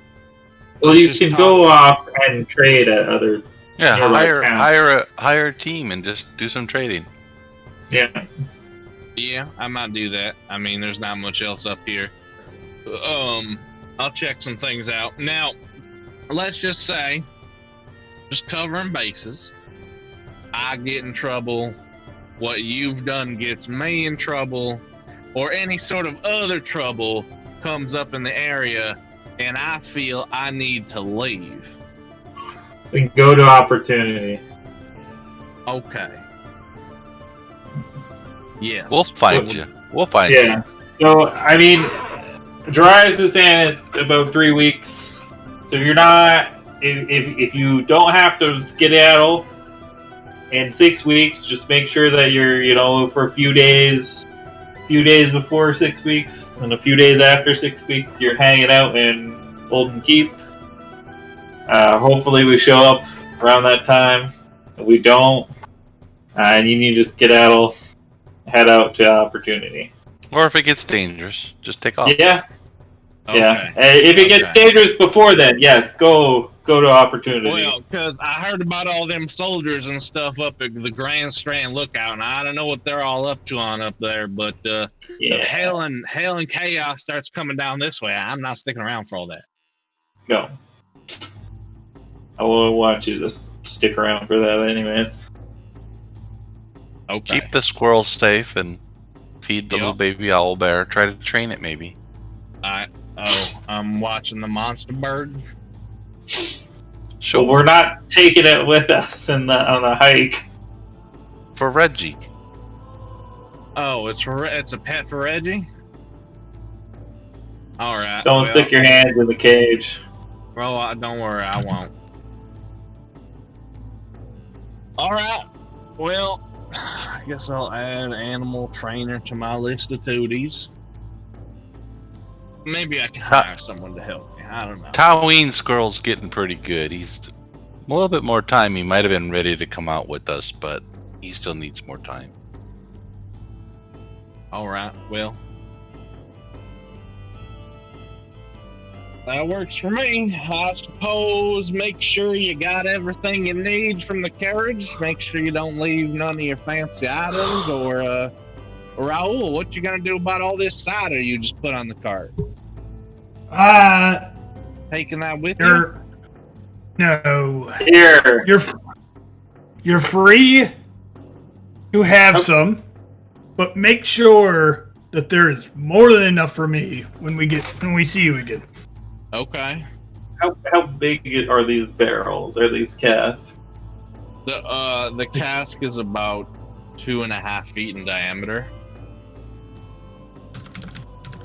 Speaker 5: Well, you can go off and trade at other.
Speaker 2: Yeah,
Speaker 5: nearby towns.
Speaker 2: hire a team and just do some trading.
Speaker 5: Yeah.
Speaker 1: Yeah, I might do that. I mean, there's not much else up here. I'll check some things out. Now, let's just say, just covering bases, I get in trouble, what you've done gets me in trouble, or any sort of other trouble comes up in the area, and I feel I need to leave.
Speaker 5: We can go to Opportunity.
Speaker 1: Okay. Yes.
Speaker 2: We'll find you. We'll find you.
Speaker 5: Yeah. So, I mean, Darius is saying it's about 3 weeks. So if you're not, if you don't have to skedaddle in 6 weeks, just make sure that you're, for a few days before 6 weeks and a few days after 6 weeks, you're hanging out in Golden Keep. Hopefully we show up around that time. If we don't, and you need to skedaddle, head out to Opportunity.
Speaker 2: Or if it gets dangerous, just take off.
Speaker 5: Yeah.
Speaker 1: Okay.
Speaker 5: Yeah. If it gets dangerous before then, yes, go to Opportunity.
Speaker 1: Well, because I heard about all them soldiers and stuff up at the Grand Strand Lookout, and I don't know what they're all up to on up there, but if hell and chaos starts coming down this way, I'm not sticking around for all that.
Speaker 5: Go. I won't want you to stick around for that anyways.
Speaker 1: Okay.
Speaker 2: Keep the squirrels safe and feed the little baby owl bear. Try to train it, maybe.
Speaker 1: I'm watching the monster bird.
Speaker 2: Sure.
Speaker 5: Well, we're not taking it with us on the hike.
Speaker 2: For Reggie.
Speaker 1: Oh, it's a pet for Reggie? Alright.
Speaker 5: Don't stick your hands in the cage.
Speaker 1: Well, don't worry, I won't. Alright. Well, I guess I'll add animal trainer to my list of duties. Maybe I can hire someone to help me. I don't know.
Speaker 2: Taween Squirrel's getting pretty good. He's a little bit more time. He might have been ready to come out with us, but he still needs more time.
Speaker 1: Alright, well. That works for me. I suppose make sure you got everything you need from the carriage. Make sure you don't leave none of your fancy items. Or Raul, what you gonna do about all this cider you just put on the cart? Taking that with you?
Speaker 3: No.
Speaker 5: Here.
Speaker 3: You're free to have some, but make sure that there is more than enough for me when we see you again.
Speaker 1: Okay.
Speaker 5: How big are these barrels? Are these casks?
Speaker 1: The cask is about 2.5 feet in diameter.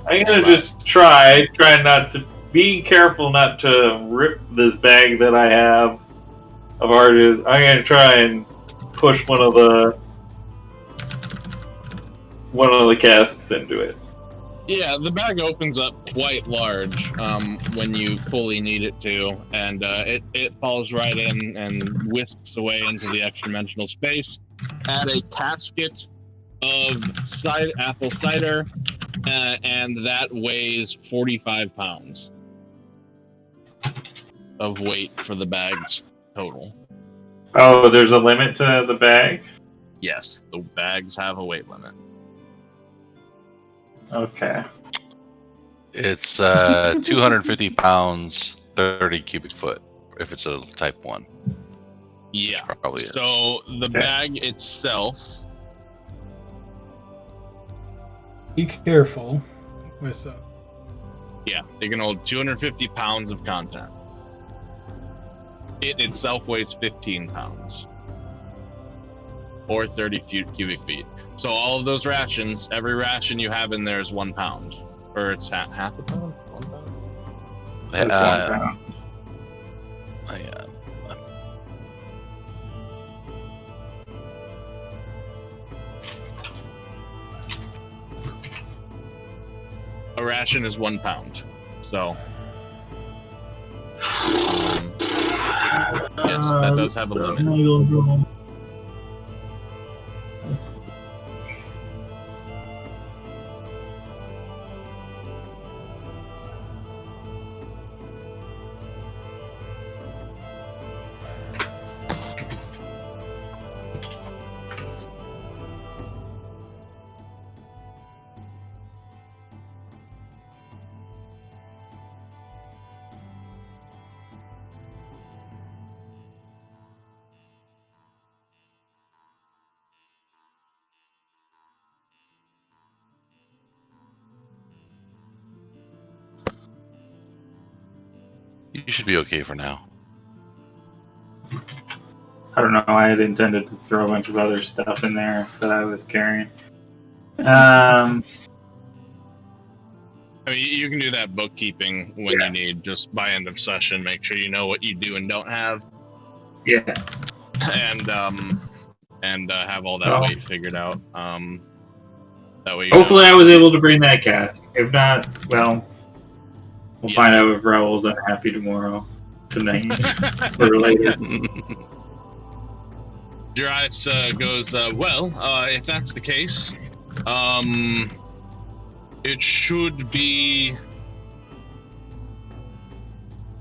Speaker 5: I'm gonna just try not to be careful not to rip this bag that I have of artists. I'm gonna try and push one of the casks into it.
Speaker 1: Yeah, the bag opens up quite large when you fully need it to, and it falls right in and whisks away into the extra-dimensional space. Add a casket of apple cider, and that weighs 45 pounds of weight for the bags total.
Speaker 5: Oh, there's a limit to the bag?
Speaker 1: Yes, the bags have a weight limit.
Speaker 5: Okay.
Speaker 2: It's 250 pounds, 30 cubic foot, if it's a type 1.
Speaker 1: Yeah.
Speaker 2: Probably is.
Speaker 1: So the bag itself.
Speaker 3: Be careful with
Speaker 1: Yeah, they can hold 250 pounds of content. It itself weighs 15 pounds. Or 30 cubic feet. So all of those rations, every ration you have in there is 1 pound. Or it's half a pound? 1 pound?
Speaker 5: That's 1 pound.
Speaker 1: A ration is 1 pound. So. Yes, that does have a limit.
Speaker 2: You should be okay for now.
Speaker 5: I don't know. I had intended to throw a bunch of other stuff in there that I was carrying.
Speaker 1: I mean, you can do that bookkeeping when you need, just by end of session. Make sure you know what you do and don't have.
Speaker 5: Yeah.
Speaker 1: And have all that weight figured out. That way.
Speaker 5: Hopefully, I was able to bring that cask. If not, well, we'll find out if Raoul's unhappy tonight, or later.
Speaker 1: Darius goes, well, if that's the case, it should be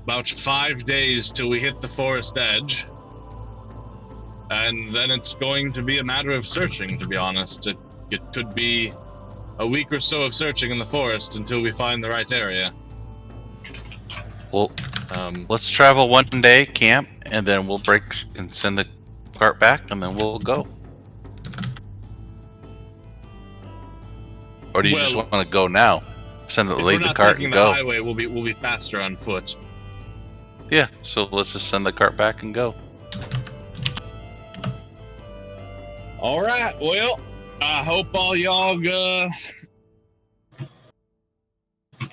Speaker 1: about 5 days till we hit the forest edge. And then it's going to be a matter of searching, to be honest. It could be a week or so of searching in the forest until we find the right area.
Speaker 2: Well, let's travel 1 day, camp, and then we'll break and send the cart back, and then we'll go. Or do you just want to go now? Send it, leave the cart and go.
Speaker 1: The highway, we'll be faster on foot.
Speaker 2: Yeah, so let's just send the cart back and go.
Speaker 1: All right. Well, I hope all y'all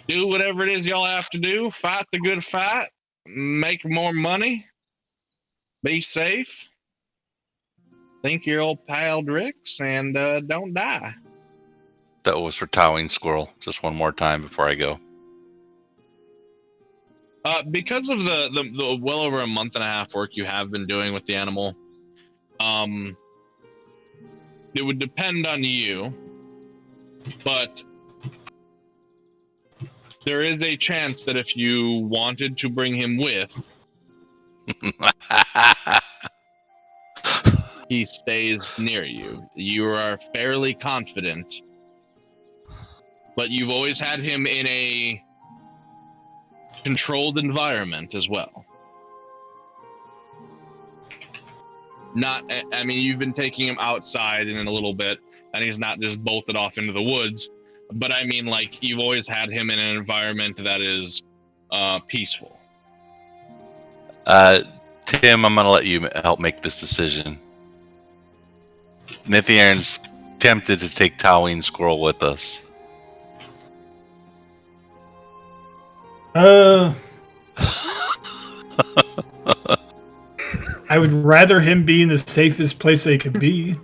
Speaker 1: do whatever it is y'all have to do. Fight the good fight. Make more money. Be safe. Think your old pal Drix, and don't die.
Speaker 2: That was for Towing Squirrel. Just one more time before I go.
Speaker 1: Because of the well over a month and a half work you have been doing with the animal, it would depend on you, but there is a chance that if you wanted to bring him with, he stays near you. You are fairly confident, but you've always had him in a controlled environment as well. I mean, you've been taking him outside in a little bit, and he's not just bolted off into the woods, but I mean, like, you've always had him in an environment that is peaceful.
Speaker 2: Tim, I'm going to let you help make this decision. Nithyan's tempted to take Towing Squirrel with us.
Speaker 3: I would rather him be in the safest place they could be.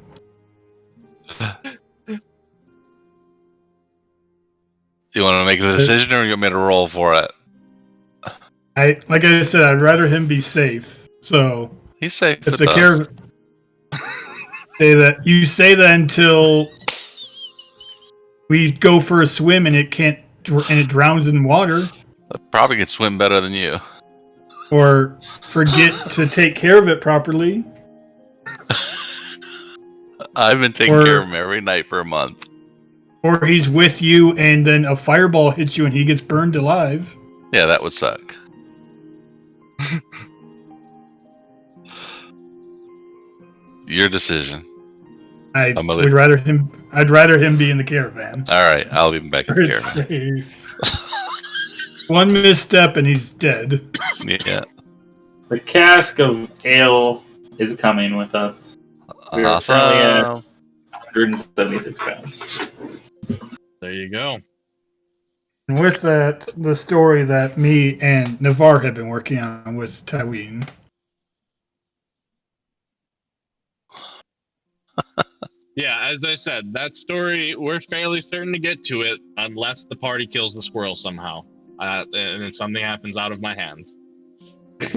Speaker 2: You want to make the decision, or you want me to roll for it?
Speaker 3: Like I said, I'd rather him be safe. So
Speaker 2: He's safe
Speaker 3: if
Speaker 2: with
Speaker 3: the
Speaker 2: us.
Speaker 3: caravan say that until we go for a swim and it drowns in water,
Speaker 2: I probably could swim better than you.
Speaker 3: or forget to take care of it properly.
Speaker 2: I've been taking care of him every night for a month.
Speaker 3: Or he's with you and then a fireball hits you and he gets burned alive.
Speaker 2: Yeah, that would suck. Your decision.
Speaker 3: I'd rather him be in the caravan.
Speaker 2: All right, I'll leave him back in the caravan.
Speaker 3: One misstep and he's dead.
Speaker 2: Yeah.
Speaker 5: The cask of ale is coming with us. We are currently at 176 pounds.
Speaker 1: There you go.
Speaker 3: And with that, the story that me and Navarre have been working on with Tywin.
Speaker 1: Yeah, as I said, that story, we're fairly certain to get to it unless the party kills the squirrel somehow. And then something happens out of my hands.
Speaker 2: I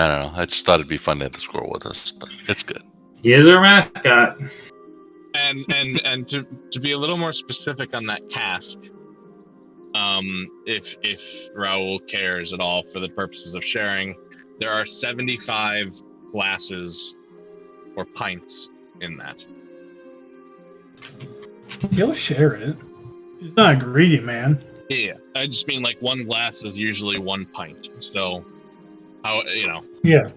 Speaker 2: don't know. I just thought it'd be fun to have the squirrel with us, but it's good.
Speaker 5: He is our mascot.
Speaker 1: And to be a little more specific on that cask, if Raoul cares at all for the purposes of sharing, there are 75 glasses or pints in that.
Speaker 3: He'll share it. He's not a greedy man.
Speaker 1: Yeah, I just mean like one glass is usually one pint. So,
Speaker 3: Yeah.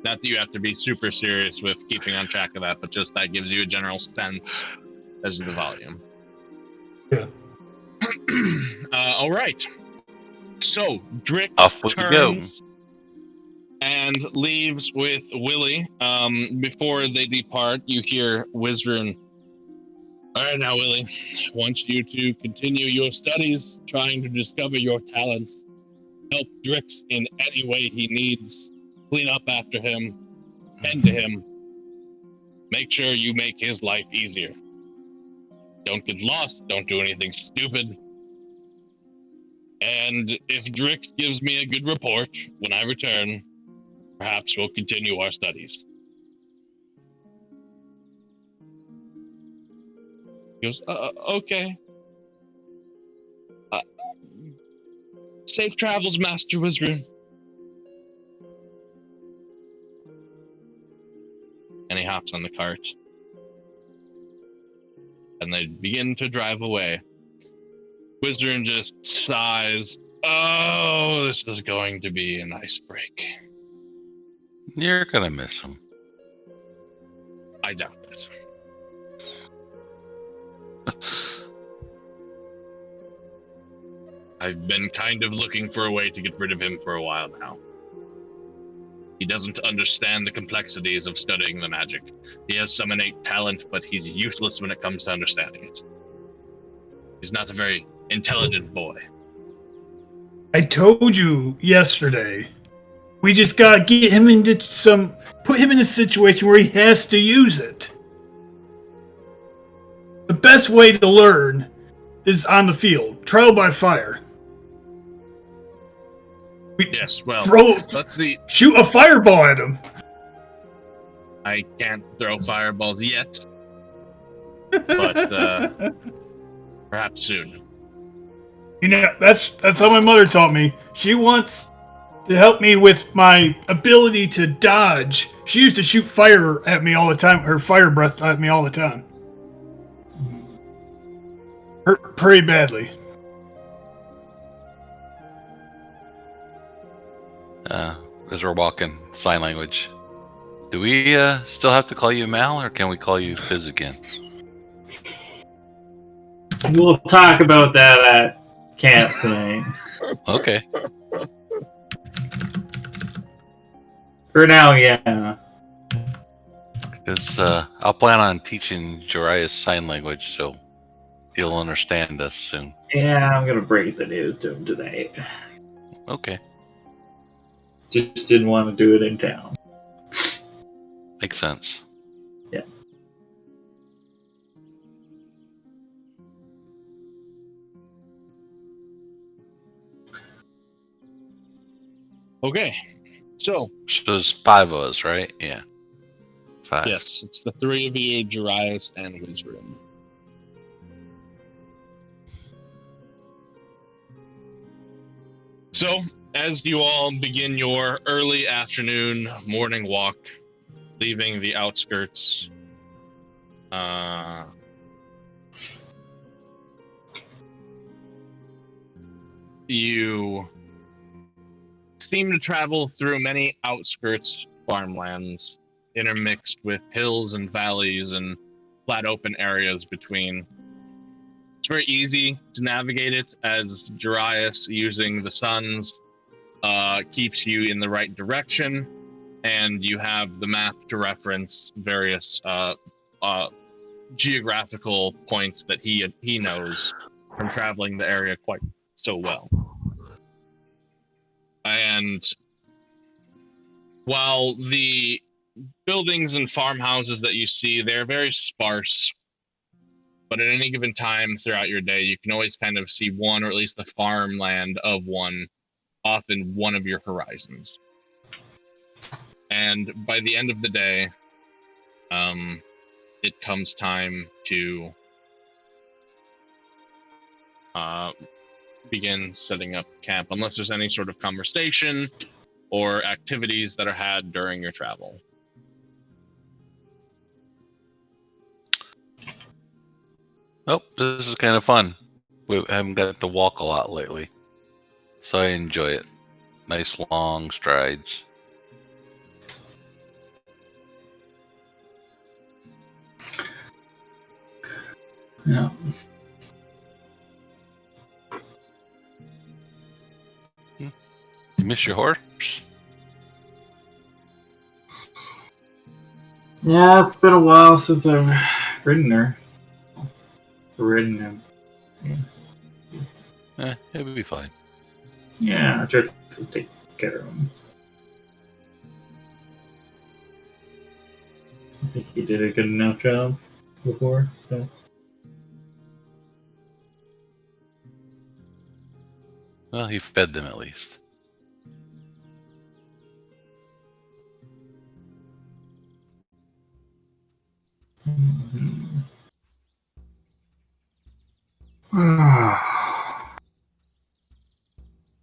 Speaker 1: Not that you have to be super serious with keeping on track of that, but just that gives you a general sense as to the volume.
Speaker 3: Yeah.
Speaker 1: All right. So Drick turns and leaves with Willie. Before they depart, you hear Wizrun. All right, now, Willie, I want you to continue your studies, trying to discover your talents, help Drix in any way he needs, clean up after him, tend to him. Make sure you make his life easier. Don't get lost, don't do anything stupid. And if Drix gives me a good report when I return, perhaps we'll continue our studies. He goes, okay. Safe travels, Master Wizard. And he hops on the cart. And they begin to drive away. Wizard just sighs. Oh, this is going to be an ice break.
Speaker 2: You're gonna miss him.
Speaker 1: I doubt it. I've been kind of looking for a way to get rid of him for a while now. He doesn't understand the complexities of studying the magic. He has some innate talent, but he's useless when it comes to understanding it. He's not a very intelligent boy.
Speaker 3: I told you yesterday. We just gotta get him put him in a situation where he has to use it. The best way to learn is on the field. Trial by fire.
Speaker 1: Yes, well, let's see.
Speaker 3: Shoot a fireball at him.
Speaker 1: I can't throw fireballs yet, but perhaps soon.
Speaker 3: You know, that's how my mother taught me. She wants to help me with my ability to dodge. She used to shoot fire at me all the time. Her fire breath at me all the time. Hurt pretty badly.
Speaker 2: As we're walking, sign language. Do we still have to call you Mal, or can we call you Fizz again?
Speaker 5: We'll talk about that at camp tonight.
Speaker 2: Okay.
Speaker 5: For now, yeah.
Speaker 2: Because I'll plan on teaching Jarius sign language, so he'll understand us soon.
Speaker 5: Yeah, I'm gonna break the news to him tonight.
Speaker 2: Okay,
Speaker 5: Just didn't want to do it in town.
Speaker 2: makes sense.
Speaker 5: Yeah.
Speaker 1: Okay. So,
Speaker 2: So there's 5 of us, right? Yeah. 5.
Speaker 1: yes, it's the 3 of you, Jarius and Wizard. So, as you all begin your early afternoon morning walk, leaving the outskirts, you seem to travel through many outskirts farmlands, intermixed with hills and valleys and flat open areas between. It's very easy to navigate it, as Jarius, using the suns, keeps you in the right direction, and you have the map to reference various geographical points that he knows from traveling the area quite so well. And while the buildings and farmhouses that you see, they're very sparse, but at any given time throughout your day, you can always kind of see one, or at least the farmland of one, off in one of your horizons. And by the end of the day, it comes time to begin setting up camp, unless there's any sort of conversation or activities that are had during your travel.
Speaker 2: Oh, this is kind of fun. We haven't got to walk a lot lately, so I enjoy it. Nice long strides.
Speaker 5: Yeah.
Speaker 2: You miss your horse?
Speaker 5: Yeah, it's been a while since I've ridden her. Ridden him. Yes.
Speaker 2: It'll be fine.
Speaker 5: Yeah, Jerks will take care of him. I think he did a good enough job before, so.
Speaker 2: Well, he fed them at least.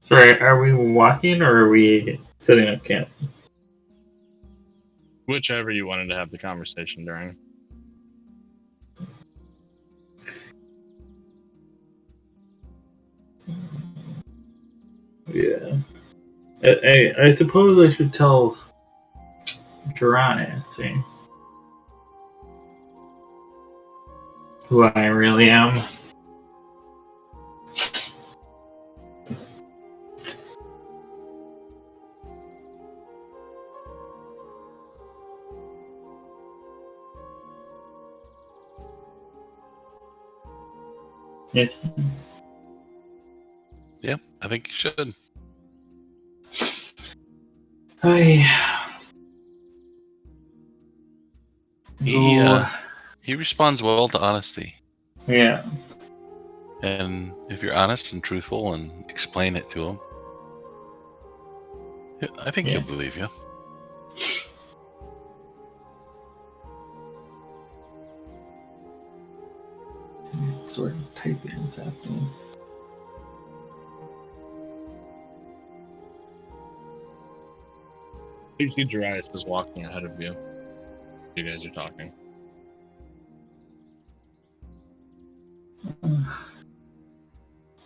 Speaker 5: Sorry, are we walking or are we setting up camp?
Speaker 1: Whichever you wanted to have the conversation during.
Speaker 5: Yeah. I suppose I should tell Jaranis, who I really am. Yes.
Speaker 2: Yeah, I think you should. He responds well to honesty.
Speaker 5: Yeah.
Speaker 2: And if you're honest and truthful and explain it to him, I think he'll believe you.
Speaker 6: Sort of typing is happening.
Speaker 1: You see Jarius was walking ahead of you. You guys are talking.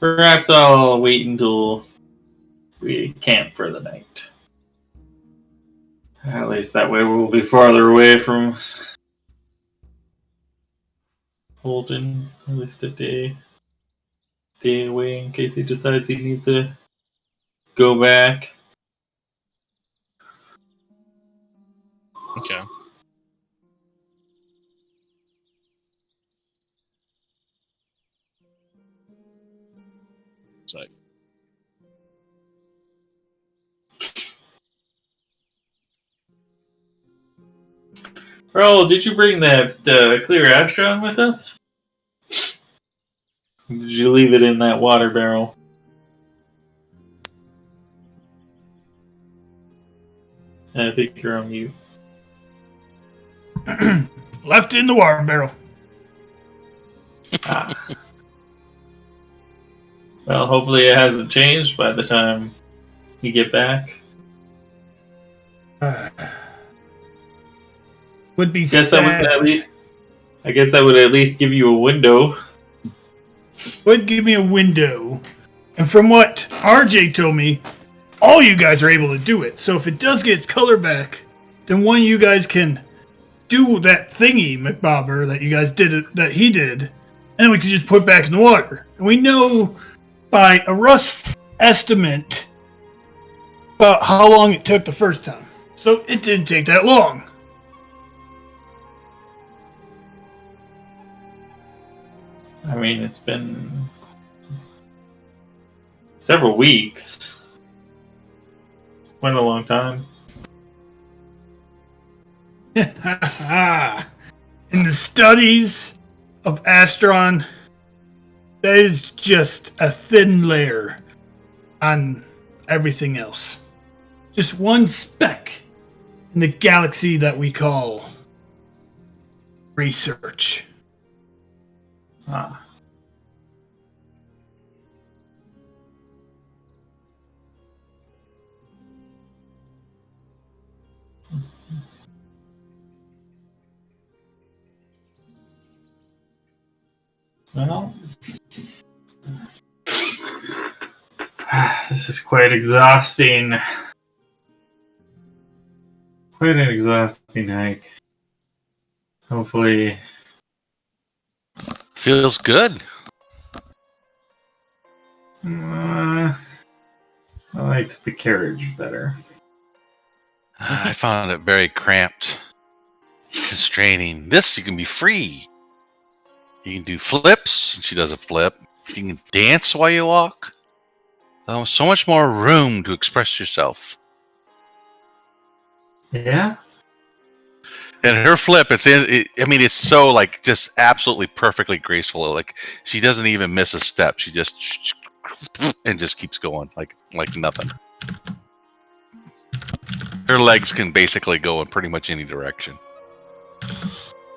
Speaker 5: Perhaps I'll wait until we camp for the night. At least that way we'll be farther away from Holden. At least a day away in case he decides he needs to go back.
Speaker 1: Okay. say.
Speaker 5: Bro, did you bring that clear Astron with us? Did you leave it in that water barrel? I think you're on mute.
Speaker 3: Left in the water barrel.
Speaker 5: Ah. Well, hopefully it hasn't changed by the time you get back.
Speaker 3: Would be
Speaker 5: Guess
Speaker 3: sad.
Speaker 5: that would at least. I guess that would at least give you a window.
Speaker 3: Would give me a window. And from what RJ told me, all you guys are able to do it. So if it does get its color back, then one of you guys can do that thingy, McBobber, that you guys did, that he did, and then we can just put it back in the water. And we know by a rough estimate about how long it took the first time. So it didn't take that long.
Speaker 5: I mean, it's been several weeks. Quite a long time.
Speaker 3: In the studies of Astron, that is just a thin layer on everything else. Just one speck in the galaxy that we call research.
Speaker 5: Ah. Well, this is quite exhausting. Quite an exhausting hike. Hopefully,
Speaker 2: Feels good.
Speaker 5: I liked the carriage better.
Speaker 2: I found it very cramped, constraining. This, you can be free. You can do flips, and she does a flip. You can dance while you walk. So much more room to express yourself.
Speaker 5: Yeah?
Speaker 2: And her flip, it's so like just absolutely perfectly graceful. Like she doesn't even miss a step. She just and just keeps going like nothing. Her legs can basically go in pretty much any direction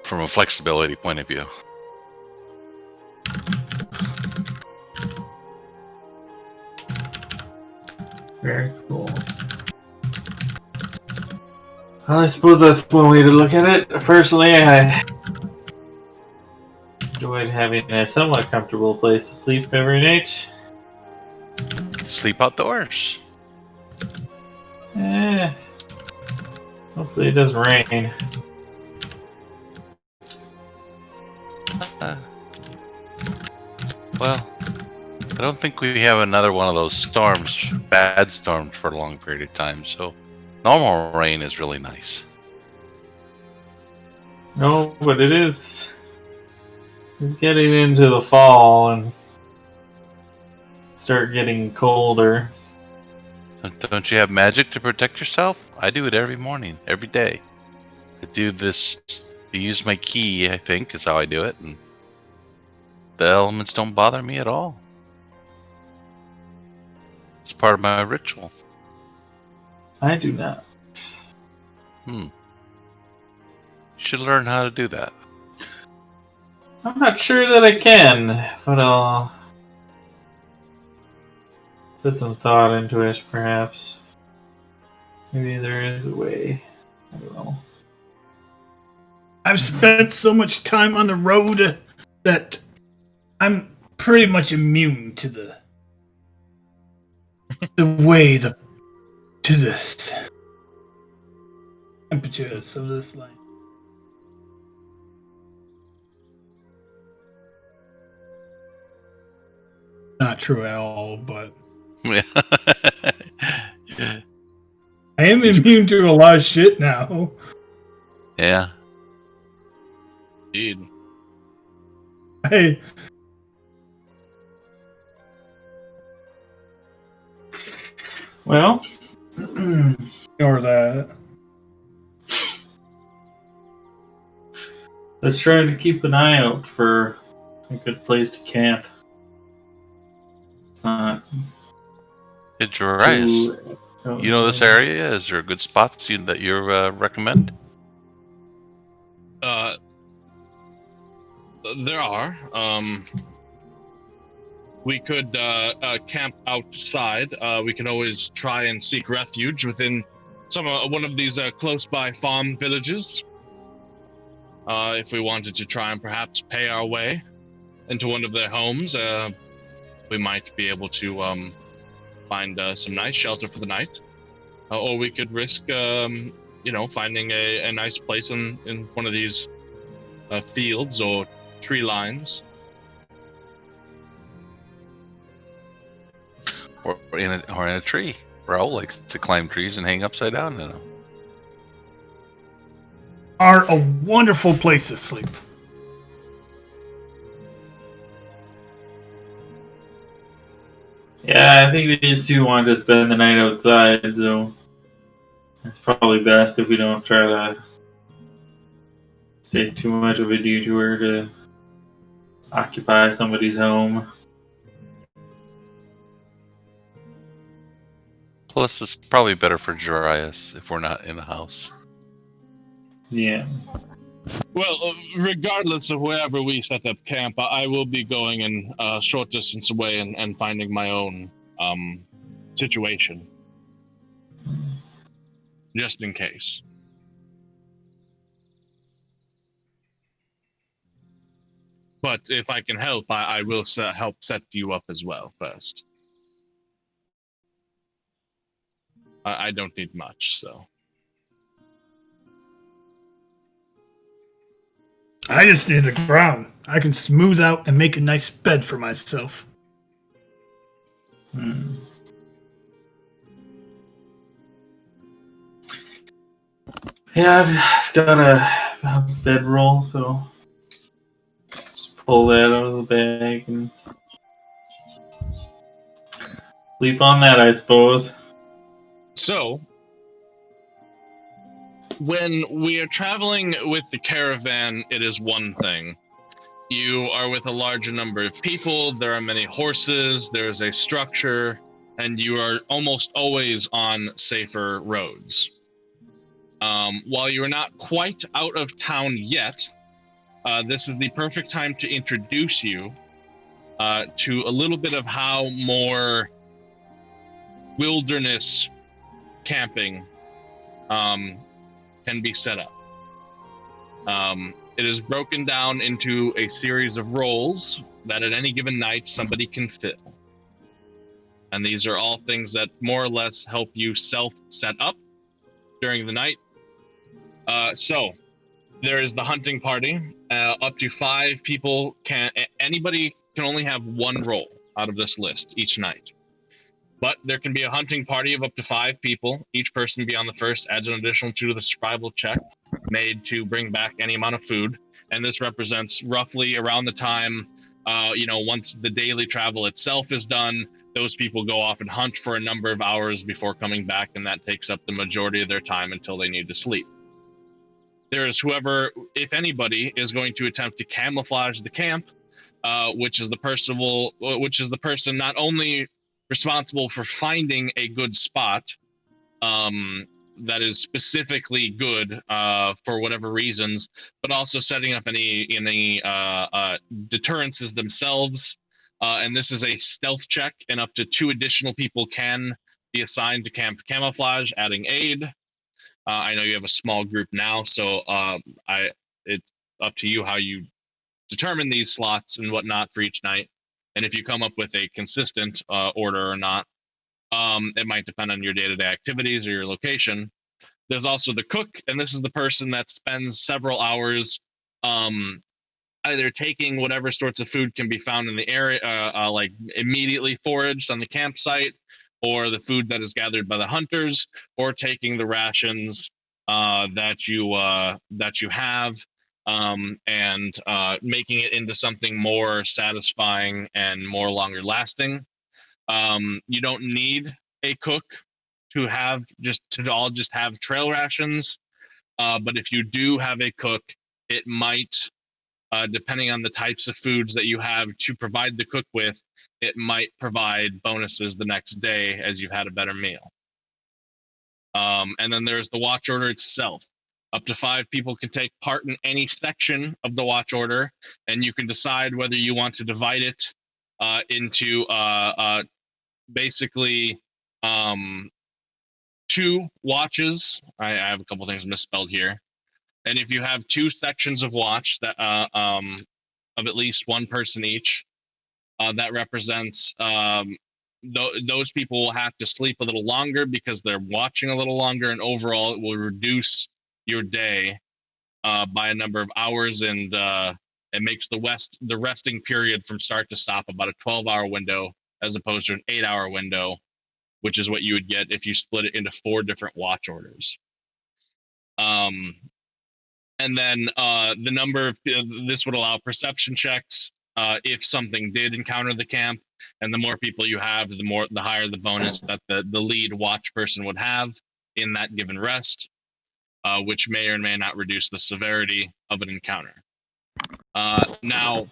Speaker 2: from a flexibility point of view.
Speaker 5: Very cool. Well, I suppose that's one way to look at it. Personally, I enjoyed having a somewhat comfortable place to sleep every night.
Speaker 2: Sleep outdoors.
Speaker 5: Hopefully it doesn't rain.
Speaker 2: Well, I don't think we have another one of those storms, bad storms, for a long period of time. So normal rain is really nice.
Speaker 5: No, but it is. It's getting into the fall and start getting colder.
Speaker 2: Don't you have magic to protect yourself? I do it every morning, every day. I do this. I use my key, I think, is how I do it, and the elements don't bother me at all. It's part of my ritual.
Speaker 5: I do not.
Speaker 2: You should learn how to do that.
Speaker 5: I'm not sure that I can, but I'll put some thought into it, perhaps. Maybe there is a way. I don't know.
Speaker 3: I've spent so much time on the road that I'm pretty much immune to the way to this temperatures of this life. Not true at all, but
Speaker 2: Yeah.
Speaker 3: I am immune to a lot of shit now.
Speaker 2: Yeah.
Speaker 1: Indeed.
Speaker 5: Well,
Speaker 3: Or that.
Speaker 5: let's try to keep an eye out for a good place to camp. It's not
Speaker 2: Hey, Darius,
Speaker 5: too.
Speaker 2: you know this area? Is there good spots that you recommend?
Speaker 1: There are. We could camp outside. We could always try and seek refuge within one of these close by farm villages. If we wanted to try and perhaps pay our way into one of their homes, we might be able to find some nice shelter for the night. Or we could risk, finding a nice place in one of these fields or tree lines.
Speaker 2: Or in a tree. Raoul likes to climb trees and hang upside down in them.
Speaker 3: Are a wonderful place to sleep.
Speaker 5: Yeah, I think these two want to spend the night outside, so it's probably best if we don't try to take too much of a detour to occupy somebody's home.
Speaker 2: Plus, it's probably better for Darius if we're not in the house.
Speaker 5: Yeah.
Speaker 1: Well, regardless of wherever we set up camp, I will be going in a short distance away and finding my own situation, just in case. But if I can help, I will help set you up as well first. I don't need much, so.
Speaker 3: I just need the ground. I can smooth out and make a nice bed for myself.
Speaker 5: Yeah, I've got a bedroll, so just pull that out of the bag and sleep on that, I suppose.
Speaker 1: So, when we are traveling with the caravan, it is one thing. You are with a larger number of people, there are many horses, there is a structure, and you are almost always on safer roads. While you are not quite out of town yet, this is the perfect time to introduce you to a little bit of how more wilderness camping can be set up. It is broken down into a series of roles that at any given night somebody can fill. And these are all things that more or less help you self-set up during the night. So there is the hunting party. Up to 5 people anybody can only have one role out of this list each night. But there can be a hunting party of up to 5 people. Each person be on the first, adds an additional 2 to the survival check made to bring back any amount of food. And this represents roughly around the time, once the daily travel itself is done, those people go off and hunt for a number of hours before coming back, and that takes up the majority of their time until they need to sleep. There is whoever, if anybody, is going to attempt to camouflage the camp, which is the person not only responsible for finding a good spot that is specifically good for whatever reasons, but also setting up any deterrences themselves. And this is a stealth check, and up to 2 additional people can be assigned to camp camouflage, adding aid. I know you have a small group now, so it's up to you how you determine these slots and whatnot for each night. And if you come up with a consistent order or not, it might depend on your day-to-day activities or your location. There's also the cook, and this is the person that spends several hours either taking whatever sorts of food can be found in the area, like immediately foraged on the campsite, or the food that is gathered by the hunters, or taking the rations that you have and making it into something more satisfying and more longer lasting. You don't need a cook to have just have trail rations. But if you do have a cook, it might, depending on the types of foods that you have to provide the cook with, it might provide bonuses the next day as you've had a better meal. And then there's the watch order itself. Up to 5 people can take part in any section of the watch order, and you can decide whether you want to divide it into basically 2 watches. I have a couple things misspelled here. And if you have 2 sections of watch that of at least 1 person each, that represents those people will have to sleep a little longer because they're watching a little longer, and overall it will reduce your day by a number of hours, and it makes the resting period from start to stop about a 12-hour window as opposed to an 8-hour window, which is what you would get if you split it into 4 different watch orders. And then the number of this would allow perception checks if something did encounter the camp, and the more people you have, the higher the bonus that the lead watch person would have in that given rest, which may or may not reduce the severity of an encounter. Now,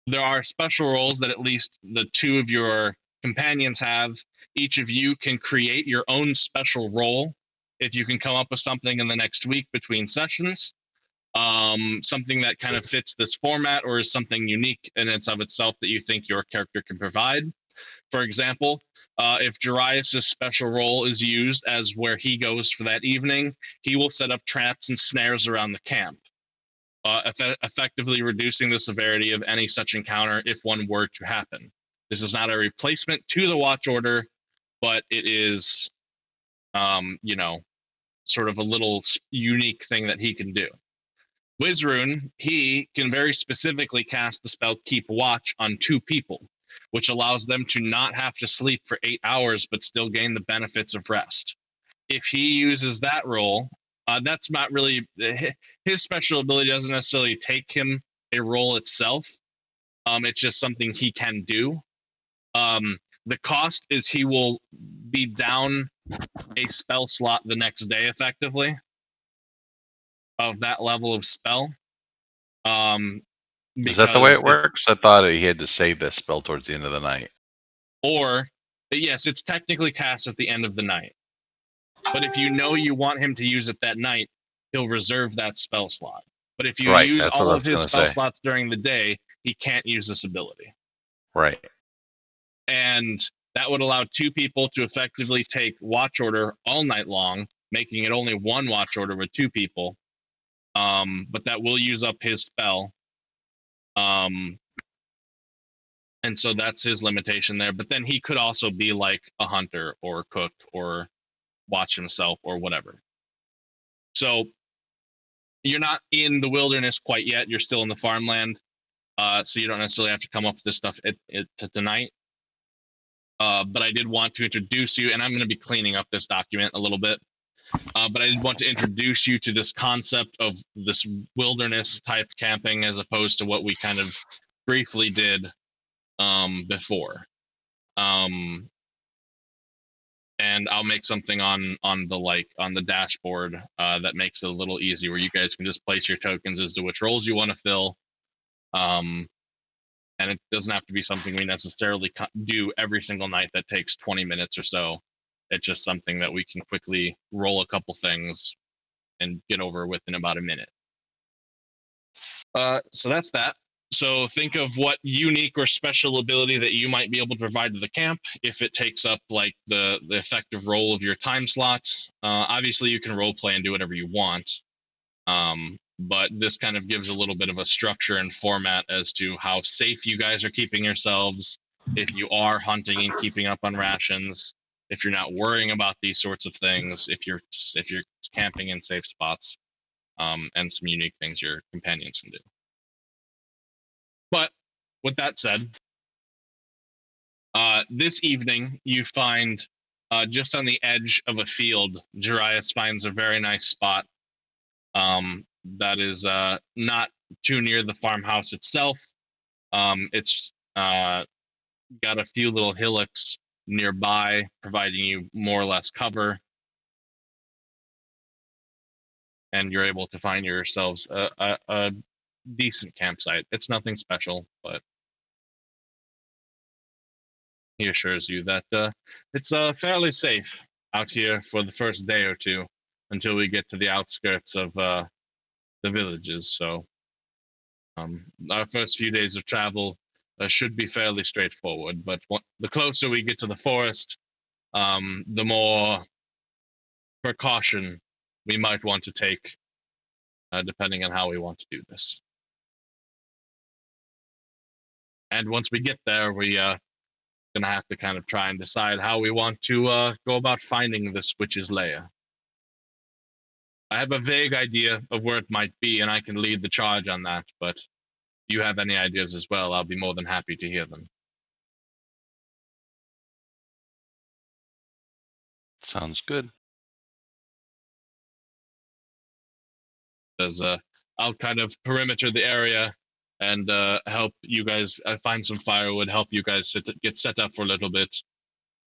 Speaker 1: there are special roles that at least the 2 of your companions have. Each of you can create your own special role if you can come up with something in the next week between sessions, something that kind of fits this format or is something unique in and of itself that you think your character can provide. For example, if Jarius' special role is used as where he goes for that evening, he will set up traps and snares around the camp, effectively reducing the severity of any such encounter if one were to happen. This is not a replacement to the watch order, but it is, sort of a little unique thing that he can do. Wizrune, he can very specifically cast the spell Keep Watch on 2 people, which allows them to not have to sleep for 8 hours but still gain the benefits of rest. If he uses that role, that's not really his special ability. Doesn't necessarily take him a role itself. It's just something he can do. The cost is he will be down a spell slot the next day, effectively, of that level of spell.
Speaker 2: Is that the way it works? I thought he had to save that spell towards the end of the night.
Speaker 1: Or, yes, it's technically cast at the end of the night. But if you know you want him to use it that night, he'll reserve that spell slot. But if you use all of his spell slots during the day, he can't use this ability.
Speaker 2: Right.
Speaker 1: And that would allow 2 people to effectively take watch order all night long, making it only 1 watch order with 2 people. But that will use up his spell. And so that's his limitation there. But then he could also be like a hunter or a cook or watch himself or whatever. So you're not in the wilderness quite yet. You're still in the farmland. So you don't necessarily have to come up with this stuff tonight. But I did want to introduce you, and I'm going to be cleaning up this document a little bit. But I did want to introduce you to this concept of this wilderness type camping as opposed to what we kind of briefly did before. And I'll make something on the dashboard that makes it a little easy, where you guys can just place your tokens as to which roles you want to fill. And it doesn't have to be something we necessarily do every single night that takes 20 minutes or so. It's just something that we can quickly roll a couple things and get over with in about a minute. So that's that. So think of what unique or special ability that you might be able to provide to the camp if it takes up like the effective role of your time slot. Obviously, you can role play and do whatever you want. But this kind of gives a little bit of a structure and format as to how safe you guys are keeping yourselves, if you are hunting and keeping up on rations, if you're not worrying about these sorts of things, if you're camping in safe spots, and some unique things your companions can do. But with that said, this evening you find just on the edge of a field, Jarius finds a very nice spot that is not too near the farmhouse itself. It's got a few little hillocks nearby, providing you more or less cover. And you're able to find yourselves a decent campsite. It's nothing special, but he assures you that it's fairly safe out here for the first day or two until we get to the outskirts of the villages. So our first few days of travel should be fairly straightforward, but the closer we get to the forest, the more precaution we might want to take, depending on how we want to do this. And once we get there, we gonna have to kind of try and decide how we want to go about finding this witch's lair. I have a vague idea of where it might be, and I can lead the charge on that, but if you have any ideas as well, I'll be more than happy to hear them.
Speaker 2: Sounds good.
Speaker 1: As I'll kind of perimeter the area and help you guys find some firewood, help you guys get set up for a little bit.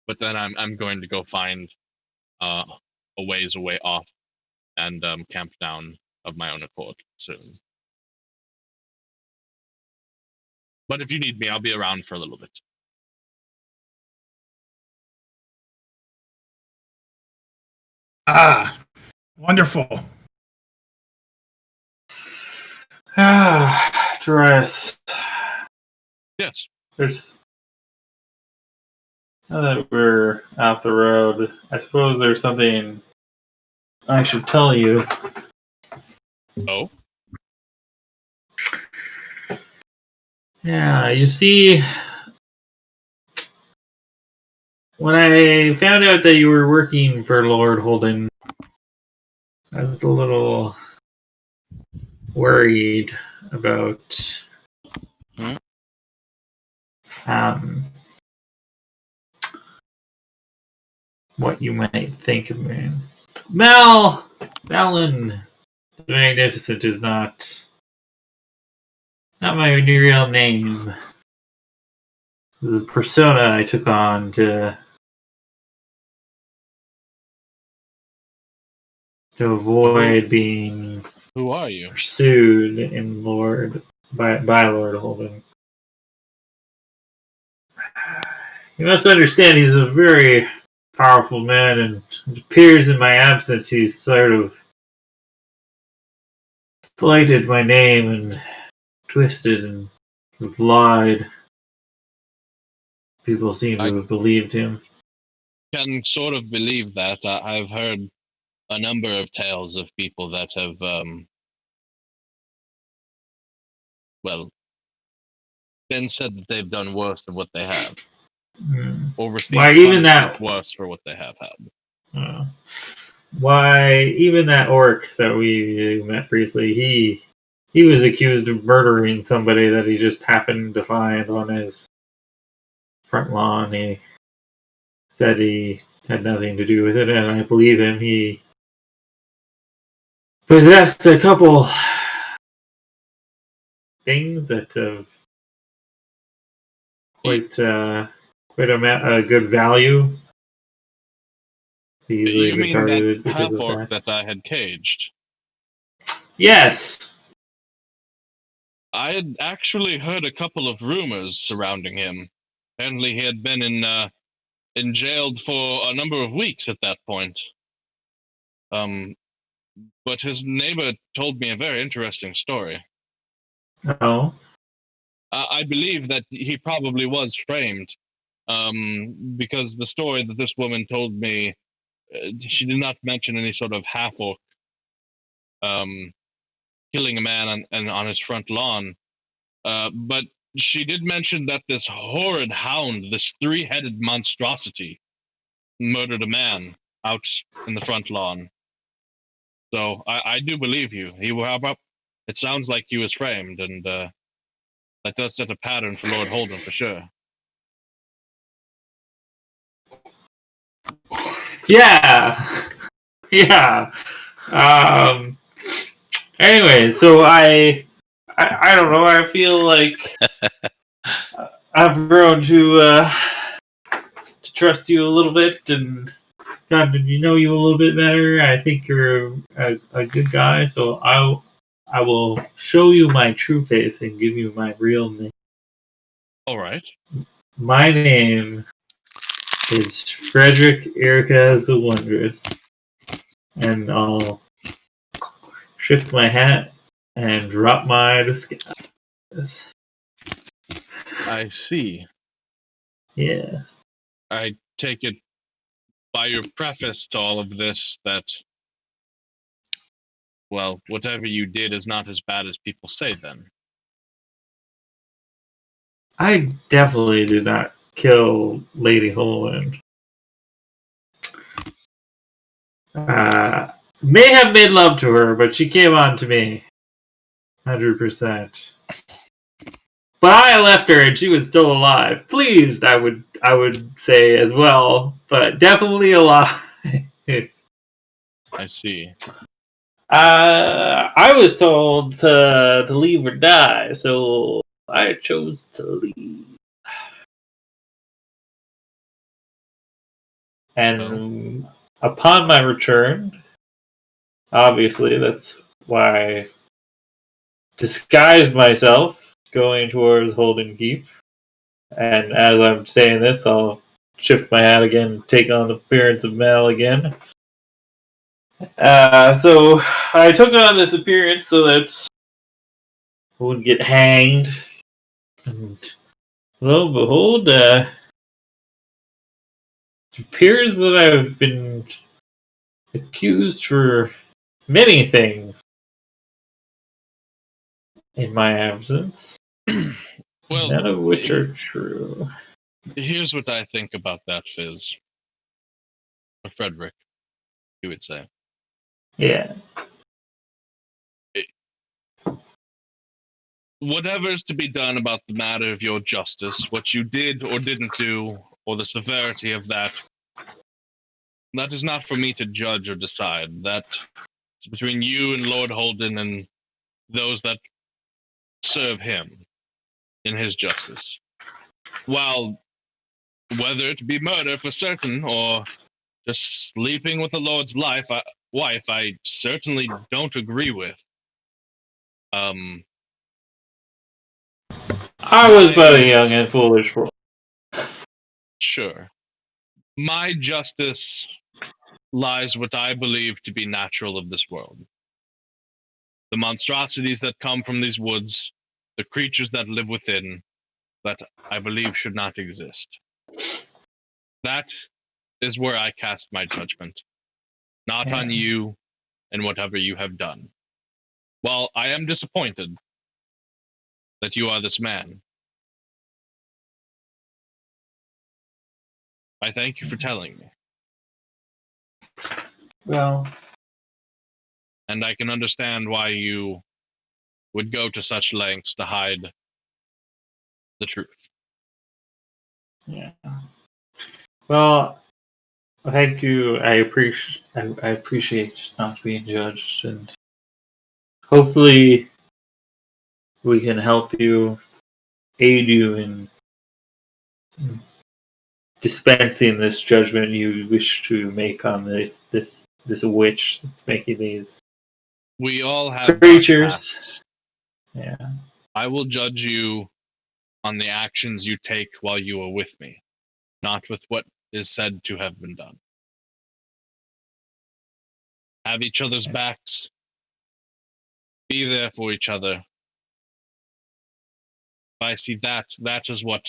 Speaker 1: But then I'm going to go find a ways away off and camp down of my own accord soon. But if you need me, I'll be around for a little bit.
Speaker 3: Ah, wonderful.
Speaker 5: Dress.
Speaker 1: Yes.
Speaker 5: There's. Now that we're out the road, I suppose there's something I should tell you.
Speaker 1: Oh?
Speaker 5: Yeah, you see, when I found out that you were working for Lord Holden, I was a little worried about what you might think of me. Malin the Magnificent is not my real name. The persona I took on to avoid being
Speaker 1: Who are you?
Speaker 5: pursued in by Lord Holden. You must understand he's a very powerful man, and it appears in my absence he's sort of slighted my name and twisted and lied. People seem to have believed him.
Speaker 1: Can sort of believe that. I've heard a number of tales of people that have, been said that they've done worse than what they have. Or received worse for what they have had.
Speaker 5: Why, even that orc that we met briefly, he was accused of murdering somebody that he just happened to find on his front lawn. He said he had nothing to do with it, and I believe him. He possessed a couple things that have quite a good value.
Speaker 1: You mean that half-orc that I had caged?
Speaker 5: Yes.
Speaker 1: I had actually heard a couple of rumors surrounding him. Apparently he had been in jailed for a number of weeks at that point. But his neighbor told me a very interesting story.
Speaker 5: Oh?
Speaker 1: I believe that he probably was framed, because the story that this woman told me, she did not mention any sort of half-orc killing a man on his front lawn. But she did mention that this horrid hound, this three-headed monstrosity, murdered a man out in the front lawn. So I do believe you. It sounds like he was framed, and that does set a pattern for Lord Holden for sure.
Speaker 5: Yeah. Yeah. Anyway, so I don't know. I feel like I've grown to trust you a little bit and gotten to know you a little bit better. I think you're a good guy, so I will show you my true face and give you my real name.
Speaker 1: All right.
Speaker 5: My name is Frederick Erica the Wondrous, and I'll shift my hat and drop my disguise.
Speaker 1: I see.
Speaker 5: Yes.
Speaker 1: I take it by your preface to all of this that, well, whatever you did is not as bad as people say then.
Speaker 5: I definitely did not kill Lady Holland. May have made love to her, but she came on to me. 100%. But I left her and she was still alive. Pleased, I would say as well, but definitely alive.
Speaker 1: I see.
Speaker 5: I was told to leave or die, so I chose to leave. And upon my return, obviously that's why I disguised myself going towards Holden Keep. And as I'm saying this, I'll shift my hat again, take on the appearance of Mel again. So I took on this appearance so that I wouldn't get hanged. And lo and behold, it appears that I've been accused for many things in my absence,
Speaker 1: Well,
Speaker 5: none of which are true.
Speaker 1: here's what I think about that, Fizz. Or Frederick, you would say.
Speaker 5: Yeah.
Speaker 1: Whatever's to be done about the matter of your justice, what you did or didn't do, or the severity of that, that is not for me to judge or decide. That's between you and Lord Holden and those that serve him in his justice. While whether it be murder for certain or just sleeping with the Lord's wife, I certainly don't agree with.
Speaker 5: I was but a young and foolish boy.
Speaker 1: Sure. My justice lies what I believe to be natural of this world. The monstrosities that come from these woods, the creatures that live within, that I believe should not exist. That is where I cast my judgment, not on you and whatever you have done. While I am disappointed that you are this man, I thank you for telling me.
Speaker 5: Well,
Speaker 1: And I can understand why you would go to such lengths to hide the truth.
Speaker 5: yeah. Well, thank you. I appreciate not being judged, and hopefully we can help you, aid you in dispensing this judgment you wish to make on this witch that's making these
Speaker 1: We all have
Speaker 5: creatures.
Speaker 1: pasts.
Speaker 5: Yeah.
Speaker 1: I will judge you on the actions you take while you are with me, not with what is said to have been done. Have each other's backs. Be there for each other. If I see that, that is what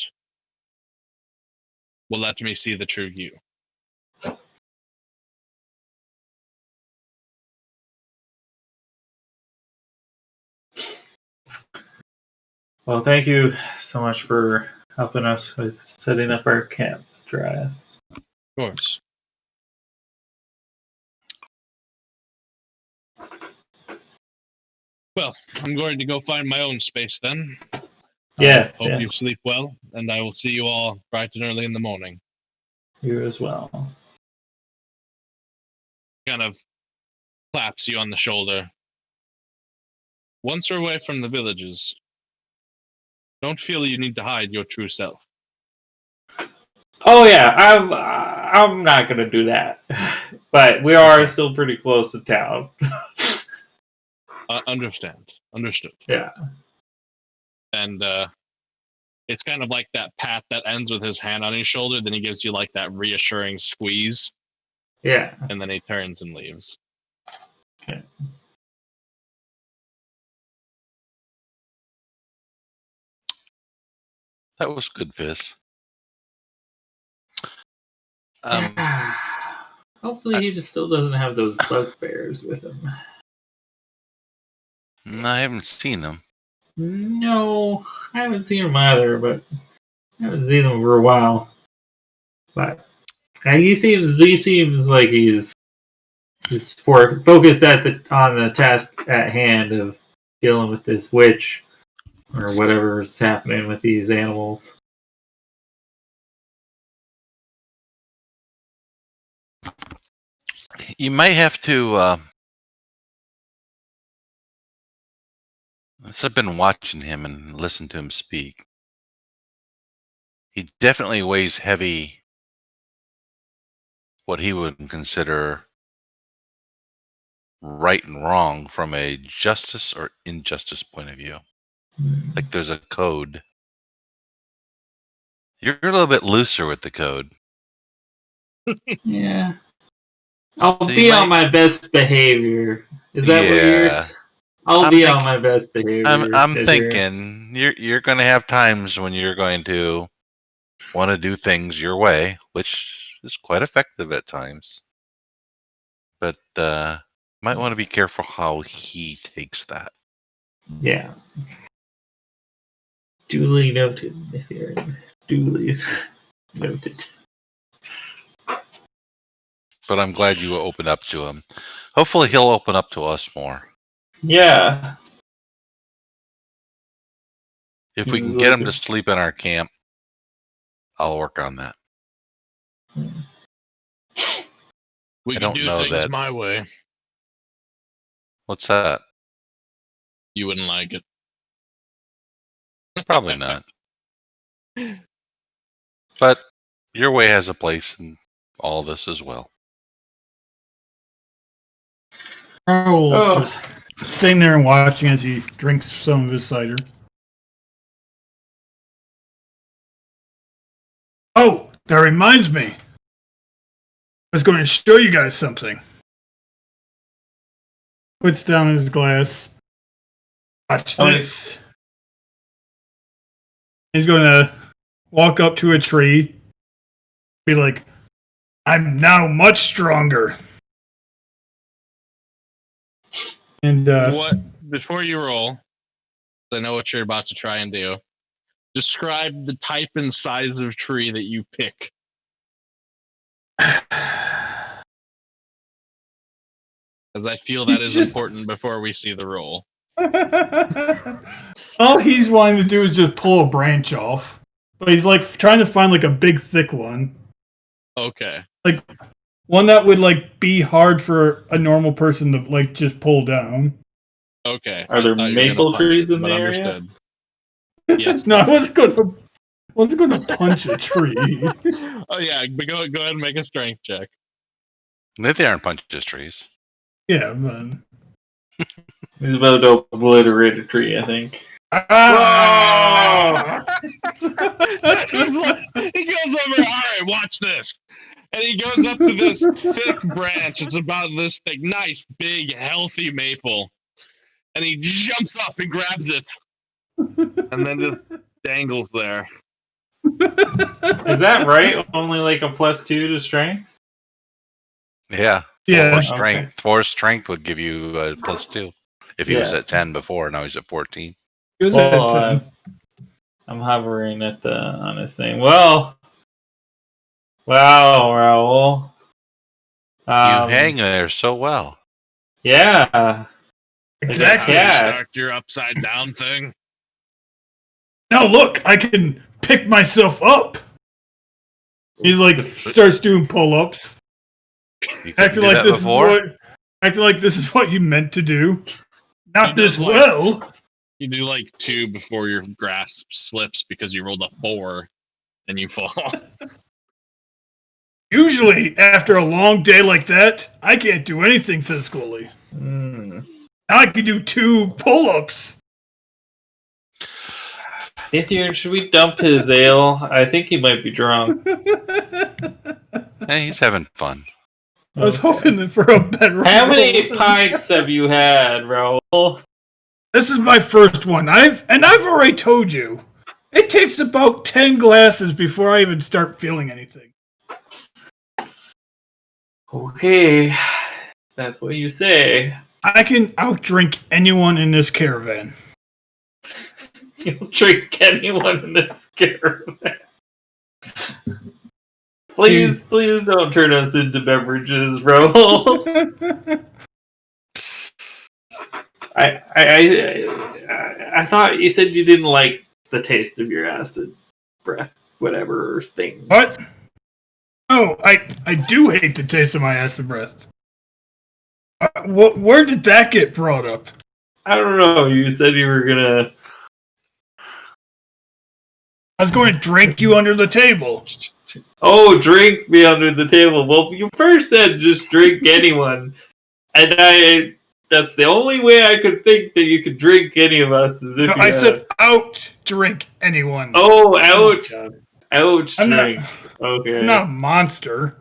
Speaker 1: will let me see the true you.
Speaker 5: Well, thank you so much for helping us with setting up our camp, Dryas.
Speaker 1: Of course. Well, I'm going to go find my own space then.
Speaker 5: Yes,
Speaker 1: Hope you
Speaker 5: yes.
Speaker 1: sleep well, and I will see you all bright and early in the morning.
Speaker 5: You as well.
Speaker 1: Kind of claps you on the shoulder. Once you're away from the villages, don't feel you need to hide your true self.
Speaker 5: Oh yeah, I'm not gonna do that, but we are still pretty close to town.
Speaker 1: Understood.
Speaker 5: Yeah,
Speaker 1: And it's kind of like that pat that ends with his hand on his shoulder. Then he gives you like that reassuring squeeze,
Speaker 5: yeah.
Speaker 1: and then he turns and leaves.
Speaker 5: Okay.
Speaker 2: That was good, Fizz.
Speaker 5: Hopefully, he just still doesn't have those bugbears with him.
Speaker 2: I haven't seen them.
Speaker 5: No, I haven't seen him either, but I haven't seen him for a while. But he seems like he's focused on the task at hand of dealing with this witch or whatever's happening with these animals.
Speaker 2: You might have to. Since I've been watching him and listened to him speak, he definitely weighs heavy what he would consider right and wrong from a justice or injustice point of view. Like there's a code. You're a little bit looser with the code.
Speaker 5: Yeah. I'll
Speaker 2: So
Speaker 5: be on my best behavior. Is that what you're... I'll be on my best behavior.
Speaker 2: I'm thinking you're going to have times when you're going to want to do things your way, which is quite effective at times. But might want to be careful how he takes that.
Speaker 5: Yeah. Duly noted, Ethereum. Duly noted.
Speaker 2: But I'm glad you opened up to him. Hopefully he'll open up to us more.
Speaker 5: Yeah.
Speaker 2: If we can get him to sleep in our camp, I'll work on that.
Speaker 1: We can do things my way.
Speaker 2: What's that?
Speaker 1: You wouldn't like it.
Speaker 2: Probably not. But your way has a place in all this as well.
Speaker 3: Raoul's just sitting there and watching as he drinks some of his cider. Oh, that reminds me. I was going to show you guys something. Puts down his glass. Watch this. He's going to walk up to a tree. Be like, I'm now much stronger. And
Speaker 1: what? Before you roll, I know what you're about to try and do. Describe the type and size of tree that you pick. As I feel that is important before we see the roll.
Speaker 3: All he's wanting to do is just pull a branch off. But he's like trying to find like a big thick one.
Speaker 1: Okay.
Speaker 3: Like one that would like be hard for a normal person to like just pull down.
Speaker 1: Okay.
Speaker 5: Are there maple trees in the area?
Speaker 1: Understood. Yes.
Speaker 3: No, I wasn't going to punch a tree.
Speaker 1: Oh yeah, but go ahead and make a strength check.
Speaker 2: They aren't punches trees.
Speaker 3: Yeah, man.
Speaker 5: He's about to obliterate a tree, I think.
Speaker 3: Ah!
Speaker 1: He goes over, alright, watch this. And he goes up to this thick branch. It's about this thick, nice, big, healthy maple. And he jumps up and grabs it. And then just dangles there.
Speaker 5: Is that right? Only like a +2 to strength?
Speaker 2: Yeah.
Speaker 3: Yeah.
Speaker 2: Force strength. Okay. Force strength would give you a +2. If he was at 10 before, now he's at 14.
Speaker 3: He was at 10.
Speaker 5: I'm hovering on his thing. Well, wow, Raoul.
Speaker 2: You hang there so well.
Speaker 5: Yeah.
Speaker 3: Exactly.
Speaker 1: Start your upside down thing.
Speaker 3: Now look, I can pick myself up. He like starts doing pull-ups. Acting like this is what you meant to do. Not this well.
Speaker 1: You do like 2 before your grasp slips because you rolled a 4 and you fall.
Speaker 3: Usually, after a long day like that, I can't do anything physically.
Speaker 5: Hmm.
Speaker 3: Now I can do 2 pull-ups.
Speaker 5: Nathan, should we dump his ale? I think he might be drunk.
Speaker 2: Hey, he's having fun.
Speaker 3: I was
Speaker 5: Okay.
Speaker 3: hoping for a better
Speaker 5: How many
Speaker 3: roll.
Speaker 5: pints have you had, Raul?
Speaker 3: This is my first one. I've already told you. It takes about 10 glasses before I even start feeling anything.
Speaker 5: Okay, that's what you say.
Speaker 3: I can outdrink anyone in this caravan.
Speaker 5: You'll drink anyone in this caravan. Please don't turn us into beverages, Raul. I thought you said you didn't like the taste of your acid breath, whatever thing.
Speaker 3: What? Oh, I do hate the taste of my acid breath. Where did that get brought up?
Speaker 5: I don't know. You said you were gonna.
Speaker 3: I was going to drink you under the table.
Speaker 5: Oh, drink me under the table. Well, you first said just drink anyone, and that's the only way I could think that you could drink any of us is if
Speaker 3: No,
Speaker 5: you
Speaker 3: I said out drink anyone.
Speaker 5: Oh,
Speaker 3: Oh,
Speaker 5: ouch.
Speaker 3: God.
Speaker 5: Ouch,
Speaker 3: I'm
Speaker 5: drink.
Speaker 3: I'm
Speaker 5: Okay.
Speaker 3: not a monster.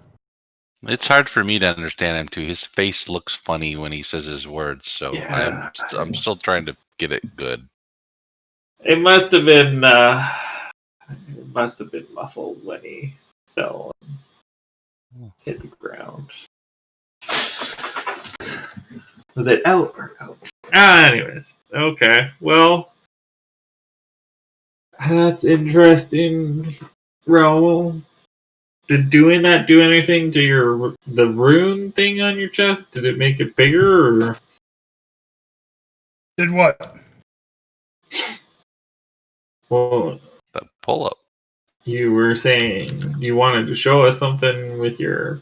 Speaker 2: It's hard for me to understand him too. His face looks funny when he says his words, so
Speaker 6: Yeah.
Speaker 2: I'm still trying to get it good.
Speaker 5: It must have been muffled when he fell and hit the ground. Was it out or out? Anyways. Okay. Well, that's interesting, Raul. Did doing that do anything to the rune thing on your chest? Did it make it bigger, or
Speaker 3: Did what?
Speaker 5: well,
Speaker 2: The pull up.
Speaker 5: you were saying you wanted to show us something with your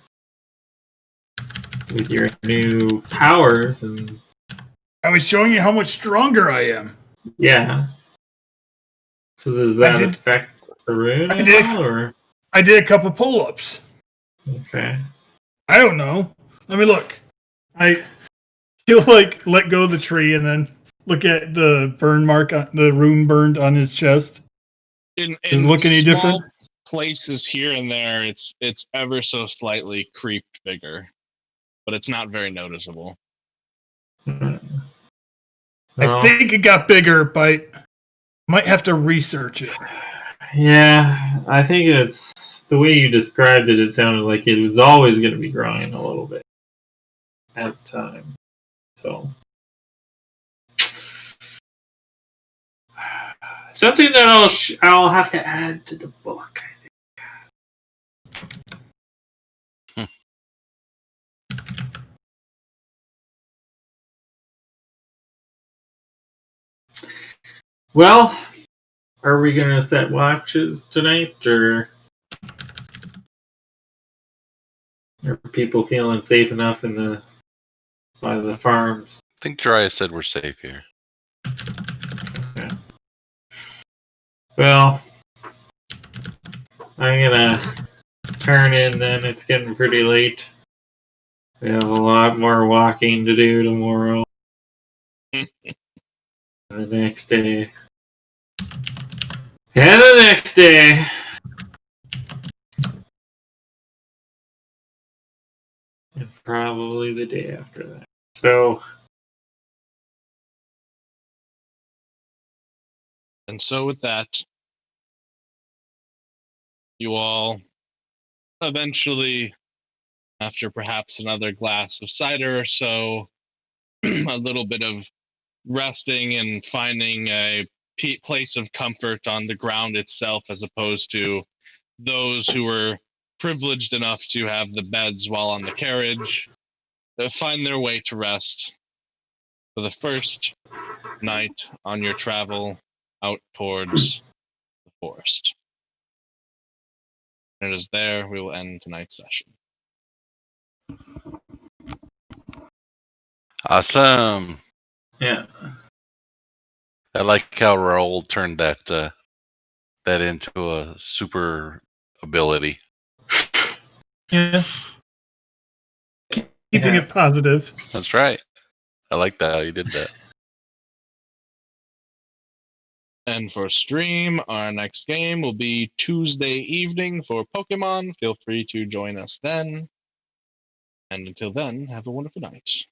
Speaker 5: new powers, and
Speaker 3: I was showing you how much stronger I am.
Speaker 5: yeah. So does
Speaker 3: I
Speaker 5: that
Speaker 3: did-
Speaker 5: affect the rune
Speaker 3: I
Speaker 5: at
Speaker 3: did-
Speaker 5: all, or
Speaker 3: I did a couple pull-ups.
Speaker 5: okay?
Speaker 3: I don't know. Let me look. He'll let go of the tree and then look at the burn mark, the rune burned on his chest.
Speaker 1: In
Speaker 3: Does it look any
Speaker 1: small
Speaker 3: different?
Speaker 1: places here and there, it's ever so slightly creeped bigger, but it's not very noticeable.
Speaker 5: No.
Speaker 3: I think it got bigger, but might have to research it.
Speaker 5: Yeah, I think it's the way you described it. It sounded like it was always going to be growing a little bit at the time. So something that I'll have to add to the book.
Speaker 2: Hmm.
Speaker 5: Well, are we going to set watches tonight, or are people feeling safe enough by the farms?
Speaker 2: I think Jiraiya said we're safe here.
Speaker 5: Well, I'm gonna turn in then. It's getting pretty late. We have a lot more walking to do tomorrow. The next day. And the next day. And probably the day after that. So,
Speaker 1: And so with that, you all eventually, after perhaps another glass of cider or so, a little bit of resting and finding a place of comfort on the ground itself, as opposed to those who were privileged enough to have the beds while on the carriage, find their way to rest for the first night on your travel out towards the forest. And it is there we will end tonight's session.
Speaker 2: Awesome.
Speaker 5: yeah.
Speaker 2: I like how Raul turned that into a super ability.
Speaker 3: Yeah. Keeping
Speaker 5: Yeah.
Speaker 3: it positive.
Speaker 2: That's right. I like that how you did that.
Speaker 1: And for stream, our next game will be Tuesday evening for Pokemon. Feel free to join us then. And until then, have a wonderful night.